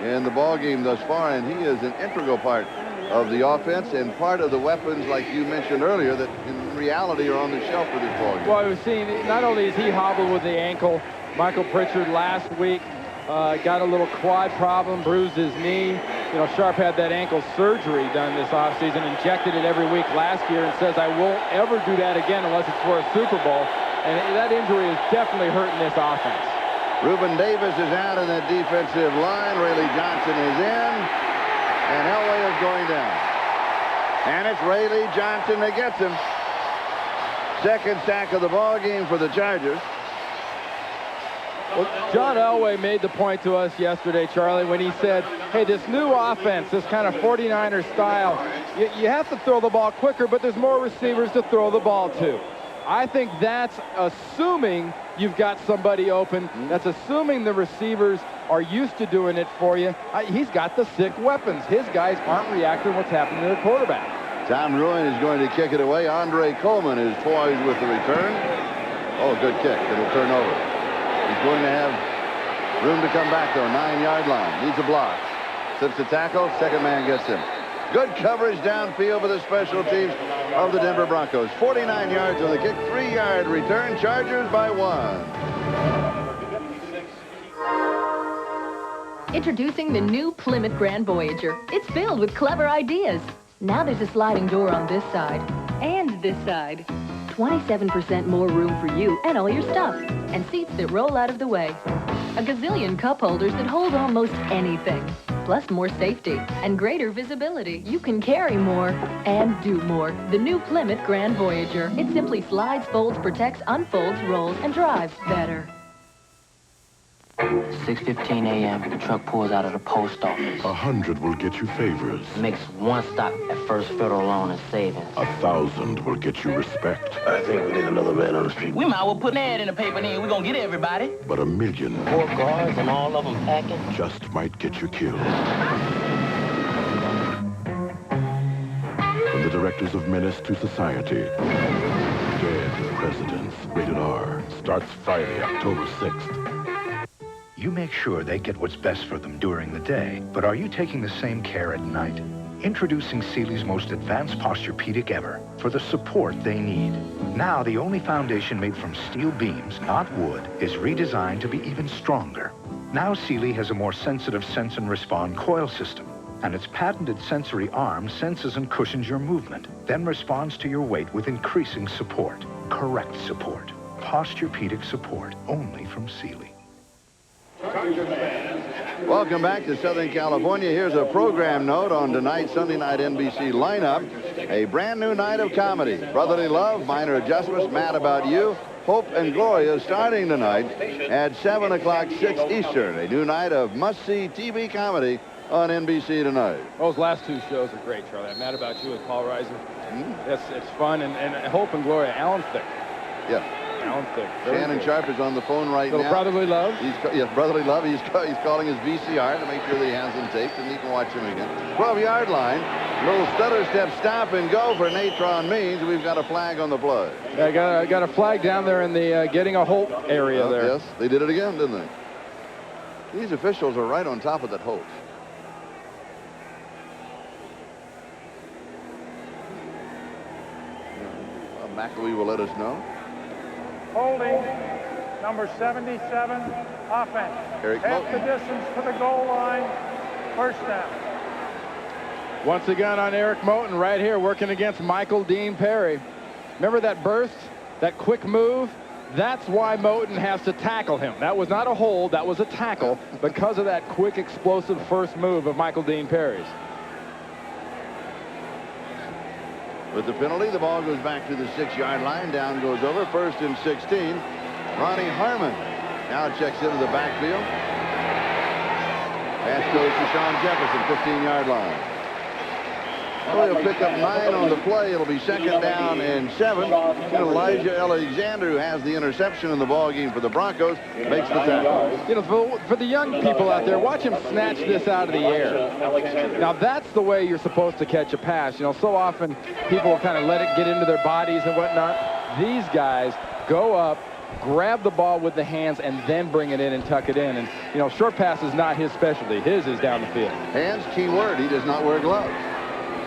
in the ball game thus far, and he is an integral part of the offense and part of the weapons, like you mentioned earlier, that in reality are on the shelf for this ball game. Well, we've seen not only is he hobbled with the ankle, Michael Pritchard last week got a little quad problem, bruised his knee. You know, Sharp had that ankle surgery done this offseason, injected it every week last year, and says, I won't ever do that again unless it's for a Super Bowl. And that injury is definitely hurting this offense. Reuben Davis is out in that defensive line. Rayleigh Johnson is in, and Elway is going down. And it's Rayleigh Johnson that gets him. Second sack of the ball game for the Chargers. Well, John Elway made the point to us yesterday, Charlie, when he said, hey, this new offense, this kind of 49er style, you have to throw the ball quicker, but there's more receivers to throw the ball to. I think that's assuming you've got somebody open. That's assuming the receivers are used to doing it for you. He's got the sick weapons. His guys aren't reacting to what's happening to their quarterback. Tom Ruin is going to kick it away. Andre Coleman is poised with the return. Oh, good kick. It'll turn over. He's going to have room to come back, though. 9-yard line. Needs a block. Slips the tackle. Second man gets him. Good coverage downfield for the special teams of the Denver Broncos. 49 yards on the kick. 3-yard return. Chargers by 1. Introducing the new Plymouth Grand Voyager. It's filled with clever ideas. Now there's a sliding door on this side and this side. 27% more room for you and all your stuff. And seats that roll out of the way. A gazillion cup holders that hold almost anything. Plus more safety and greater visibility. You can carry more and do more. The new Plymouth Grand Voyager. It simply slides, folds, protects, unfolds, rolls, and drives better. 6:15 a.m., the truck pulls out of the post office. 100 will get you favors. Makes one stop at First Federal Loan and Savings. 1,000 will get you respect. I think we need another man on the street. We might as well put an ad in the paper then. We're gonna get everybody. But 1 million... 4 guards and all of them packing. ...just might get you killed. From the directors of Menace to Society. Dead Presidents. Rated R. Starts Friday, October 6th. You make sure they get what's best for them during the day, but are you taking the same care at night? Introducing Sealy's most advanced Posturepedic ever for the support they need. Now, the only foundation made from steel beams, not wood, is redesigned to be even stronger. Now, Sealy has a more sensitive sense and respond coil system, and its patented sensory arm senses and cushions your movement, then responds to your weight with increasing support. Correct support. Posturepedic support, only from Sealy. Welcome back to Southern California. Here's a program note on tonight's Sunday night NBC lineup. A brand new night of comedy. Brotherly Love, Minor Adjustments, Mad About You, Hope and Gloria starting tonight at 7 o'clock, 6 Eastern. A new night of must-see TV comedy on NBC tonight. Those last two shows are great, Charlie. Mad About You with Paul Reiser. It's fun. And Hope and Gloria, Alan Thicke. Yeah. Alan Thicke. Shannon Sharp is on the phone right now. Brotherly Love? Yes, Brotherly Love. He's calling his VCR to make sure that he has them taped and he can watch them again. 12-yard line. Little stutter step, stop and go for Natron Means. We've got a flag on the play. Yeah, I got a flag down there in the getting a Hope area there. Yes, they did it again, didn't they? These officials are right on top of that Hope. McAwee will let us know. Holding, number 77, offense. Eric Half Moten. the distance to the goal line, first down. Once again on Eric Moten right here working against Michael Dean Perry. Remember that burst, that quick move? That's why Moten has to tackle him. That was not a hold, that was a tackle because of that quick, explosive first move of Michael Dean Perry's. With the penalty, the ball goes back to the 6-yard line. Down goes over. 1st and 16. Ronnie Harmon now checks into the backfield. Pass goes to Sean Jefferson, 15-yard line. Well, he'll pick up 9 on the play. It'll be 2nd down and 7. Elijah Alexander, who has the interception in the ball game for the Broncos, makes the tackle. You know, for the young people out there, watch him snatch this out of the air. Now, that's the way you're supposed to catch a pass. You know, so often people kind of let it get into their bodies and whatnot. These guys go up, grab the ball with the hands, and then bring it in and tuck it in. And, you know, short pass is not his specialty. His is down the field. Hands, key word. He does not wear gloves.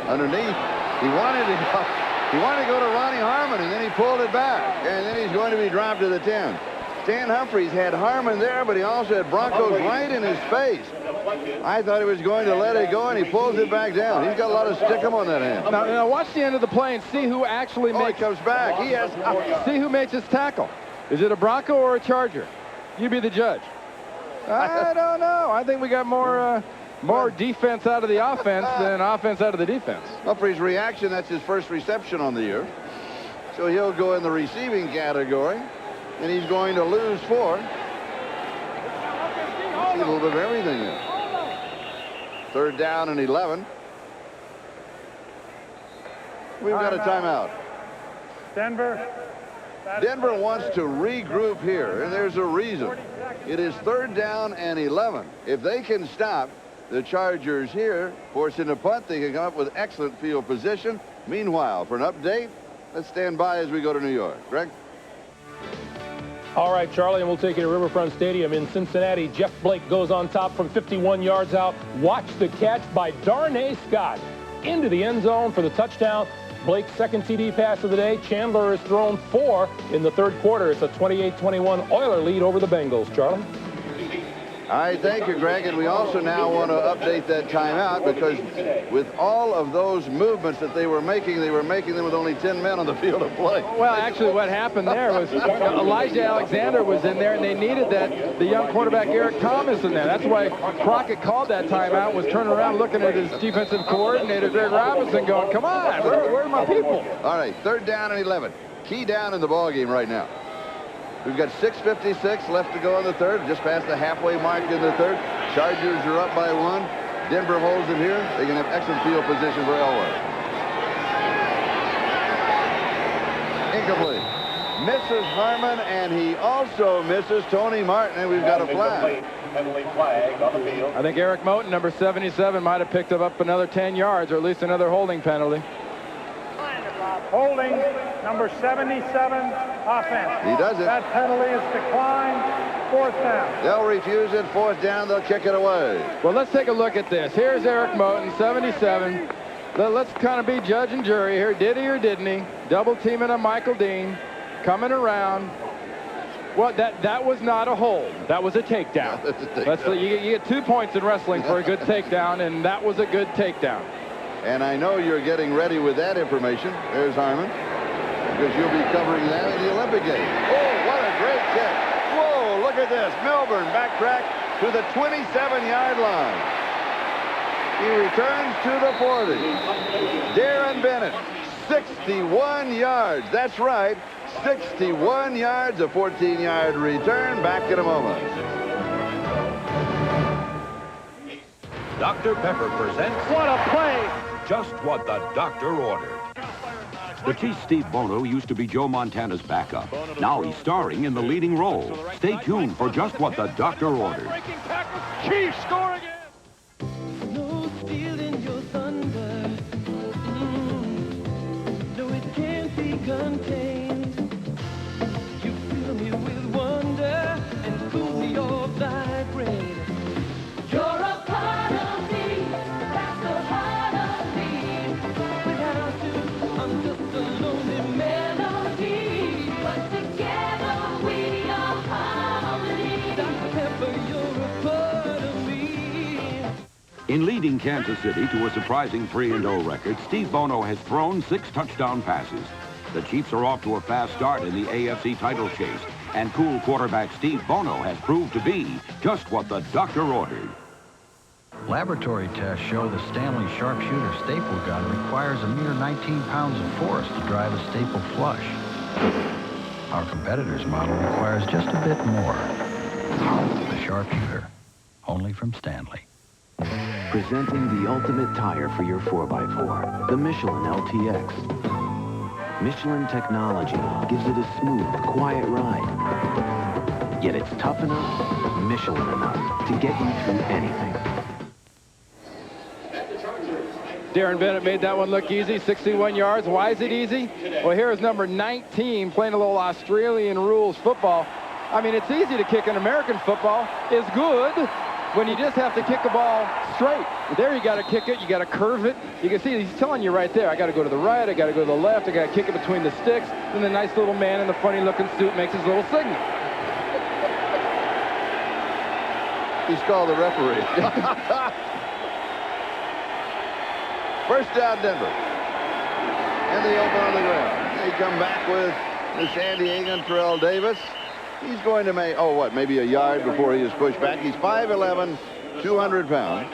Underneath, he wanted to go to Ronnie Harmon, and then he pulled it back, and then he's going to be dropped to the 10. Stan Humphries had Harmon there, but he also had Broncos right in his face. I thought he was going to let it go, and he pulls it back down. He's got a lot of stickum on that hand. Now watch the end of the play and see who actually makes. He comes back. He has. See who makes his tackle. Is it a Bronco or a Charger? You be the judge. I don't know. I think we got more defense out of the offense than offense out of the defense. Humphries' reaction, that's his first reception on the year. So he'll go in the receiving category, and he's going to lose 4. See a little bit of everything in. 3rd down and 11. We've got a timeout. Denver wants to regroup here, and there's a reason. It is 3rd down and 11. If they can stop the Chargers here, forcing a punt, they can come up with excellent field position. Meanwhile, for an update, let's stand by as we go to New York. Greg? All right, Charlie, and we'll take you to Riverfront Stadium in Cincinnati. Jeff Blake goes on top from 51 yards out. Watch the catch by Darnay Scott into the end zone for the touchdown. Blake's 2nd TD pass of the day. Chandler has thrown 4 in the 3rd quarter. It's a 28-21 Oiler lead over the Bengals. Charlie? Thank you, Greg, and we also now want to update that timeout because with all of those movements that they were making them with only 10 men on the field of play. Well, actually, what happened there was Elijah Alexander was in there, and they needed the young quarterback Eric Thomas in there. That's why Crockett called that timeout, was turning around looking at his defensive coordinator, Greg Robinson, going, come on, where are my people? All right, 3rd down and 11. Key down in the ball game right now. We've got 6:56 left to go in the 3rd, just past the halfway mark in the 3rd. Chargers are up by 1. Denver holds it here. They can have excellent field position for Elway. Incomplete. Misses Harmon, and he also misses Tony Martin, and we've got a flag. I think Eric Moten, number 77, might have picked up another 10 yards, or at least another holding penalty. Holding, number 77, offense. He does it. That penalty is declined. 4th down. They'll refuse it. 4th down. They'll kick it away. Well, let's take a look at this. Here's Eric Moten, 77. Let's kind of be judge and jury here. Did he or didn't he? Double teaming on Michael Dean. Coming around. Well, that was not a hold. That was a takedown. You get 2 points in wrestling for a good takedown, and that was a good takedown. And I know you're getting ready with that information. There's Harmon, because you'll be covering that in the Olympic Games. Oh, what a great kick. Whoa, look at this. Milburn backtrack to the 27-yard line. He returns to the 40. Darren Bennett, 61 yards. That's right, 61 yards, a 14-yard return. Back in a moment. Dr. Pepper presents... What a play! Just what the doctor ordered. The Chief Steve Bono used to be Joe Montana's backup. Now he's starring in the leading role. Stay tuned for Just What the Doctor Ordered. Chiefs score again! No steel in your thunder. No, it can't be contained. You fill me with wonder and cool me off like rain. You're a part of me, that's a part of me. Without you, I'm just a lonely melody. But together we are harmony. Dr. Pepper, you're a part of me. In leading Kansas City to a surprising 3-0 record, Steve Bono has thrown 6 touchdown passes. The Chiefs are off to a fast start in the AFC title chase, and cool quarterback Steve Bono has proved to be just what the doctor ordered. Laboratory tests show the Stanley Sharpshooter staple gun requires a mere 19 pounds of force to drive a staple flush. Our competitor's model requires just a bit more. The Sharpshooter, only from Stanley. Presenting the ultimate tire for your 4x4, the Michelin LTX. Michelin technology gives it a smooth, quiet ride. Yet it's tough enough, Michelin enough to get you through anything. Darren Bennett made that one look easy, 61 yards. Why is it easy? Well, here's number 19 playing a little Australian rules football. I mean, it's easy to kick in American football. It's good when you just have to kick the ball straight. There you got to kick it. You got to curve it. You can see he's telling you right there, I got to go to the right. I got to go to the left. I got to kick it between the sticks. And the nice little man in the funny-looking suit makes his little signal. He's called the referee. First down, Denver. And they open on the ground. They come back with the San Diego Terrell Davis. He's going to make, maybe a yard before he is pushed back. He's 5'11", 200 pounds.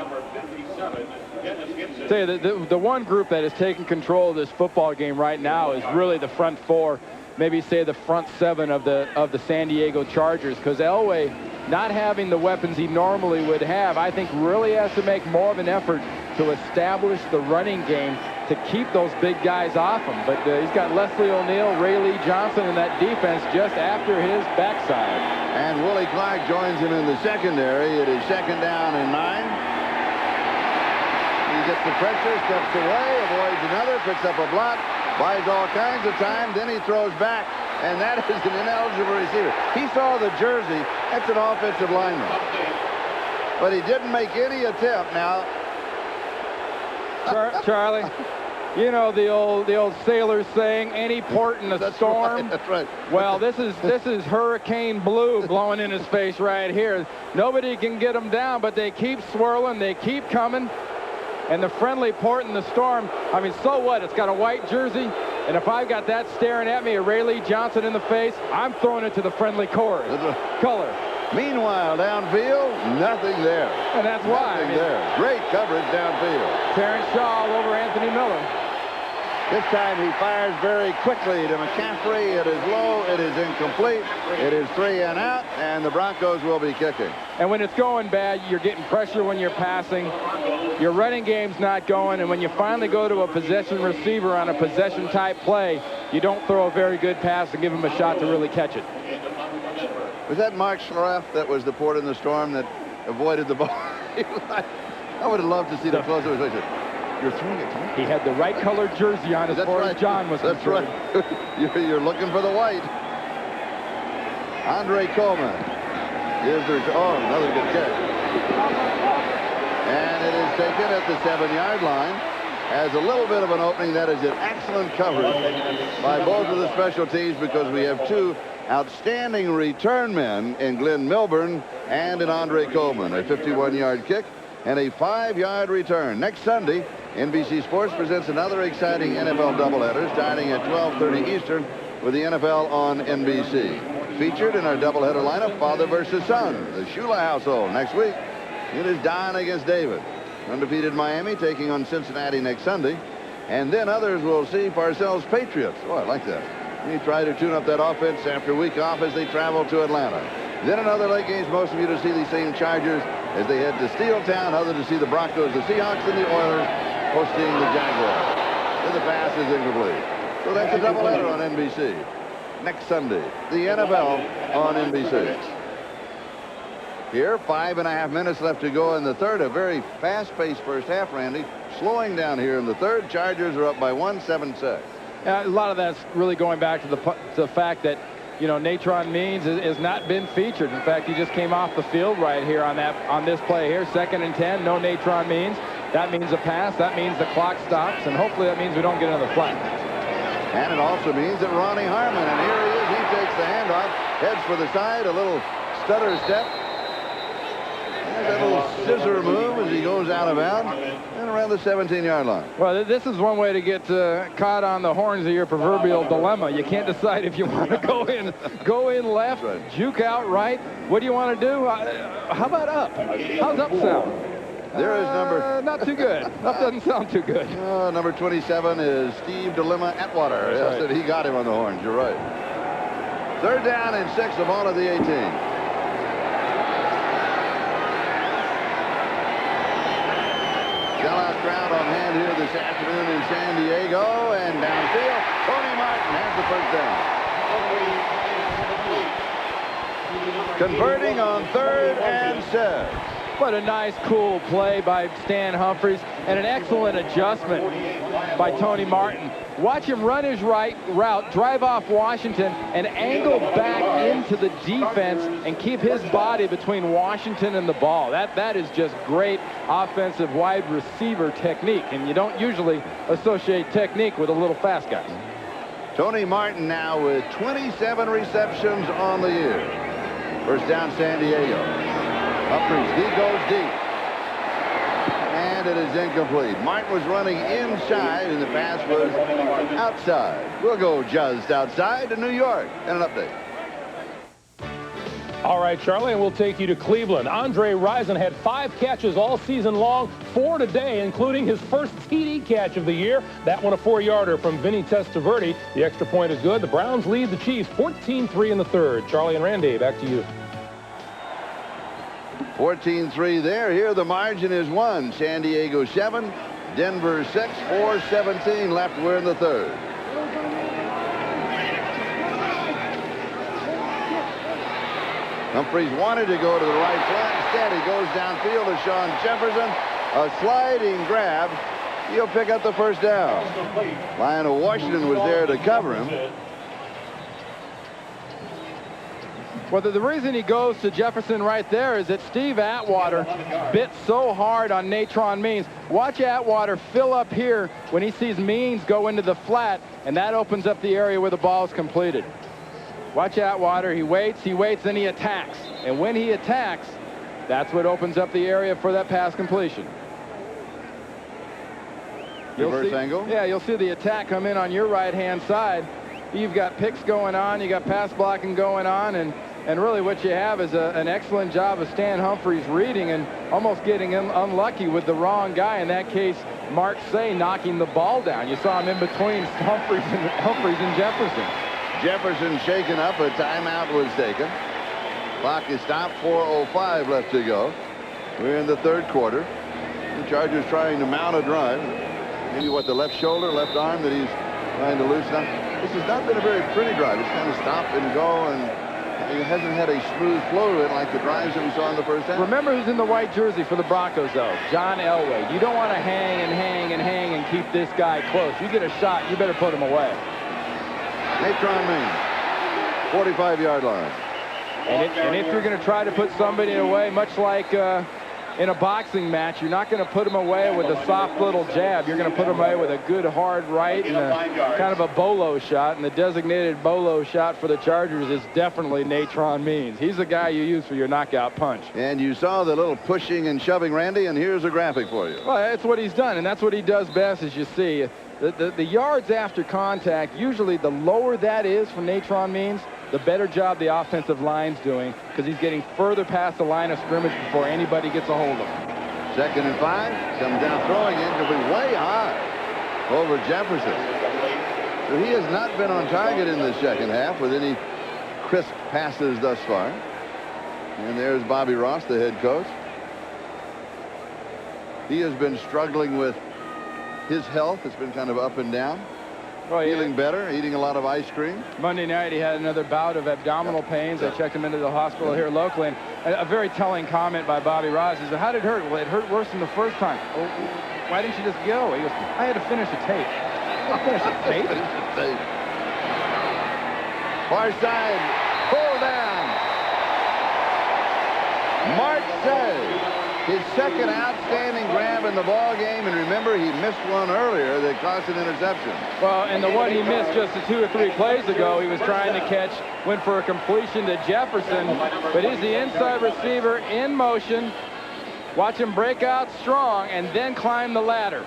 Tell you, the one group that is taking control of this football game right now is really the front 4, maybe say the front 7 of the San Diego Chargers, because Elway, not having the weapons he normally would have, I think really has to make more of an effort to establish the running game to keep those big guys off him. But he's got Leslie O'Neal, Ray Lee Johnson in that defense just after his backside. And Willie Clark joins him in the secondary. It is 2nd down and 9. He gets the pressure, steps away, avoids another, picks up a block, buys all kinds of time, then he throws back. And that is an ineligible receiver. He saw the jersey. That's an offensive lineman. But he didn't make any attempt now. Charlie, You know the old sailors saying, any port in a storm. Right, that's right. Well, this is Hurricane Blue blowing in his face right here. Nobody can get them down, but they keep swirling, they keep coming. And the friendly port in the storm, I mean, so what? It's got a white jersey, and if I've got that staring at me, a Ray Lee Johnson in the face, I'm throwing it to the friendly color. Meanwhile, downfield, nothing there. And that's why. Nothing there. Great coverage downfield. Terrence Shaw over Anthony Miller. This time he fires very quickly to McCaffrey. It is low. It is incomplete. It is 3 and out, and the Broncos will be kicking. And when it's going bad, you're getting pressure when you're passing. Your running game's not going, and when you finally go to a possession receiver on a possession-type play, you don't throw a very good pass and give him a shot to really catch it. Was that Mark Schleff that was the port in the storm that avoided the ball? I would have loved to see the closer. You're throwing it to me. He had the right colored jersey on as far as John was concerned. That's right. You're looking for the white. Andre Coleman. Another good kick. And it is taken at the 7-yard line. Has a little bit of an opening. That is an excellent coverage by both of the special teams, because we have two outstanding return men in Glenn Milburn and in Andre Coleman. A 51-yard kick and a 5-yard return. Next Sunday, NBC Sports presents another exciting NFL doubleheader starting at 12:30 Eastern with the NFL on NBC. Featured in our doubleheader lineup, father versus son, the Shula household. Next week, it is Don against David. Undefeated Miami taking on Cincinnati next Sunday. And then others will see Parcells Patriots. Oh, I like that. We try to tune up that offense after a week off as they travel to Atlanta. Then another late games, most of you to see these same Chargers as they head to Steeltown, others to see the Broncos, the Seahawks, and the Oilers hosting the Jaguars. And the pass is incomplete. So that's a doubleheader on NBC. Next Sunday, the NFL on NBC. Here, 5.5 minutes left to go in the third. A very fast-paced first half, Randy. Slowing down here in the third. Chargers are up by 1, 7-6. A lot of that's really going back to the fact that, you know, Natron Means has not been featured. In fact, he just came off the field right here on this play here. 2nd and 10, no Natron Means. That means a pass. That means the clock stops, and hopefully that means we don't get another flag. And it also means that Ronnie Harmon, and here he is. He takes the handoff, heads for the side, a little stutter step. There's that little scissor move as he goes out of bounds and around the 17-yard line. Well, this is one way to get caught on the horns of your proverbial dilemma. You can't decide if you want to go in left, juke out right. What do you want to do? How about up? How's up sound? There is number... not too good. Up doesn't sound too good. Number 27 is Steve Dilemma Atwater. Yes, right. He got him on the horns. You're right. 3rd down and 6 of all of the 18. Sellout crowd on hand here this afternoon in San Diego, and downfield, Tony Martin has the first down. Converting on 3rd and 6. What a nice, cool play by Stan Humphries, and an excellent adjustment by Tony Martin. Watch him run his route, drive off Washington, and angle back into the defense and keep his body between Washington and the ball. That is just great offensive wide receiver technique, and you don't usually associate technique with a little fast guy. Tony Martin now with 27 receptions on the year. First down, San Diego. Humphries, he goes deep. And it is incomplete. Martin was running inside, and the pass was outside. We'll go just outside to New York. And an update. All right, Charlie, and we'll take you to Cleveland. Andre Rison had 5 catches all season long, 4 today, including his first TD catch of the year. That one a 4-yarder from Vinny Testaverde. The extra point is good. The Browns lead the Chiefs 14-3 in the third. Charlie and Randy, back to you. 14-3 there. Here the margin is 1. San Diego 7, Denver 6, 4:17 left. We're in the third. Humphries wanted to go to the right flank. Instead, he goes downfield to Sean Jefferson. A sliding grab. He'll pick up the first down. Lionel Washington was there to cover him. Well, the reason he goes to Jefferson right there is that Steve Atwater bit so hard on Natron Means. Watch Atwater fill up here when he sees Means go into the flat, and that opens up the area where the ball is completed. Watch Atwater. He waits, then he attacks. And when he attacks, that's what opens up the area for that pass completion. Reverse angle? Yeah, you'll see the attack come in on your right-hand side. You've got picks going on, you got pass blocking going on, and really what you have is an excellent job of Stan Humphries reading and almost getting unlucky with the wrong guy. In that case, Mark Say knocking the ball down. You saw him in between Humphries and Jefferson. Jefferson shaken up. A timeout was taken. Clock is stopped. 4:05 left to go. We're in the third quarter. The Chargers trying to mount a drive. Maybe what, the left shoulder, left arm that he's trying to loosen up. This has not been a very pretty drive. It's kind of stop and go, and it hasn't had a smooth flow to it like the drives that we saw in the first half. Remember who's in the white jersey for the Broncos, though? John Elway. You don't want to hang and keep this guy close. You get a shot, you better put him away. Natron Means, 45-yard line. And if you're going to try to put somebody away, much like in a boxing match, you're not going to put him away with a soft little jab. You're going to put him away with a good hard right and kind of a bolo shot. And the designated bolo shot for the Chargers is definitely Natron Means. He's the guy you use for your knockout punch. And you saw the little pushing and shoving, Randy, and here's a graphic for you. Well, that's what he's done, and that's what he does best, as you see. The yards after contact, usually the lower that is for Natron Means, the better job the offensive line's doing, because he's getting further past the line of scrimmage before anybody gets a hold of him. 2nd and 5. Comes down throwing it. Could be way high over Jefferson. So he has not been on target in the second half with any crisp passes thus far. And there's Bobby Ross, the head coach. He has been struggling with his health. It's been kind of up and down. Well, feeling better, eating a lot of ice cream. Monday night he had another bout of abdominal pains. I checked him into the hospital here locally, and a very telling comment by Bobby Ross is, how did it hurt? Well, it hurt worse than the first time. Well, why didn't you just go? He goes, I had to finish the tape. Finish the tape? Far side, pull down. Mark Say. His second outstanding grab in the ball game, and remember, he missed one earlier that cost an interception. Well, and the one he missed just 2 or 3 plays ago, he was trying to catch, went for a completion to Jefferson, but he's the inside receiver in motion. Watch him break out strong and then climb the ladder.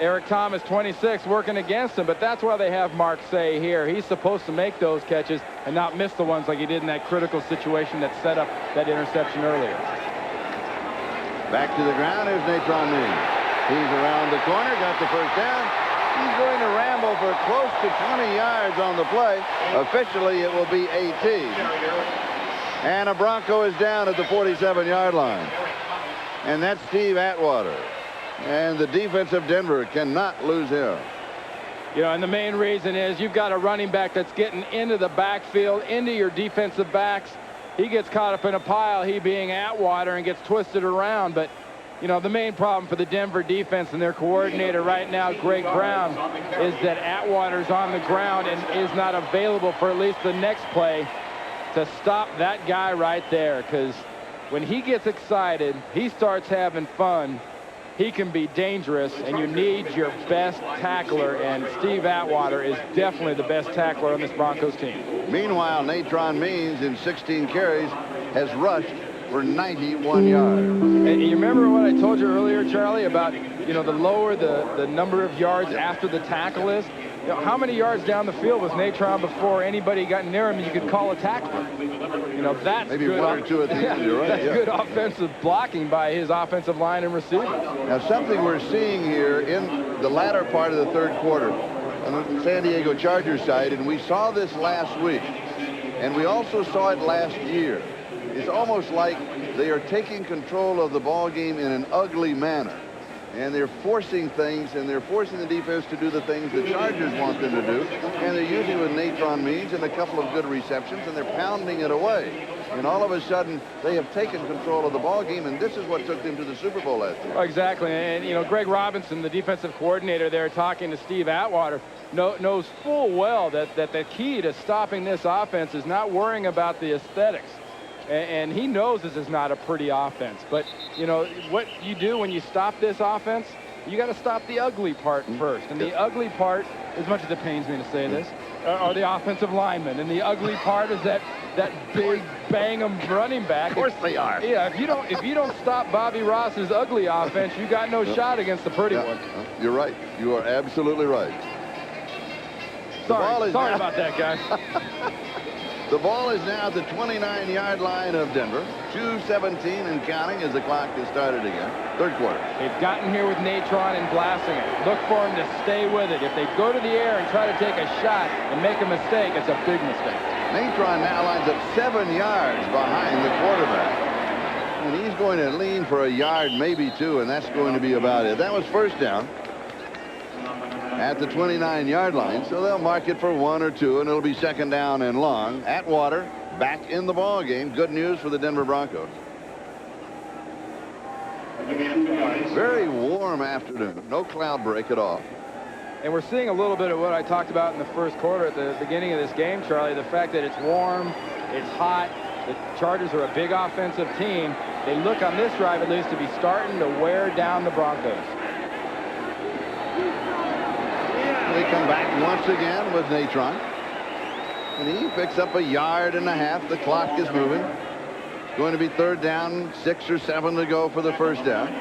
Eric Thomas, 26, working against him, but that's why they have Mark Say here. He's supposed to make those catches and not miss the ones like he did in that critical situation that set up that interception earlier. Back to the ground. Here's Natron Means. He's around the corner, got the first down. He's going to ramble for close to 20 yards on the play. Officially, it will be 18. And a Bronco is down at the 47-yard line. And that's Steve Atwater. And the defense of Denver cannot lose him. You know, and the main reason is you've got a running back that's getting into the backfield, into your defensive backs. He gets caught up in a pile, he being Atwater, and gets twisted around. But, you know, the main problem for the Denver defense and their coordinator right now, Greg Brown, is that Atwater's on the ground and is not available for at least the next play to stop that guy right there. Because when he gets excited, he starts having fun. He can be dangerous, and you need your best tackler, and Steve Atwater is definitely the best tackler on this Broncos team. Meanwhile, Natron Means, in 16 carries, has rushed for 91 yards. And you remember what I told you earlier, Charlie, about, you know, the lower the number of yards after the tackle is? You know, how many yards down the field was Natron before anybody got near him and you could call a tackler? You know, that's maybe good. One or two at the end, you're right. That's good offensive blocking by his offensive line and receiver. Now, something we're seeing here in the latter part of the third quarter on the San Diego Chargers side, and we saw this last week, and we also saw it last year. It's almost like they are taking control of the ball game in an ugly manner. And they're forcing things, and they're forcing the defense to do the things the Chargers want them to do. And they're using with Natron Means and a couple of good receptions, and they're pounding it away. And all of a sudden, they have taken control of the ball game, and this is what took them to the Super Bowl last year. Exactly. And, you know, Greg Robinson, the defensive coordinator there, talking to Steve Atwater, knows full well that the key to stopping this offense is not worrying about the aesthetics. And he knows this is not a pretty offense. But, you know, what you do when you stop this offense, you got to stop the ugly part first. And the ugly part, as much as it pains me to say this, are the offensive linemen. And the ugly part is that big bang-em running back. Of course they are. Yeah, if you don't stop Bobby Ross's ugly offense, you got no shot against the pretty one. You're right. You are absolutely right. Sorry about that, guys. The ball is now at the 29-yard line of Denver. 2:17 and counting as the clock has started again. Third quarter. They've gotten here with Natron and blasting it. Look for him to stay with it. If they go to the air and try to take a shot and make a mistake, it's a big mistake. Natron now lines up 7 yards behind the quarterback. And he's going to lean for a yard, maybe 2, and that's going to be about it. That was first down at the 29-yard line, so they'll mark it for 1 or 2, and it'll be second down and long. Atwater back in the ball game. Good news for the Denver Broncos. Very warm afternoon. No cloud break at all. And we're seeing a little bit of what I talked about in the first quarter at the beginning of this game, Charlie. The fact that it's warm, it's hot. The Chargers are a big offensive team. They look on this drive at least to be starting to wear down the Broncos. They come back once again with Natron. And he picks up 1.5 yards. The clock is moving. Going to be third down, 6 or 7 to go for the first down.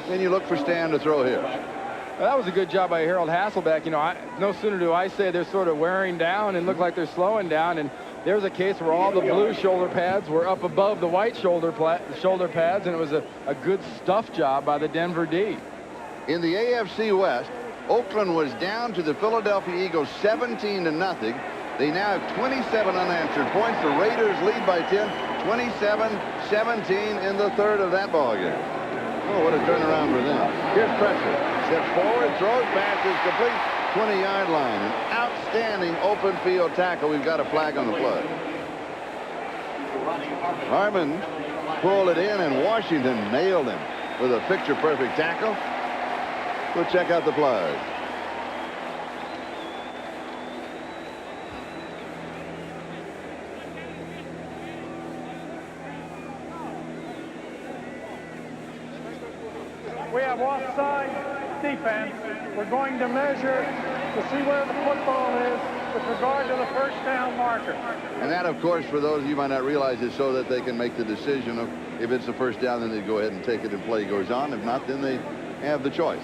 Then you look for Stan to throw here. Well, that was a good job by Harold Hasselbeck. You know, no sooner do I say they're sort of wearing down and look like they're slowing down, and there's a case where all the blue shoulder pads were up above the white shoulder pads, and it was a good stuff job by the Denver D. In the AFC West, Oakland was down to the Philadelphia Eagles 17-0. They now have 27 unanswered points. The Raiders lead by 10, 27-17 in the third of that ball game. Oh, what a turnaround for them. Here's pressure. Steps forward, throws, passes complete, 20-yard line. An outstanding open field tackle. We've got a flag on the play. Harmon pulled it in, and Washington nailed him with a picture-perfect tackle. We'll check out the play. We have offside defense. We're going to measure to see where the football is with regard to the first down marker. And that, of course, for those of you who might not realize, is so that they can make the decision of if it's a first down, then they go ahead and take it and play goes on. If not, then they have the choice.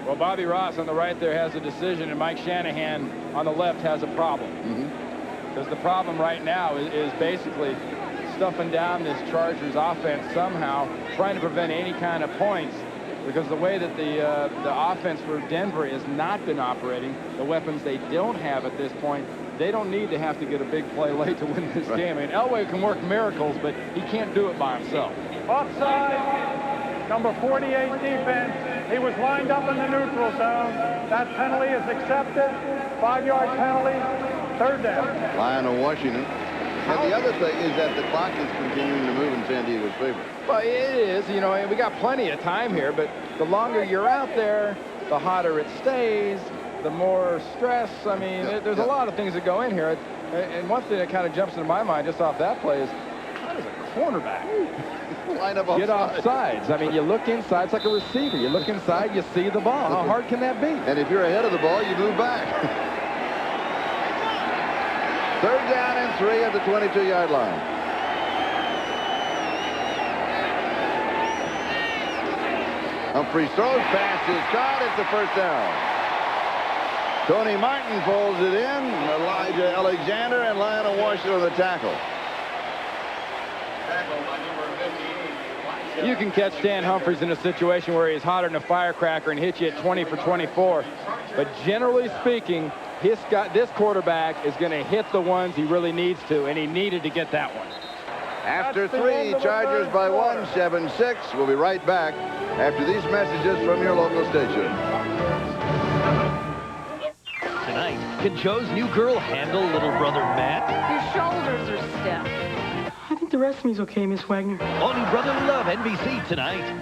Well, Bobby Ross on the right there has a decision, and Mike Shanahan on the left has a problem. Because the problem right now is basically stuffing down this Chargers offense somehow, trying to prevent any kind of points, because the way that the offense for Denver has not been operating, the weapons they don't have at this point, they don't need to have to get a big play late to win this game. I mean, Elway can work miracles, but he can't do it by himself. Offside, number 48 defense. He was lined up in the neutral zone. That penalty is accepted. 5-yard penalty, third down. Lion of Washington. And the other thing is that the clock is continuing to move in San Diego's favor. Well, it is. You know, we got plenty of time here, but the longer you're out there, the hotter it stays, the more stress. I mean, there's a lot of things that go in here. And one thing that kind of jumps into my mind just off that play is, how does a cornerback get off sides? I mean, you look inside, it's like a receiver. You look inside, you see the ball. How hard can that be? And if you're ahead of the ball, you move back. Third down and 3 at the 22-yard line. Humphries throws, pass is caught. It's the first down. Tony Martin pulls it in. Elijah Alexander and Lionel Washington on the tackle. You can catch Dan Humphries in a situation where he's hotter than a firecracker and hit you at 20 for 24. But generally speaking, this quarterback is going to hit the ones he really needs to, and he needed to get that one. After 3, Chargers by 1, 7-6. We'll be right back after these messages from your local station. Tonight, can Joe's new girl handle little brother Matt? Your shoulders are stiff. I think the rest of me's okay, Miss Wagner. All new Brotherly Love, NBC tonight.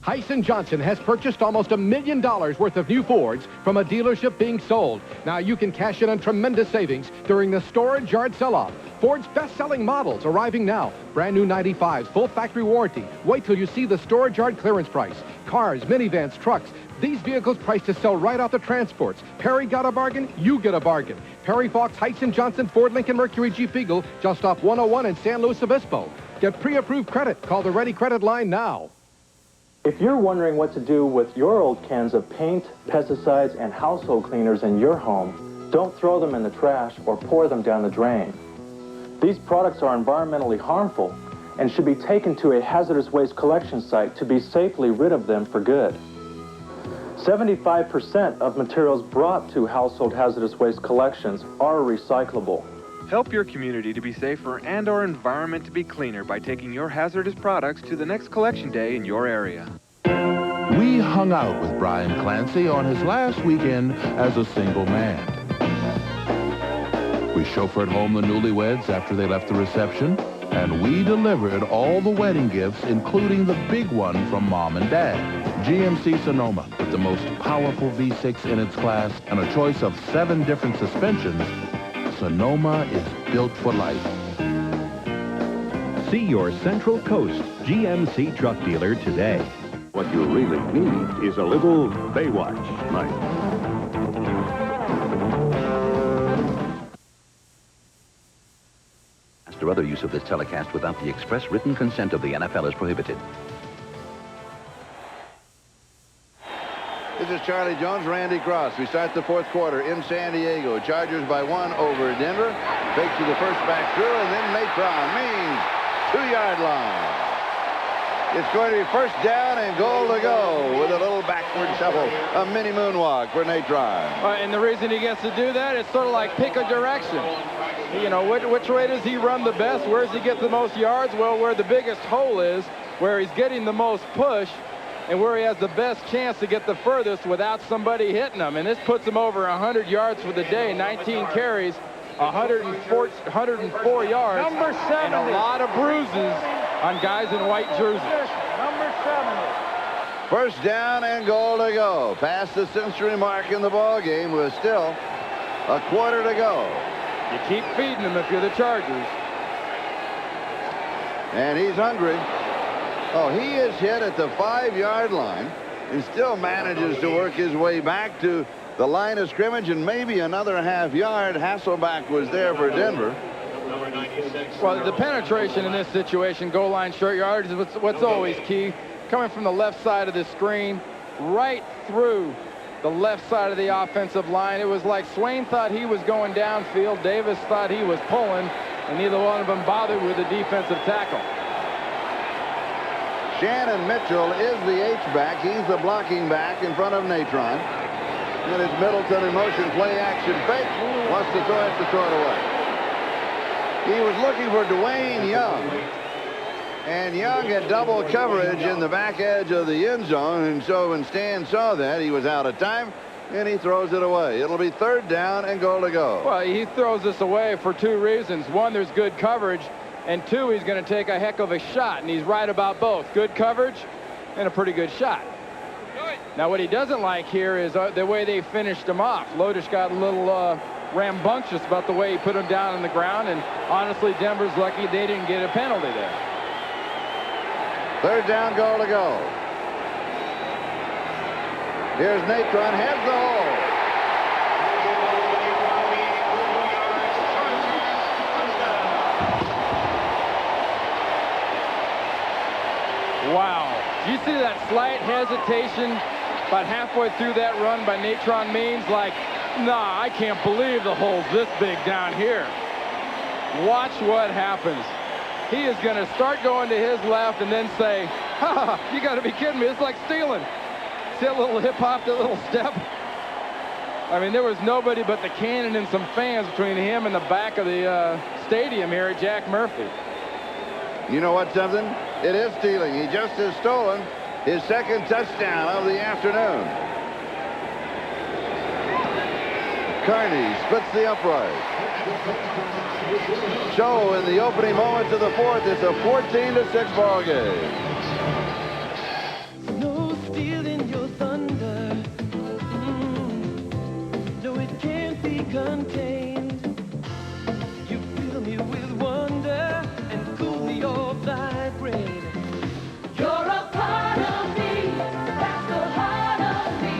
Hyson Johnson has purchased almost $1 million worth of new Fords from a dealership being sold. Now you can cash in on tremendous savings during the storage yard sell-off. Ford's best-selling models arriving now. Brand new 95s, full factory warranty. Wait till you see the storage yard clearance price. Cars, minivans, trucks. These vehicles priced to sell right off the transports. Perry got a bargain, you get a bargain. Perry Fox, Hyson Johnson, Ford, Lincoln, Mercury, Jeep Eagle, just off 101 in San Luis Obispo. Get pre-approved credit. Call the Ready Credit line now. If you're wondering what to do with your old cans of paint, pesticides, and household cleaners in your home, don't throw them in the trash or pour them down the drain. These products are environmentally harmful and should be taken to a hazardous waste collection site to be safely rid of them for good. 75% of materials brought to household hazardous waste collections are recyclable. Help your community to be safer and our environment to be cleaner by taking your hazardous products to the next collection day in your area. We hung out with Brian Clancy on his last weekend as a single man. We chauffeured home the newlyweds after they left the reception, and we delivered all the wedding gifts, including the big one from Mom and Dad. GMC Sonoma, with the most powerful V6 in its class and a choice of 7 different suspensions, Sonoma is built for life. See your Central Coast GMC truck dealer today. What you really need is a little Baywatch night. Or other use of this telecast without the express written consent of the NFL is prohibited. This is Charlie Jones, Randy Cross. We start the fourth quarter in San Diego. Chargers by 1 over Denver. Fakes to the first back through, and then Natron means 2-yard line. It's going to be first down and goal to go with a little backward shuffle, a mini moonwalk for Natron. And the reason he gets to do that, it's sort of like pick a direction. You know, which way does he run the best? Where does he get the most yards? Well, where the biggest hole is, where he's getting the most push, and where he has the best chance to get the furthest without somebody hitting him. And this puts him over 100 yards for the day, 19 carries, 104 yards, Number 70. and a lot of bruises on guys in white jerseys. Number 70. First down and goal to go. Past the century mark in the ball game with still a quarter to go. You keep feeding him if you're the Chargers. And he's hungry. Oh, he is hit at the 5-yard line and still manages to work his way back to the line of scrimmage and maybe another half-yard. Hasselback was there for Denver. Well, the penetration in this situation, goal line short yardage, is what's always key. Coming from the left side of the screen, right through the left side of the offensive line. It was like Swain thought he was going downfield. Davis thought he was pulling, and neither one of them bothered with the defensive tackle. Shannon Mitchell is the H-back. He's the blocking back in front of Natron. And it's Middleton in motion, play action fake. Wants to throw it away. He was looking for Dwayne Young. And Young had double coverage in the back edge of the end zone. And so when Stan saw that, he was out of time, and he throws it away. It'll be third down and goal to go. Well, he throws this away for 2 reasons. One, there's good coverage. And 2, he's going to take a heck of a shot, and he's right about both. Good coverage and a pretty good shot. Now, what he doesn't like here is the way they finished him off. Lodish got a little rambunctious about the way he put him down on the ground, and honestly, Denver's lucky they didn't get a penalty there. Third down, goal to go. Here's Natron, heads the hole. Wow. Do you see that slight hesitation about halfway through that run by Natron Means? Like, nah, I can't believe the hole's this big down here. Watch what happens. He is going to start going to his left and then say, ha, you got to be kidding me. It's like stealing. See that little hip hop, that little step? I mean, there was nobody but the cannon and some fans between him and the back of the stadium here at Jack Murphy. You know what, something? It is stealing. He just has stolen his second touchdown of the afternoon. Carney splits the upright. So in the opening moments of the fourth, it's a 14-6 ball game. No stealing your thunder. No, it can't be contained. You fill me with wonder and cool me off vibrate. You're a part of me. That's the heart of me.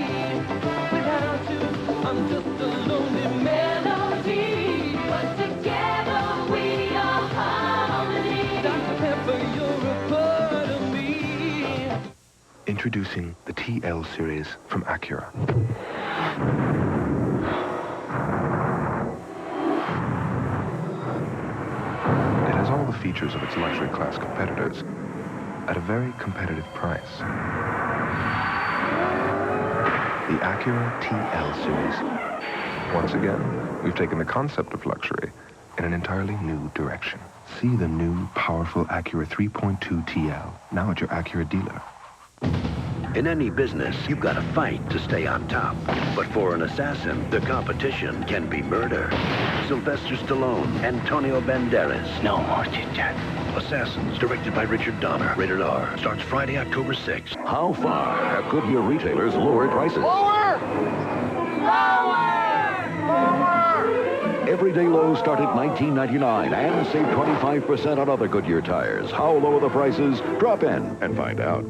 Without you, I'm just a lonely melody. But together we are harmony. Dr. Pepper, you're a part of me. Introducing the TL series from Acura. It has all the features of its luxury class competitors at a very competitive price. The Acura TL series. Once again, we've taken the concept of luxury in an entirely new direction. See the new, powerful Acura 3.2 TL, now at your Acura dealer. In any business, you've got to fight to stay on top. But for an assassin, the competition can be murder. Sylvester Stallone, Antonio Banderas. No more chit-chat. Assassins, directed by Richard Donner. Rated R. Starts Friday, October 6th. How far have Goodyear retailers lowered prices? Lower! Everyday lows start at $19.99 and save 25% on other Goodyear tires. How low are the prices? Drop in and find out.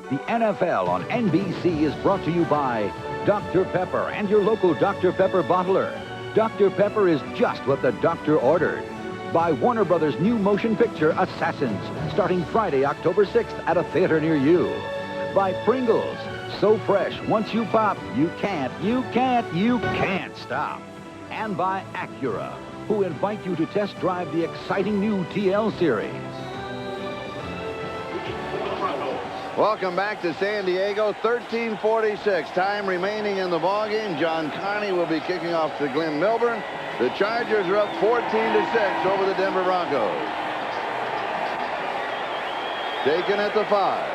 The NFL on NBC is brought to you by Dr. Pepper and your local Dr. Pepper bottler. Dr. Pepper is just what the doctor ordered. By Warner Brothers' new motion picture, Assassins, starting Friday, October 6th at a theater near you. By Pringles, so fresh, once you pop, you can't stop. And by Acura, who invite you to test drive the exciting new TL series. Welcome back to San Diego. 13:46. Time remaining in the ballgame. John Carney will be kicking off to Glenn Milburn. The Chargers are up 14-6 over the Denver Broncos. Taken at the 5.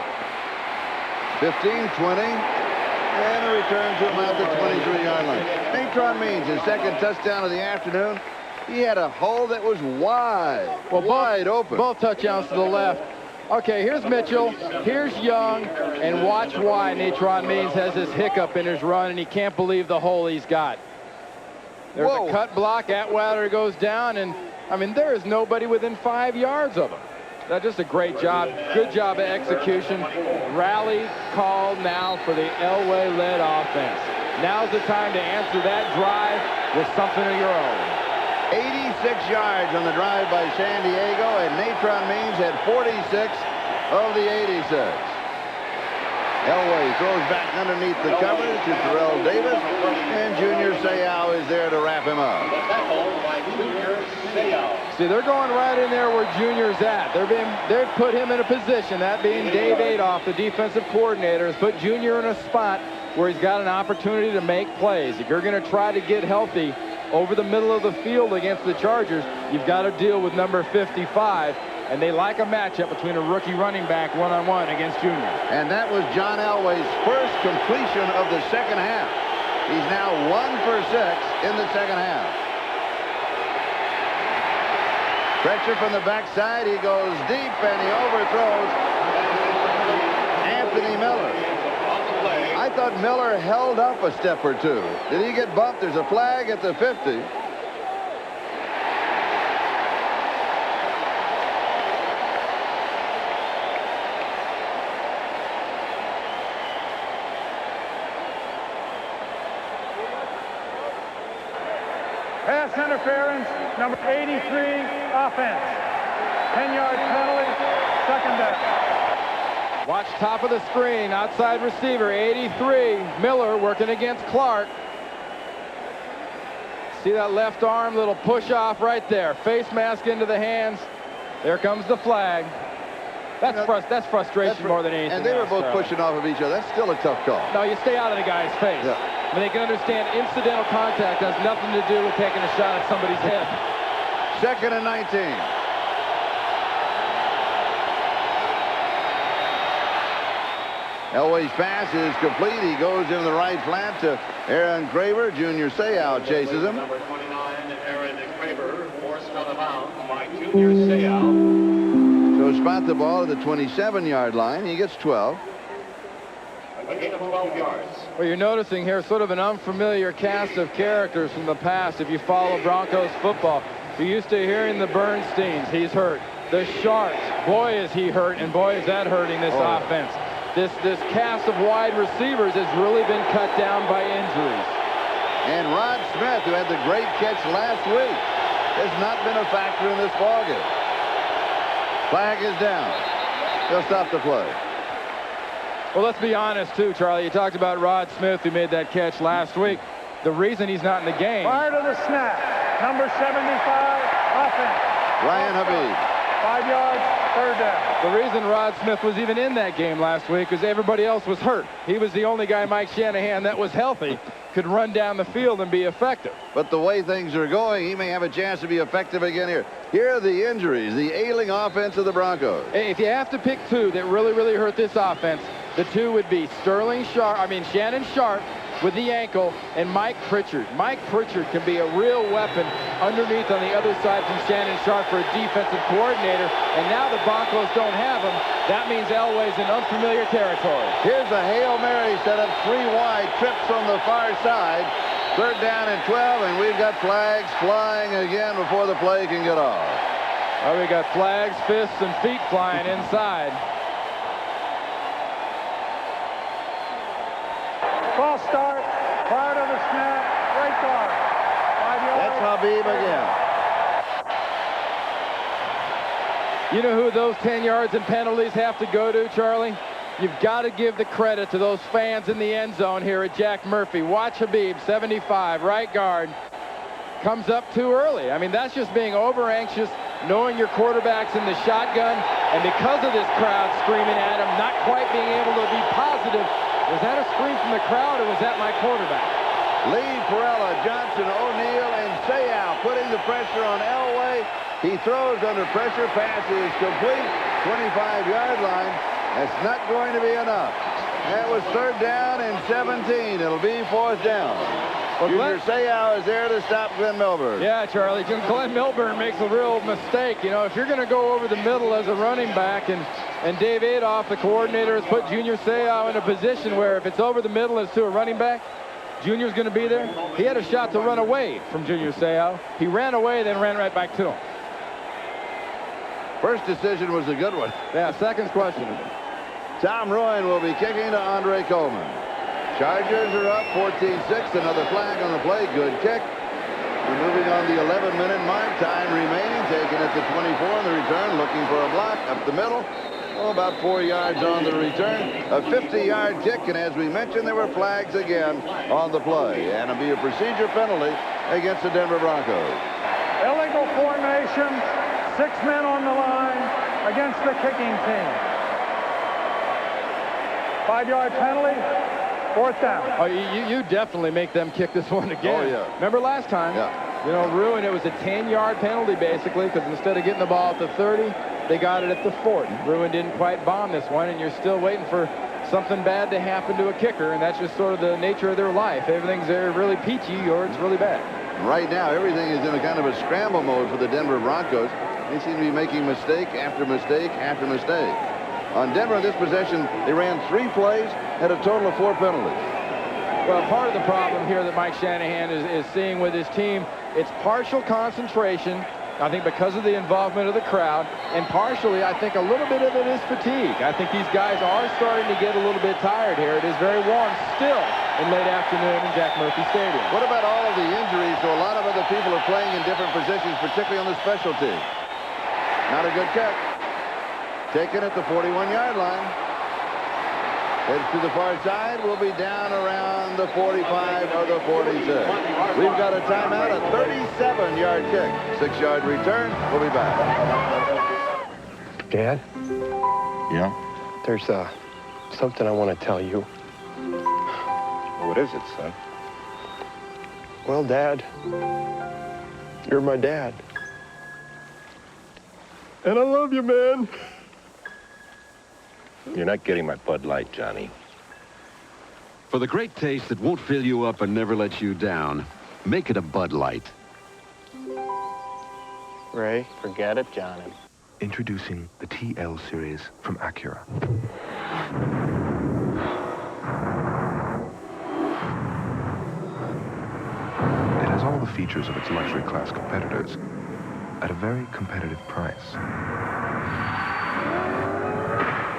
15-20. And a return to him out the 23-yard line. Natron Means, his second touchdown of the afternoon. He had a hole that was wide open. Both touchdowns to the left. Okay, here's Mitchell, here's Young, and watch why Natron Means has this hiccup in his run, and he can't believe the hole he's got. There's a cut block, Atwater goes down, and, I mean, there is nobody within 5 yards of him. That's just a great job. Good job of execution. Rally called now for the Elway-led offense. Now's the time to answer that drive with something of your own. 86 yards on the drive by San Diego, and Natron Means had 46 of the 86. Elway throws back underneath the coverage to Terrell Davis, and Junior Seau is there to wrap him up. See, they're going right in there where Junior's at. They've put him in a position, that being Dave Adolph, the defensive coordinator, has put Junior in a spot where he's got an opportunity to make plays. If you're going to try to get healthy over the middle of the field against the Chargers, you've got to deal with number 55, and they like a matchup between a rookie running back one-on-one against Junior. And that was John Elway's first completion of the second half. He's now 1 for 6 in the second half. Pressure from the backside, he goes deep, and he overthrows Anthony Miller. I thought Miller held up a step or two. Did he get bumped? There's a flag at the 50. Pass interference, number 83, offense. 10-yard penalty, second down. Watch top of the screen, outside receiver, 83, Miller working against Clark. See that left arm, little push off right there. Face mask into the hands. There comes the flag. That's frustration more than anything. And they were both pushing off of each other. That's still a tough call. No, you stay out of the guy's face. Yeah. I mean, they can understand incidental contact has nothing to do with taking a shot at somebody's head. 2nd and 19. Elway's pass is complete. He goes in the right flat to Aaron Craver. Junior Seau chases him. Number 29, Aaron Craver, forced out of bounds by Junior Seau. So spot the ball at the 27-yard line. He gets 12. A gain of 12 yards. Well, you're noticing here sort of an unfamiliar cast of characters from the past. If you follow Broncos football, you're used to hearing the Bernsteins. He's hurt. The Sharks. Boy, is he hurt, and boy, is that hurting this offense. This cast of wide receivers has really been cut down by injuries. And Rod Smith, who had the great catch last week, has not been a factor in this ballgame. Flag is down. They'll stop the play. Well, let's be honest, too, Charlie. You talked about Rod Smith, who made that catch last week. The reason he's not in the game. Prior to the snap, number 75, offense. Ryan Habib. 5 yards, 3rd down. The reason Rod Smith was even in that game last week is everybody else was hurt. He was the only guy, Mike Shanahan, that was healthy, could run down the field and be effective. But the way things are going, he may have a chance to be effective again here. Here are the injuries, the ailing offense of the Broncos. Hey, if you have to pick two that really hurt this offense, the two would be Shannon Sharp with the ankle, and Mike Pritchard. Mike Pritchard can be a real weapon underneath on the other side from Shannon Sharp for a defensive coordinator, and now the Broncos don't have him. That means Elway's in unfamiliar territory. Here's a Hail Mary set up 3 wide, trips on the far side. 3rd down and 12, and we've got flags flying again before the play can get off. Well, we got flags, fists, and feet flying inside. False start, prior to the snap, right guard. 5 yards. That's Habib again. You know who those 10 yards and penalties have to go to, Charlie? You've got to give the credit to those fans in the end zone here at Jack Murphy. Watch Habib, 75, right guard. Comes up too early. I mean, that's just being over-anxious, knowing your quarterback's in the shotgun, and because of this crowd screaming at him, not quite being able to be positive. Was that a scream from the crowd, or was that my quarterback? Lee, Perella, Johnson, O'Neal, and Seau putting the pressure on Elway. He throws under pressure. Pass is complete. 25-yard line. That's not going to be enough. That was 3rd down and 17. It'll be 4th down. Well, Junior Seau is there to stop Glenn Milburn. Yeah, Charlie. Glenn Milburn makes a real mistake. You know, if you're going to go over the middle as a running back, and Dave Adolph, the coordinator, has put Junior Seau in a position where if it's over the middle as to a running back, Junior's going to be there. He had a shot to run away from Junior Seau. He ran away, then ran right back to him. First decision was a good one. Yeah, second question. Tom Ruin will be kicking to Andre Coleman. Chargers are up 14-6. Another flag on the play. Good kick. We're moving on the 11-minute mark. Time remaining. Taken at the 24 on the return. Looking for a block up the middle. Oh, about 4 yards on the return. A 50-yard kick. And as we mentioned, there were flags again on the play. And it'll be a procedure penalty against the Denver Broncos. Illegal formation. 6 men on the line against the kicking team. 5-yard penalty. 4th down. Oh, you definitely make them kick this one again. Oh, yeah. Remember last time? Yeah. You know, Ruin, it was a 10-yard penalty, basically, because instead of getting the ball at the 30, they got it at the 40. Ruin didn't quite bomb this one, and you're still waiting for something bad to happen to a kicker, and that's just sort of the nature of their life. Everything's either really peachy or it's really bad. Right now, everything is in a kind of a scramble mode for the Denver Broncos. They seem to be making mistake after mistake after mistake. On Denver, in this possession, they ran 3 plays, had a total of 4 penalties. Well, part of the problem here that Mike Shanahan is seeing with his team, it's partial concentration, I think because of the involvement of the crowd, and partially, I think a little bit of it is fatigue. I think these guys are starting to get a little bit tired here. It is very warm still in late afternoon in Jack Murphy Stadium. What about all of the injuries? So a lot of other people are playing in different positions, particularly on the special team. Not a good kick. Taken at the 41-yard line. Heads to the far side. Will be down around the 45 or the 46. We've got a timeout, a 37-yard kick. 6-yard return. We'll be back. Dad? Yeah? There's something I want to tell you. What is it, son? Well, Dad, you're my dad. And I love you, man. You're not getting my Bud Light, Johnny. For the great taste that won't fill you up and never let you down, make it a Bud Light. Ray, forget it, Johnny. Introducing the TL series from Acura. It has all the features of its luxury class competitors at a very competitive price.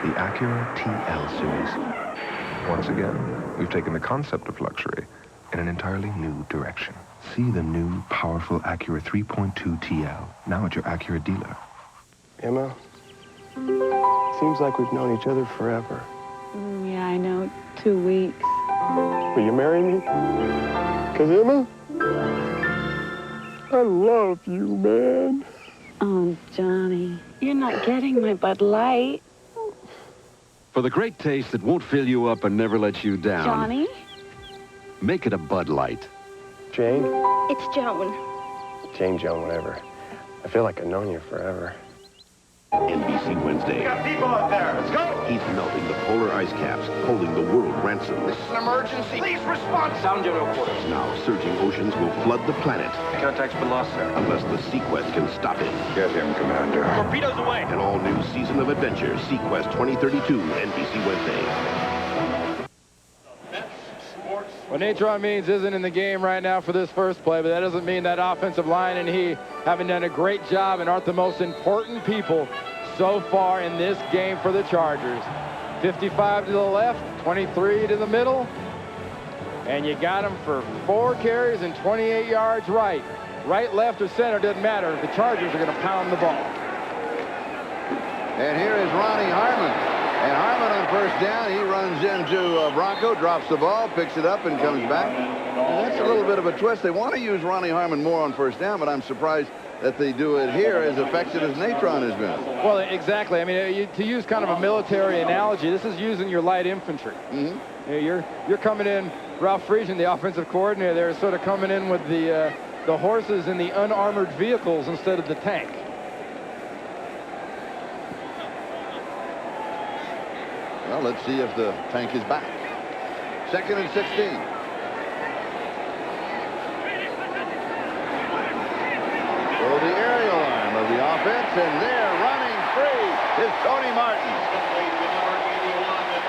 The Acura TL series. Once again, we've taken the concept of luxury in an entirely new direction. See the new, powerful Acura 3.2 TL, now at your Acura dealer. Emma, seems like we've known each other forever. Yeah, I know. 2 weeks. Will you marry me? 'Cause Emma, I love you, man. Oh, Johnny, you're not getting my Bud Light. For the great taste that won't fill you up and never let you down, Johnny? make it a Bud Light. Jane? It's Joan. Jane, Joan, whatever. I feel like I've known you forever. NBC Wednesday. We got people out there. Let's go. He's melting the polar ice caps, holding the world ransom. This is an emergency. Please respond. Sound general quarters. Now, surging oceans will flood the planet. Contact's been lost, sir. Unless the Sequest can stop it. Get him, Commander. Torpedoes away. An all-new season of adventure, Sequest 2032, NBC Wednesday. Well, Natron Means isn't in the game right now for this first play, but that doesn't mean that offensive line and he haven't done a great job and aren't the most important people so far in this game for the Chargers. 55 to the left, 23 to the middle, and you got him for 4 carries and 28 yards right. Right, left, or center, doesn't matter. The Chargers are going to pound the ball. And here is Ronnie Harmon. And Harmon on first down, he runs into Bronco, drops the ball, picks it up, and comes back. And that's a little bit of a twist. They want to use Ronnie Harmon more on first down, but I'm surprised that they do it here as effective as Natron has been. Well, exactly. I mean, to use kind of a military analogy, this is using your light infantry. Mm-hmm. You're coming in, Ralph Friesian, the offensive coordinator, they're sort of coming in with the horses and the unarmored vehicles instead of the tank. Well, let's see if the tank is back. 2nd and 16. So the aerial arm of the offense, and there running free is Tony Martin.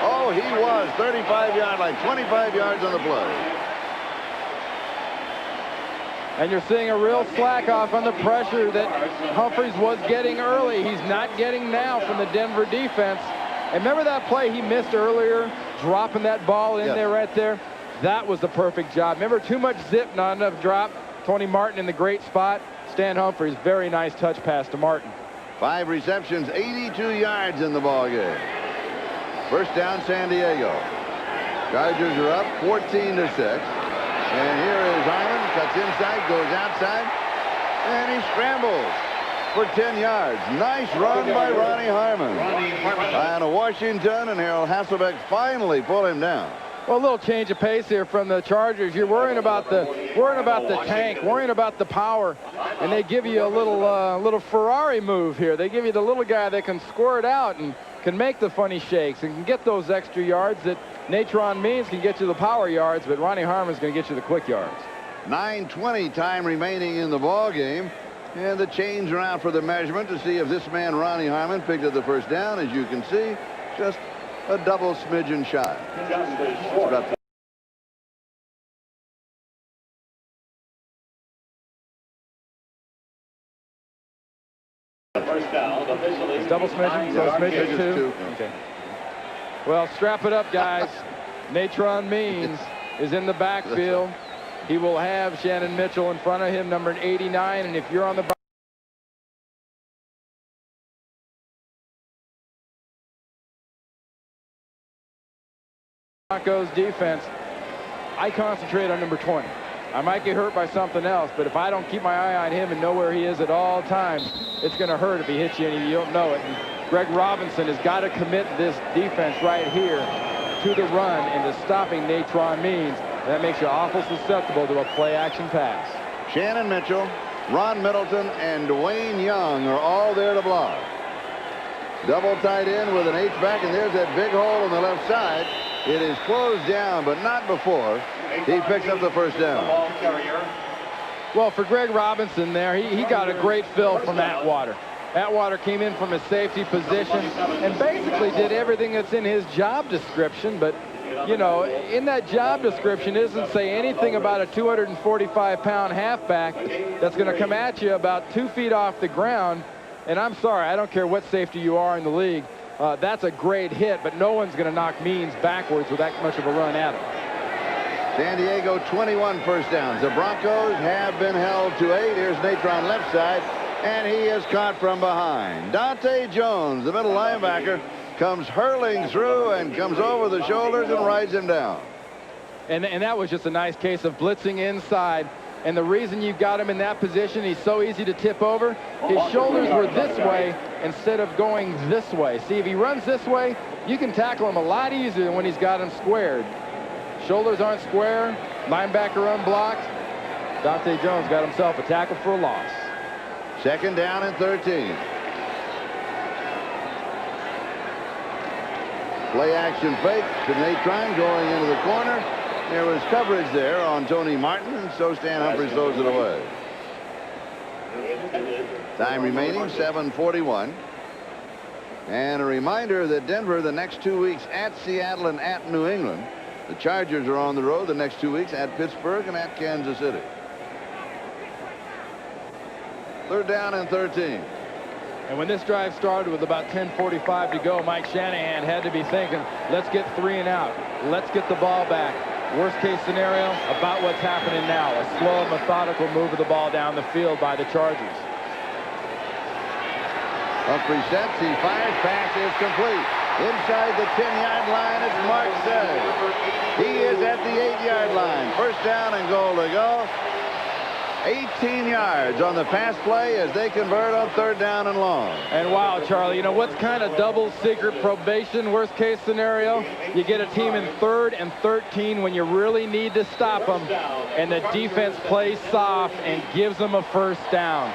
Oh, he was 35-yard line, 25 yards on the play. And you're seeing a real slack off on the pressure that Humphries was getting early. He's not getting now from the Denver defense. And remember that play he missed earlier, dropping that ball in there right there? That was the perfect job. Remember, too much zip, not enough drop. Tony Martin in the great spot. Stan Humphries, very nice touch pass to Martin. 5 receptions, 82 yards in the ball game. First down, San Diego. Chargers are up 14-6. And here is Harmon, cuts inside, goes outside, and he scrambles for 10 yards. Nice run by Ronnie Harmon. Diana Washington and Harold Hasselbeck finally pull him down. Well, a little change of pace here from the Chargers. You're worrying about the tank, worrying about the power, and they give you a little Ferrari move here. They give you the little guy that can squirt out and can make the funny shakes and can get those extra yards that Natron Means can get you the power yards, but Ronnie Harmon's going to get you the quick yards. 9:20 time remaining in the ball game. And the chains are out for the measurement to see if this man, Ronnie Harmon, picked up the first down. As you can see, just a double smidgen shy. First down, officially. Double smidgen, so smidgen two. Okay. Well, strap it up, guys. Natron Means is in the backfield. He will have Shannon Mitchell in front of him, number 89, and if you're on the Broncos defense, I concentrate on number 20. I might get hurt by something else, but if I don't keep my eye on him and know where he is at all times, it's going to hurt if he hits you and you don't know it. And Greg Robinson has got to commit this defense right here to the run and to stopping Natron Means. That makes you awful susceptible to a play-action pass. Shannon Mitchell Ron Middleton and Dwayne Young are all there to block. Double tight end with an H-back, and there's that big hole on the left side. It is closed down, but not before he picks up the first down. Well, for Greg Robinson there, he got a great fill from Atwater. Atwater came in from a safety position and basically did everything that's in his job description. But, you know, in that job description, it doesn't say anything about a 245-pound halfback that's going to come at you about 2 feet off the ground. And I'm sorry, I don't care what safety you are in the league. That's a great hit, but no one's going to knock Means backwards with that much of a run at him. San Diego 21 first downs. The Broncos have been held to 8. Here's Natron left side, and he is caught from behind. Dante Jones, the middle linebacker, comes hurling through and comes over the shoulders and rides him down. And that was just a nice case of blitzing inside. And the reason you got him in that position, he's so easy to tip over. His shoulders were this way instead of going this way. See, if he runs this way, you can tackle him a lot easier than when he's got him squared. Shoulders aren't square, linebacker unblocked. Dante Jones got himself a tackle for a loss. Second down and 13. Play action fake to Natron going into the corner. There was coverage there on Tony Martin, and so Stan Humphries throws it away. Time remaining, 7:41. And a reminder that Denver the next 2 weeks at Seattle and at New England. The Chargers are on the road the next 2 weeks at Pittsburgh and at Kansas City. Third down and 13. And when this drive started with about 10:45 to go, Mike Shanahan had to be thinking, let's get 3 and out. Let's get the ball back. Worst case scenario, about what's happening now. A slow, methodical move of the ball down the field by the Chargers. Humphrey sets, he fires, pass is complete. Inside the 10-yard line, it's Mark Say. He is at the 8-yard line. First down and goal to go. 18 yards on the pass play as they convert on third down and long. And wow, Charlie, you know what's kind of double secret probation, worst case scenario? You get a team in 3rd and 13 when you really need to stop them, and the defense plays soft and gives them a first down.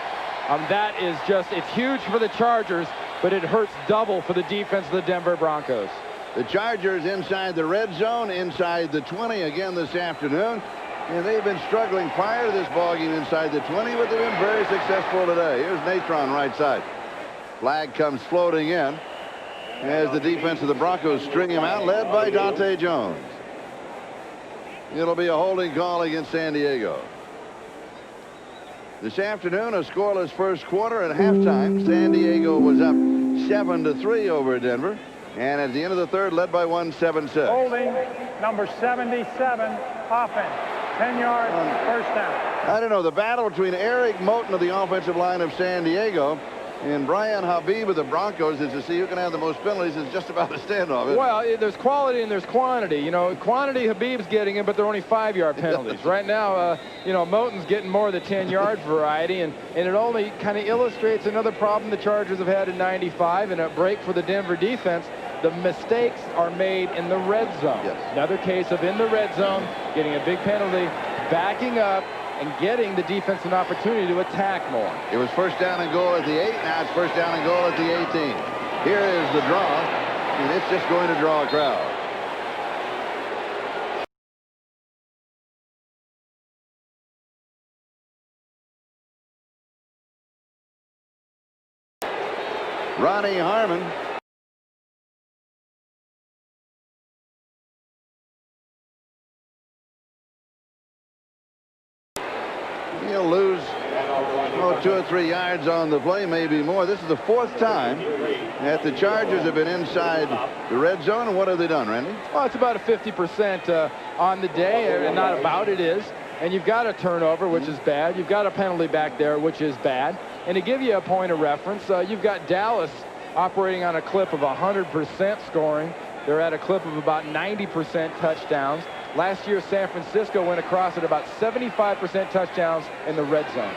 That is just, it's huge for the Chargers, but it hurts double for the defense of the Denver Broncos. The Chargers inside the red zone, inside the 20 again this afternoon. And they've been struggling prior to this ballgame inside the 20, but they've been very successful today. Here's Natron right side. Flag comes floating in as the defense of the Broncos string him out, led by Dante Jones. It'll be a holding call against San Diego. This afternoon, a scoreless first quarter. At halftime, San Diego was up 7-3 over Denver. And at the end of the third, led by 1-7-6. Holding number 77, offense. 10 yards, first down. I don't know. The battle between Eric Moten of the offensive line of San Diego and Brian Habib of the Broncos is to see who can have the most penalties. Is just about a standoff. Well, there's quality and there's quantity. You know, quantity, Habib's getting it, but they're only 5-yard penalties. Right now, you know, Moten's getting more of the 10-yard variety, and it only kind of illustrates another problem the Chargers have had in 95 and a break for the Denver defense. The mistakes are made in the red zone. Yes. Another case of in the red zone, getting a big penalty, backing up, and getting the defense an opportunity to attack more. It was first down and goal at the 8. Now it's first down and goal at the 18. Here is the draw, and it's just going to draw a crowd. Ronnie Harmon. He'll lose 2 or 3 yards on the play, maybe more. This is the 4th time that the Chargers have been inside the red zone. And what have they done, Randy? Well, it's about a 50% on the day, and not about it is. And you've got a turnover, which is bad. You've got a penalty back there, which is bad. And to give you a point of reference, you've got Dallas operating on a clip of 100% scoring. They're at a clip of about 90% touchdowns. Last year, San Francisco went across at about 75% touchdowns in the red zone.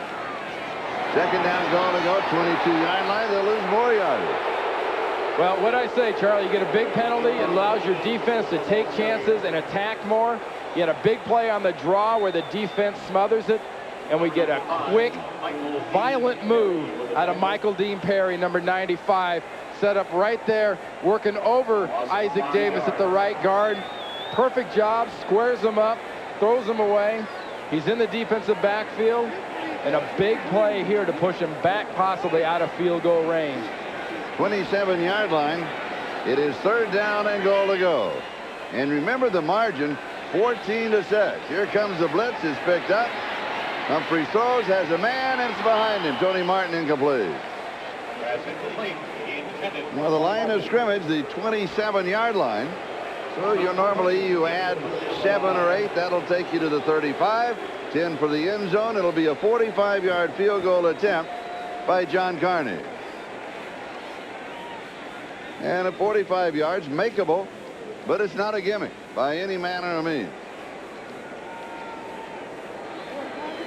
Second down, goal to go, 22-yard line. They'll lose more yardage. Well, what I say, Charlie, you get a big penalty. It allows your defense to take chances and attack more. You had a big play on the draw where the defense smothers it. and we get a quick, violent move out of Michael Dean Perry, number 95, set up right there, working over Isaac Davis at the right guard. Perfect job, squares him up, throws him away. He's in the defensive backfield, and a big play here to push him back, possibly out of field goal range. 27-yard line. It is 3rd down and goal to go. And remember the margin, 14-6. Here comes the blitz, is picked up. Humphreys throws, has a man, and it's behind him. Tony Martin incomplete. Well, the line of scrimmage, the 27-yard line. So you add 7 or 8. That'll take you to the 35. 10 for the end zone. It'll be a 45-yard field goal attempt by John Carney. And at 45 yards, makeable, but it's not a gimmick by any manner or means.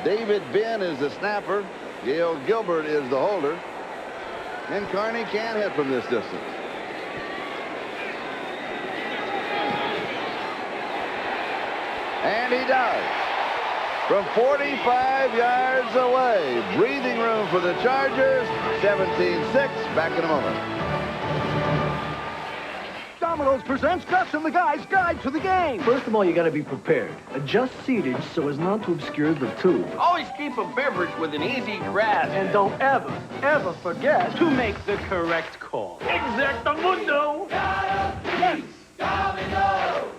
David Benn is the snapper. Gail Gilbert is the holder. And Carney can't hit from this distance. And he does. From 45 yards away. Breathing room for the Chargers. 17-6. Back in a moment. Domino's presents Gus and the Guy's Guide to the Game. First of all, you got to be prepared. Adjust seatage so as not to obscure the tube. Always keep a beverage with an easy grasp. And don't ever forget to make the correct call. Exactamundo. Yes.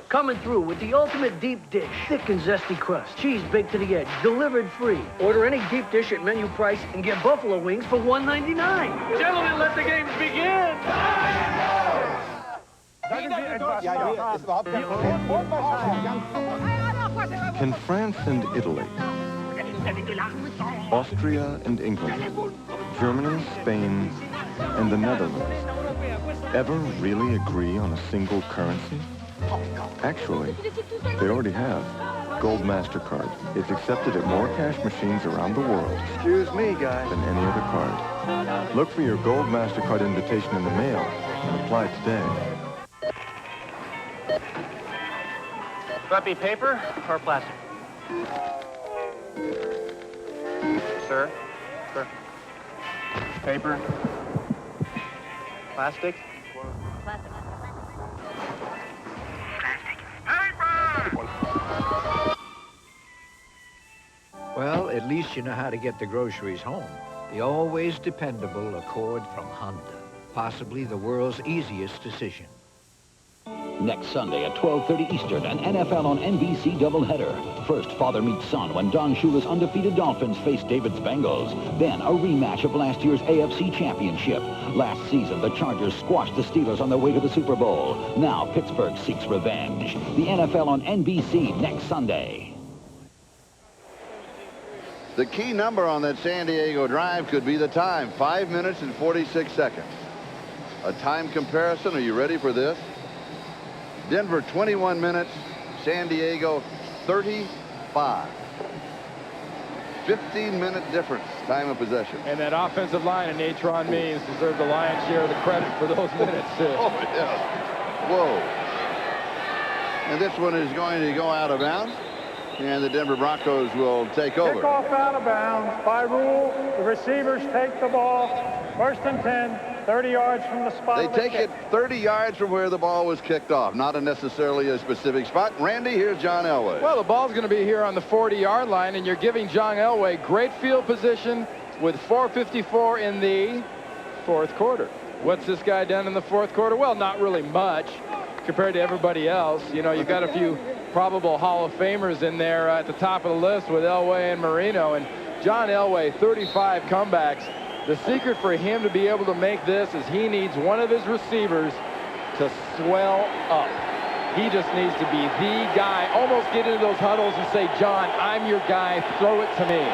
Coming through with the ultimate deep dish. Thick and zesty crust. Cheese baked to the edge. Delivered free. Order any deep dish at menu price and get buffalo wings for $1.99. Gentlemen, let the games begin. Can France and Italy, Austria and England, Germany, Spain, and the Netherlands ever really agree on a single currency? Actually, they already have. Gold MasterCard. It's accepted at more cash machines around the world. Excuse me, guys. Than any other card. Look for your Gold MasterCard invitation in the mail and apply today. Crappy paper or plastic? Sir? Sir? Paper? Plastic? Plastic. Well, at least you know how to get the groceries home. The always dependable Accord from Honda. Possibly the world's easiest decision. Next Sunday at 12:30 Eastern, an NFL on NBC doubleheader. First, father meets son when Don Shula's undefeated Dolphins face David's Bengals. Then, a rematch of last year's AFC Championship. Last season, the Chargers squashed the Steelers on their way to the Super Bowl. Now, Pittsburgh seeks revenge. The NFL on NBC next Sunday. The key number on that San Diego drive could be the time. 5 minutes and 46 seconds. A time comparison. Are you ready for this? Denver 21 minutes, San Diego 35. 15-minute difference, time of possession. And that offensive line in Natron Means deserves the lion's share of the credit for those minutes, too. Oh, yeah. Whoa. And this one is going to go out of bounds, and the Denver Broncos will take over. Kickoff out of bounds. By rule, the receivers take the ball. 1st and 10. 30 yards from the spot. They take it 30 yards from where the ball was kicked off, not necessarily a specific spot. Randy, here's John Elway. Well, the ball's going to be here on the 40-yard line, and you're giving John Elway great field position with 4:54 in the 4th quarter. What's this guy done in the 4th quarter? Well, not really much compared to everybody else. You know, you've got a few probable Hall of Famers in there at the top of the list with Elway and Marino. And John Elway, 35 comebacks. The secret for him to be able to make this is he needs one of his receivers to swell up. He just needs to be the guy. Almost get into those huddles and say, John, I'm your guy. Throw it to me.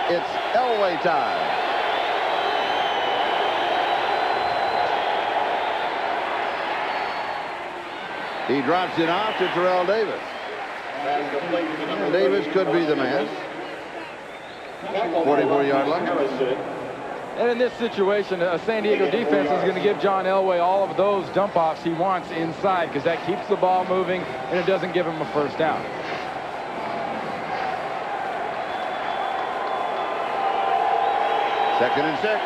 It's Elway time. He drops it off to Terrell Davis. And Davis could be the man. 44-yard line. And in this situation, a San Diego defense is going to give John Elway all of those dump-offs he wants inside because that keeps the ball moving and it doesn't give him a first down. Second and 6.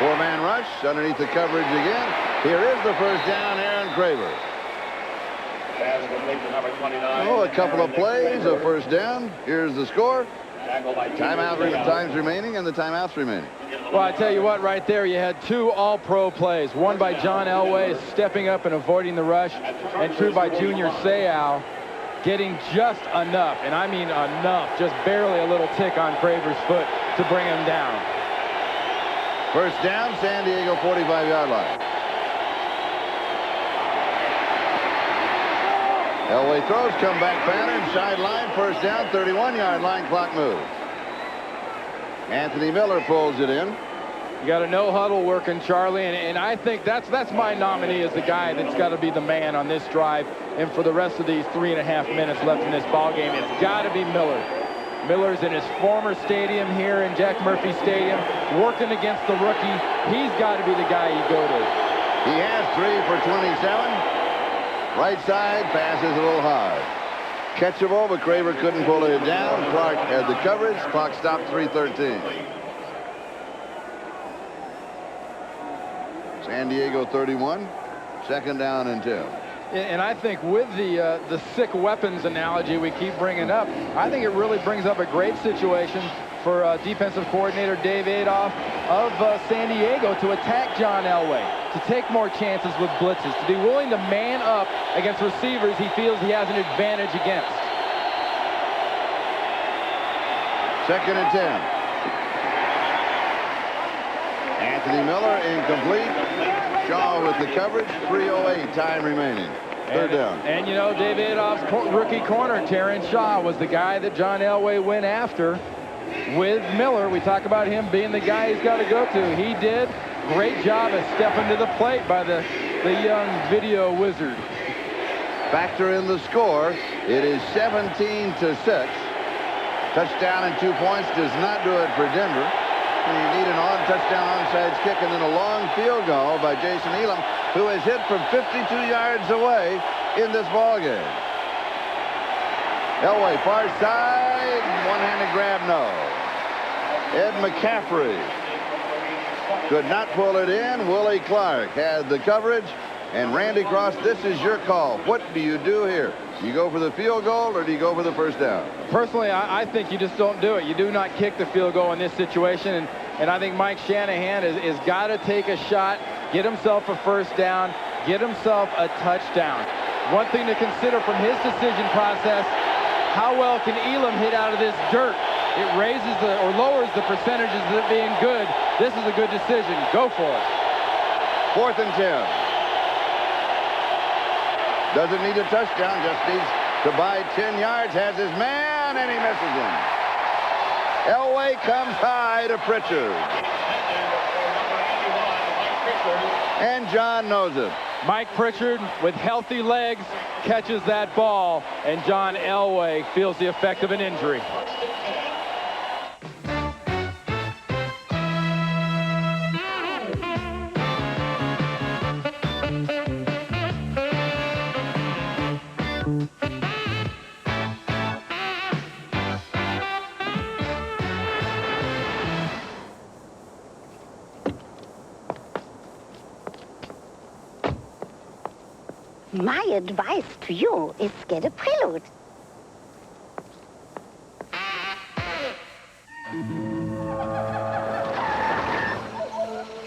Four-man rush underneath the coverage again. Here is the first down, Aaron Craver. Oh, a couple of plays, a first down. Here's the score. Timeouts remaining and the timeouts remaining. Well, I tell you what, right there, you had 2 all-pro plays. One by John Elway stepping up and avoiding the rush, and 2 by Junior Seau getting just enough, and I mean enough, just barely a little tick on Craver's foot to bring him down. First down, San Diego 45-yard line. Elway throws, comeback pattern, sideline, first down, 31-yard line, clock move. Anthony Miller pulls it in. You got a no-huddle working, Charlie, and I think that's my nominee as the guy that's got to be the man on this drive. And for the rest of these 3.5 minutes left in this ball game, it's got to be Miller. Miller's in his former stadium here in Jack Murphy Stadium, working against the rookie. He's got to be the guy you go to. He has 3 for 27. Right side, passes a little high. Catchable, but Craver couldn't pull it down. Clark had the coverage. Clock stopped 3:13. San Diego 31. Second down and 10. And I think with the sick weapons analogy we keep bringing up, I think it really brings up a great situation for defensive coordinator Dave Adolph of San Diego to attack John Elway, to take more chances with blitzes, to be willing to man up against receivers he feels he has an advantage against. Second and 10. Anthony Miller incomplete. Shaw with the coverage. 3:08 time remaining. Third down. And you know, Dave Adolph's rookie corner, Terrence Shaw, was the guy that John Elway went after with Miller. We talk about him being the guy he's got to go to. He did. Great job of stepping to the plate by the young video wizard. Factor in the score. It is 17-6. Touchdown and 2 points does not do it for Denver. And you need an touchdown onside kick and then a long field goal by Jason Elam, who is hit from 52 yards away in this ball game. Elway, far side, one-handed grab, no. Ed McCaffrey could not pull it in. Willie Clark had the coverage. And Randy Cross, this is your call. What do you do here? You go for the field goal or do you go for the first down? Personally, I think you just don't do it. You do not kick the field goal in this situation. And I think Mike Shanahan is got to take a shot, get himself a first down, get himself a touchdown. One thing to consider from his decision process, how well can Elam hit out of this dirt? It raises or lowers the percentages of it being good. This is a good decision. Go for it. 4th and 10. Doesn't need a touchdown, just needs to buy 10 yards, has his man, and he misses him. Elway comes high to Pritchard. And John knows it. Mike Pritchard, with healthy legs, catches that ball, and John Elway feels the effect of an injury. My advice to you is get a prelude.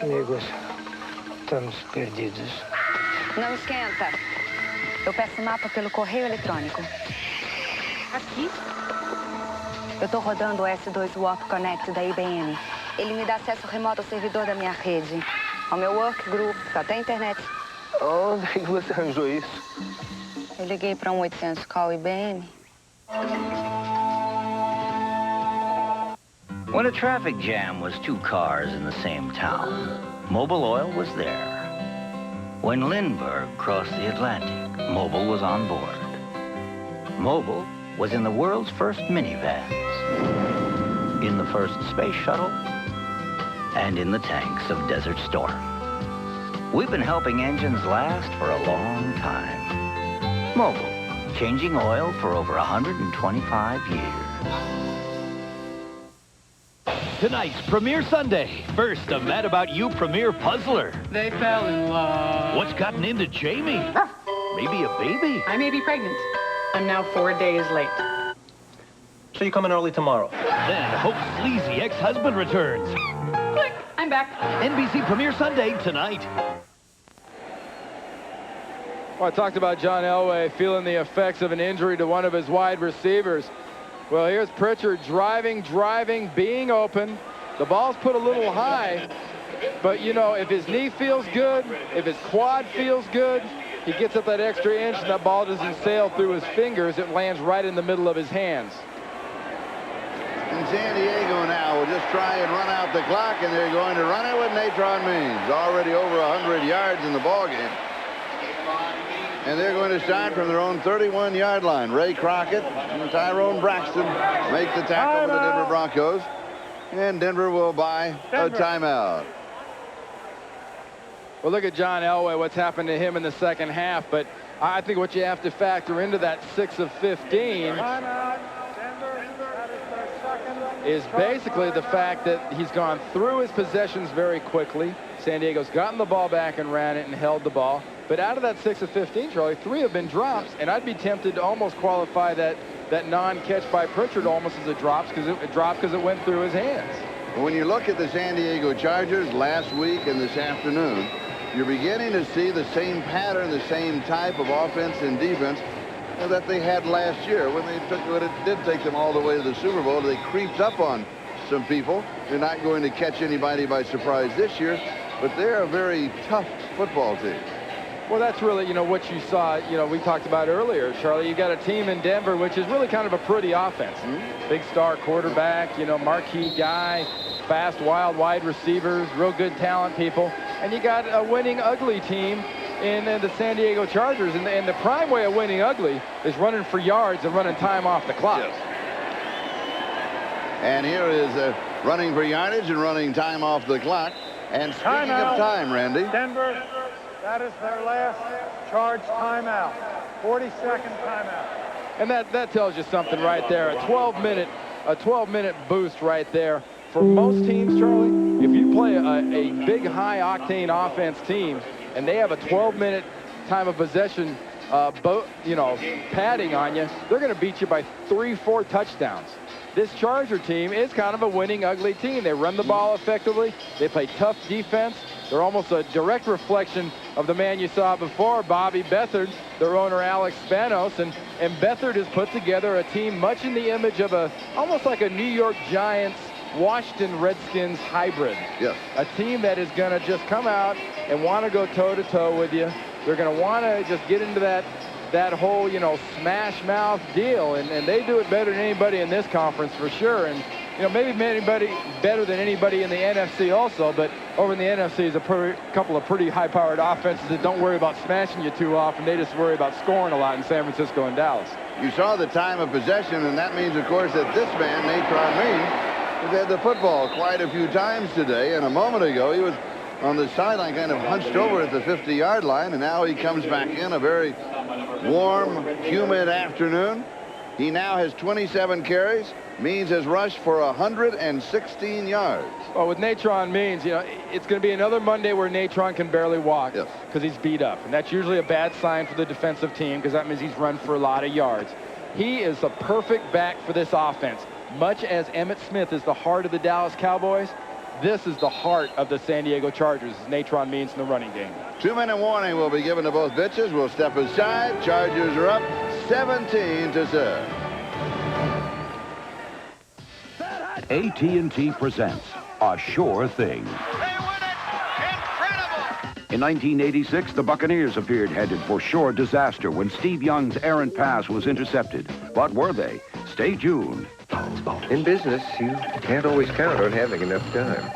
Amigos, estamos perdidos. Não esquenta. Eu peço o mapa pelo correio eletrônico. Aqui? Eu tô rodando o S2 Warp Connect da IBM. Ele me dá acesso remoto ao servidor da minha rede, ao meu workgroup, até a internet. Onde é que você arranjou isso? Eu liguei para 800 call IBM. When a traffic jam was 2 cars in the same town, Mobil Oil was there. When Lindbergh crossed the Atlantic, Mobil was on board. Mobil was in the world's first minivans, in the first space shuttle, and in the tanks of Desert Storm. We've been helping engines last for a long time. Mobil, changing oil for over 125 years. Tonight's Premiere Sunday. First, a Mad About You Premiere Puzzler. They fell in love. What's gotten into Jamie? Maybe a baby? I may be pregnant. I'm now 4 days late. So you come in early tomorrow? Then Hope's sleazy ex-husband returns. Click, I'm back. NBC Premiere Sunday tonight. Well, I talked about John Elway feeling the effects of an injury to one of his wide receivers. Well, here's Pritchard driving, being open. The ball's put a little high, but, you know, if his knee feels good, if his quad feels good, he gets up that extra inch and that ball doesn't sail through his fingers. It lands right in the middle of his hands. And San Diego now will just try and run out the clock, and they're going to run it with Natron Means. Already over 100 yards in the ballgame. And they're going to start from their own 31-yard line. Ray Crockett and Tyrone Braxton make the tackle for the Denver Broncos. And Denver will buy a timeout. Well, look at John Elway, what's happened to him in the second half. But I think what you have to factor into that 6 of 15 is basically the fact that he's gone through his possessions very quickly. San Diego's gotten the ball back and ran it and held the ball. But out of that 6 of 15, Charlie, 3 have been drops, and I'd be tempted to almost qualify that non-catch by Pritchard almost as a drop because it went through his hands. When you look at the San Diego Chargers last week and this afternoon, you're beginning to see the same pattern, the same type of offense and defense that they had last year when it did take them all the way to the Super Bowl. They creeped up on some people. They're not going to catch anybody by surprise this year, but they're a very tough football team. Well, that's really, you know, what you saw, you know, we talked about earlier, Charlie. You got a team in Denver, which is really kind of a pretty offense. Big star quarterback, you know, marquee guy, fast, wild, wide receivers, real good talent people. And you got a winning ugly team in the San Diego Chargers. And the prime way of winning ugly is running for yards and running time off the clock. Yes. And here is running for yardage and running time off the clock. And speaking of time, Randy. Denver, that is their last charge timeout. 40-second timeout. And that tells you something right there. A 12-minute boost right there. For most teams, Charlie, if you play a big high-octane offense team and they have a 12-minute time of possession padding on you, they're going to beat you by 3-4 touchdowns. This Charger team is kind of a winning ugly team. They run the ball effectively. They play tough defense. They're almost a direct reflection of the man you saw before, Bobby Beathard, their owner Alex Spanos. And Beathard has put together a team much in the image of almost like a New York Giants, Washington Redskins hybrid. Yes. A team that is going to just come out and want to go toe-to-toe with you. They're going to want to just get into that whole, you know, smash mouth deal, and they do it better than anybody in this conference for sure. And, you know, maybe anybody better than anybody in the NFC also, but over in the NFC is a couple of pretty high-powered offenses that don't worry about smashing you too often. They just worry about scoring a lot in San Francisco and Dallas. You saw the time of possession, and that means, of course, that this man, Natron Means, has had the football quite a few times today, and a moment ago he was on the sideline kind of hunched over at the 50-yard line, and now he comes back in a very warm, humid afternoon. He now has 27 carries. Means has rushed for 116 yards. Well, with Natron Means, you know, it's going to be another Monday where Natron can barely walk because he's beat up. And that's usually a bad sign for the defensive team because that means he's run for a lot of yards. He is the perfect back for this offense. Much as Emmitt Smith is the heart of the Dallas Cowboys, this is the heart of the San Diego Chargers. Natron Means in the running game. 2-minute warning will be given to both bitches. We'll step aside. Chargers are up 17-0. AT&T presents A Sure Thing. In 1986, the Buccaneers appeared headed for sure disaster when Steve Young's errant pass was intercepted. But were they? Stay tuned. In business, you can't always count on having enough time.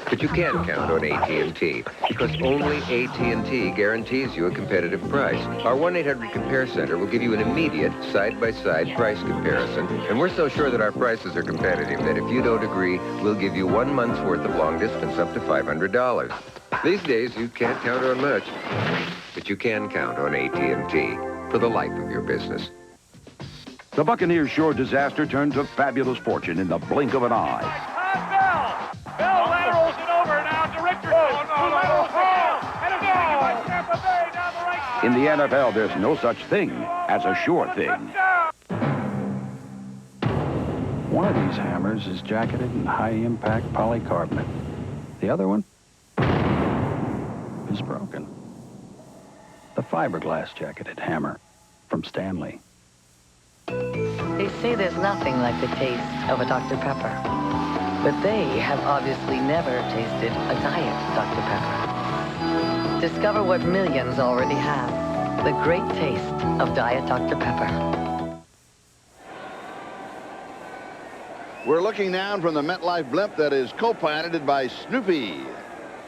But you can count on AT&T, because only AT&T guarantees you a competitive price. Our 1-800-COMPARE Center will give you an immediate side-by-side price comparison, and we're so sure that our prices are competitive that if you don't agree, we'll give you 1 month's worth of long distance up to $500. These days, you can't count on much, but you can count on AT&T for the life of your business. The Buccaneers' shore disaster turned to fabulous fortune in the blink of an eye. Bell laterals it over now to Richardson. Who laterals it down. And it's taken by Tampa Bay down the right side. In the NFL, there's no such thing as a sure thing. One of these hammers is jacketed in high-impact polycarbonate. The other one is broken. The fiberglass jacketed hammer from Stanley. They say there's nothing like the taste of a Dr. Pepper. But they have obviously never tasted a Diet Dr. Pepper. Discover what millions already have. The great taste of Diet Dr. Pepper. We're looking down from the MetLife blimp that is co-piloted by Snoopy,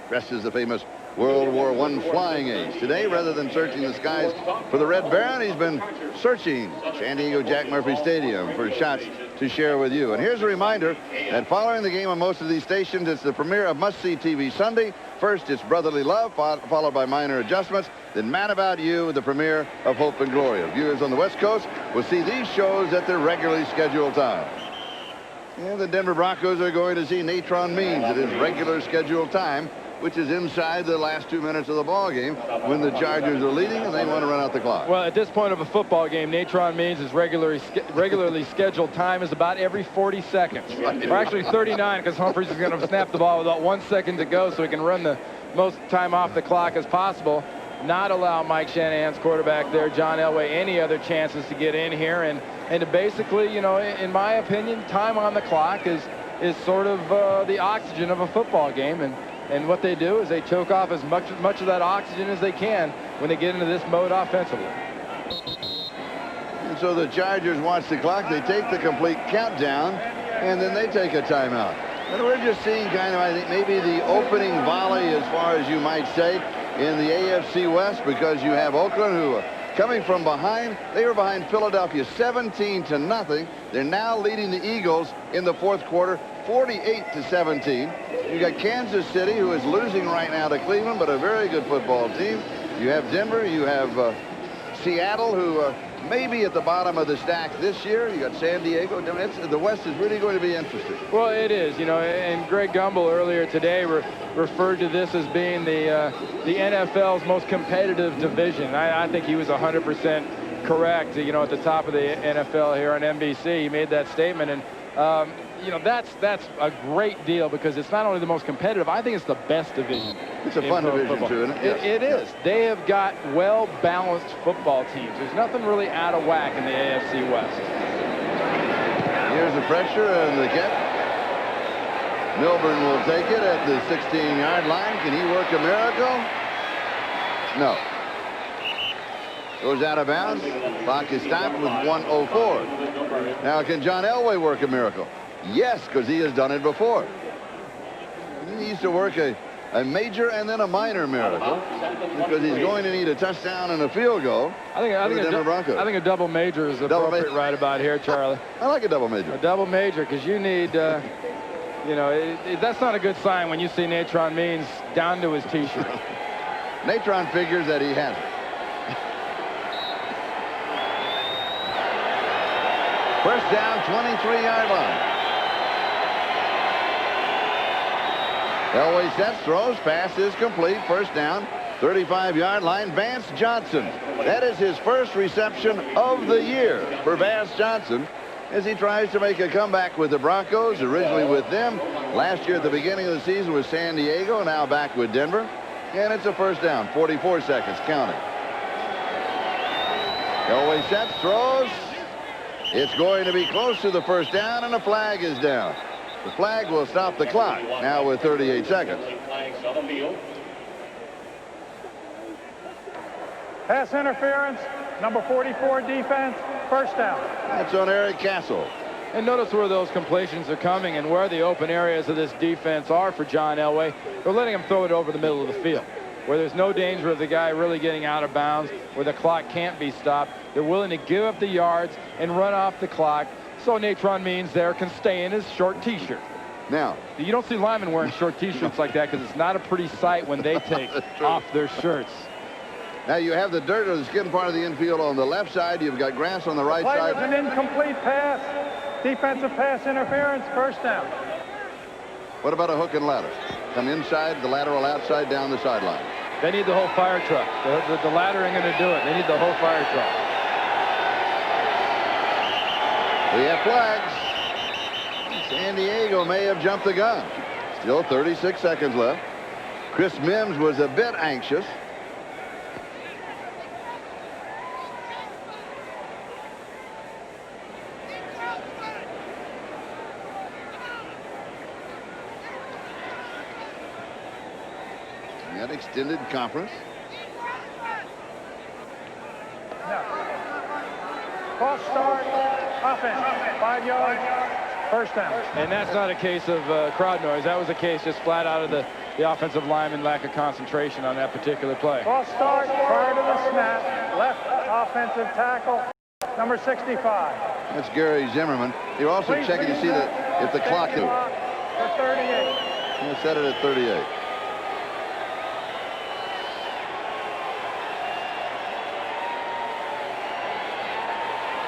dressed as the famous World War I flying ace. Today, rather than searching the skies for the Red Baron, he's been searching San Diego Jack Murphy Stadium for shots to share with you. And here's a reminder that following the game on most of these stations, it's the premiere of Must See TV Sunday. First, it's Brotherly Love, followed by Minor Adjustments. Then Mad About You, the premiere of Hope and Glory. Viewers on the West Coast will see these shows at their regularly scheduled times. And the Denver Broncos are going to see Natron Means at his regular scheduled time, which is inside the last 2 minutes of the ball game when the Chargers are leading and they want to run out the clock. Well, at this point of a football game, Natron Means his regularly scheduled time is about every 40 seconds. Or actually 39, because Humphries is going to snap the ball with about 1 second to go so he can run the most time off the clock as possible. Not allow Mike Shanahan's quarterback there, John Elway, any other chances to get in here. And to basically, you know, in my opinion, time on the clock is sort of the oxygen of a football game. And what they do is they choke off as much of that oxygen as they can when they get into this mode offensively. And so the Chargers watch the clock. They take the complete countdown, and then they take a timeout. And we're just seeing kind of, I think, maybe the opening volley, as far as you might say, in the AFC West, because you have Oakland, who are coming from behind. They were behind Philadelphia 17-0. They're now leading the Eagles in the fourth quarter, 48-17. You got Kansas City, who is losing right now to Cleveland, but a very good football team. You have Denver. You have Seattle, who may be at the bottom of the stack this year. You got San Diego. The West is really going to be interesting. Well, it is, you know, and Greg Gumbel earlier today referred to this as being the NFL's most competitive division. I think he was 100% correct, you know, at the top of the NFL here on NBC. He made that statement, and you know, that's a great deal, because it's not only the most competitive, I think it's the best division. It's a fun division, too, isn't it? Yes. It is. They have got well-balanced football teams. There's nothing really out of whack in the AFC West. Here's the pressure and the catch. Milburn will take it at the 16-yard line. Can he work a miracle? No. Goes out of bounds. Clock is stopped with 1:04. Now, can John Elway work a miracle? Yes, because he has done it before. He needs to work a major and then a minor miracle, because he's going to need a touchdown and a field goal. I think a double major is appropriate right about here, Charlie. I like a double major. A double major, because you need, you know, that's not a good sign when you see Natron Means down to his T-shirt. Natron figures that he has it. First down, 23-yard line. Elway sets, throws, pass is complete. First down, 35-yard line. Vance Johnson. That is his first reception of the year for Vance Johnson, as he tries to make a comeback with the Broncos, originally with them. Last year at the beginning of the season with San Diego, now back with Denver. And it's a first down, 44 seconds, counting. Elway sets, throws. It's going to be close to the first down, and a flag is down. The flag will stop the clock now with 38 seconds. Pass interference, number 44 defense, first down. That's on Eric Castle. And notice where those completions are coming and where the open areas of this defense are for John Elway. They're letting him throw it over the middle of the field, where there's no danger of the guy really getting out of bounds, where the clock can't be stopped. They're willing to give up the yards and run off the clock, so Natron Means there can stay in his short T-shirt. Now, you don't see linemen wearing short T-shirts like that because it's not a pretty sight when they take off their shirts. Now you have the dirt or the skin part of the infield on the left side. You've got grass on the right Play side. was an incomplete pass. Defensive pass interference, first down. What about a hook and ladder? Come inside, the lateral outside, down the sideline. They need the whole fire truck. The ladder ain't going to do it. They need the whole fire truck. We have flags. San Diego may have jumped the gun. Still 36 seconds left. Chris Mims was a bit anxious. That extended conference. False start, offense, 5 yards, first down. And that's not a case of crowd noise. That was a case just flat out of the offensive lineman lack of concentration on that particular play. False start prior to the snap, left offensive tackle, number 65. That's Gary Zimmerman. You're also checking to see that if the clock is. For 38. We'll set it at 38.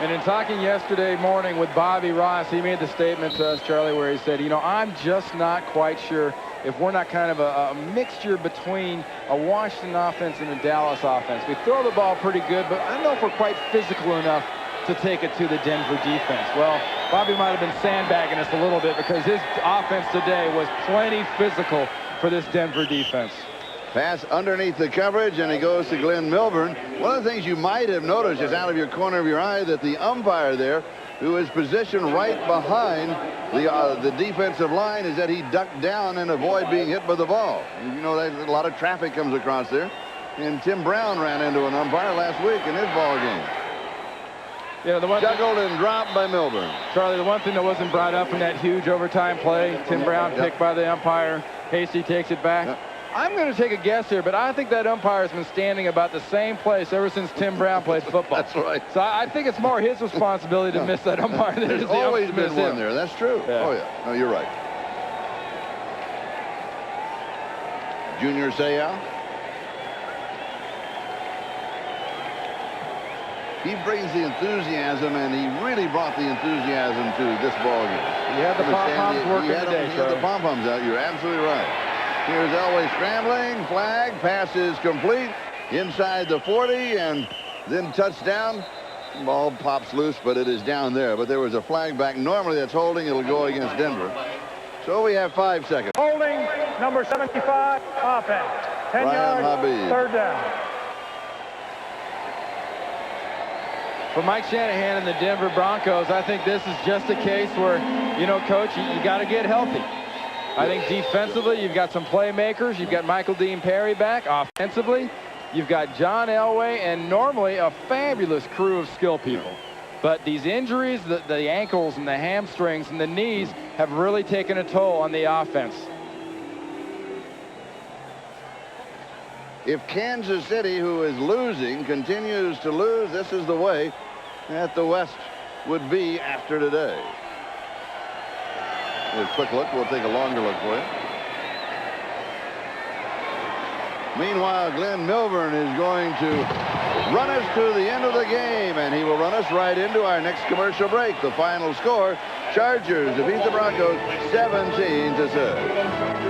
And in talking yesterday morning with Bobby Ross, he made the statement to us, Charlie, where he said, you know, I'm just not quite sure if we're not kind of a mixture between a Washington offense and a Dallas offense. We throw the ball pretty good, but I don't know if we're quite physical enough to take it to the Denver defense. Well, Bobby might have been sandbagging us a little bit because his offense today was plenty physical for this Denver defense. Pass underneath the coverage, and he goes to Glenn Milburn. One of the things you might have noticed is out of your corner of your eye that the umpire there, who is positioned right behind the defensive line, is that he ducked down and avoid being hit by the ball. You know, a lot of traffic comes across there. And Tim Brown ran into an umpire last week in his ball game. Yeah, the one juggled and dropped by Milburn. Charlie, the one thing that wasn't brought up in that huge overtime play, Tim Brown picked by the umpire. Hasty takes it back. Yep. I'm going to take a guess here, but I think that umpire has been standing about the same place ever since Tim Brown played football. That's right. So I think it's more his responsibility to miss that umpire than it is the There's always been one him. there. That's true. Yeah. Oh, yeah. No, you're right. Junior Seau. He brings the enthusiasm, and he really brought the enthusiasm to this ball game. He had the pom-poms working today, He had the pom-poms out. You're absolutely right. Here's Elway scrambling. Flag. Pass is complete. Inside the 40, and then touchdown. Ball pops loose, but it is down there. But there was a flag back. Normally that's holding. It'll go against Denver. So we have 5 seconds. Holding, number 75, offense. 10 yards, Habib. third down. For Mike Shanahan and the Denver Broncos, I think this is just a case where, you know, Coach, you got to get healthy. I think defensively, you've got some playmakers. You've got Michael Dean Perry back. Offensively, you've got John Elway and normally a fabulous crew of skill people. But these injuries, the ankles and the hamstrings and the knees have really taken a toll on the offense. If Kansas City, who is losing, continues to lose, this is the way that the West would be after today. A quick look. We'll take a longer look for you. Meanwhile, Glenn Milburn is going to run us to the end of the game, and he will run us right into our next commercial break. The final score, Chargers defeat the Broncos 17-6.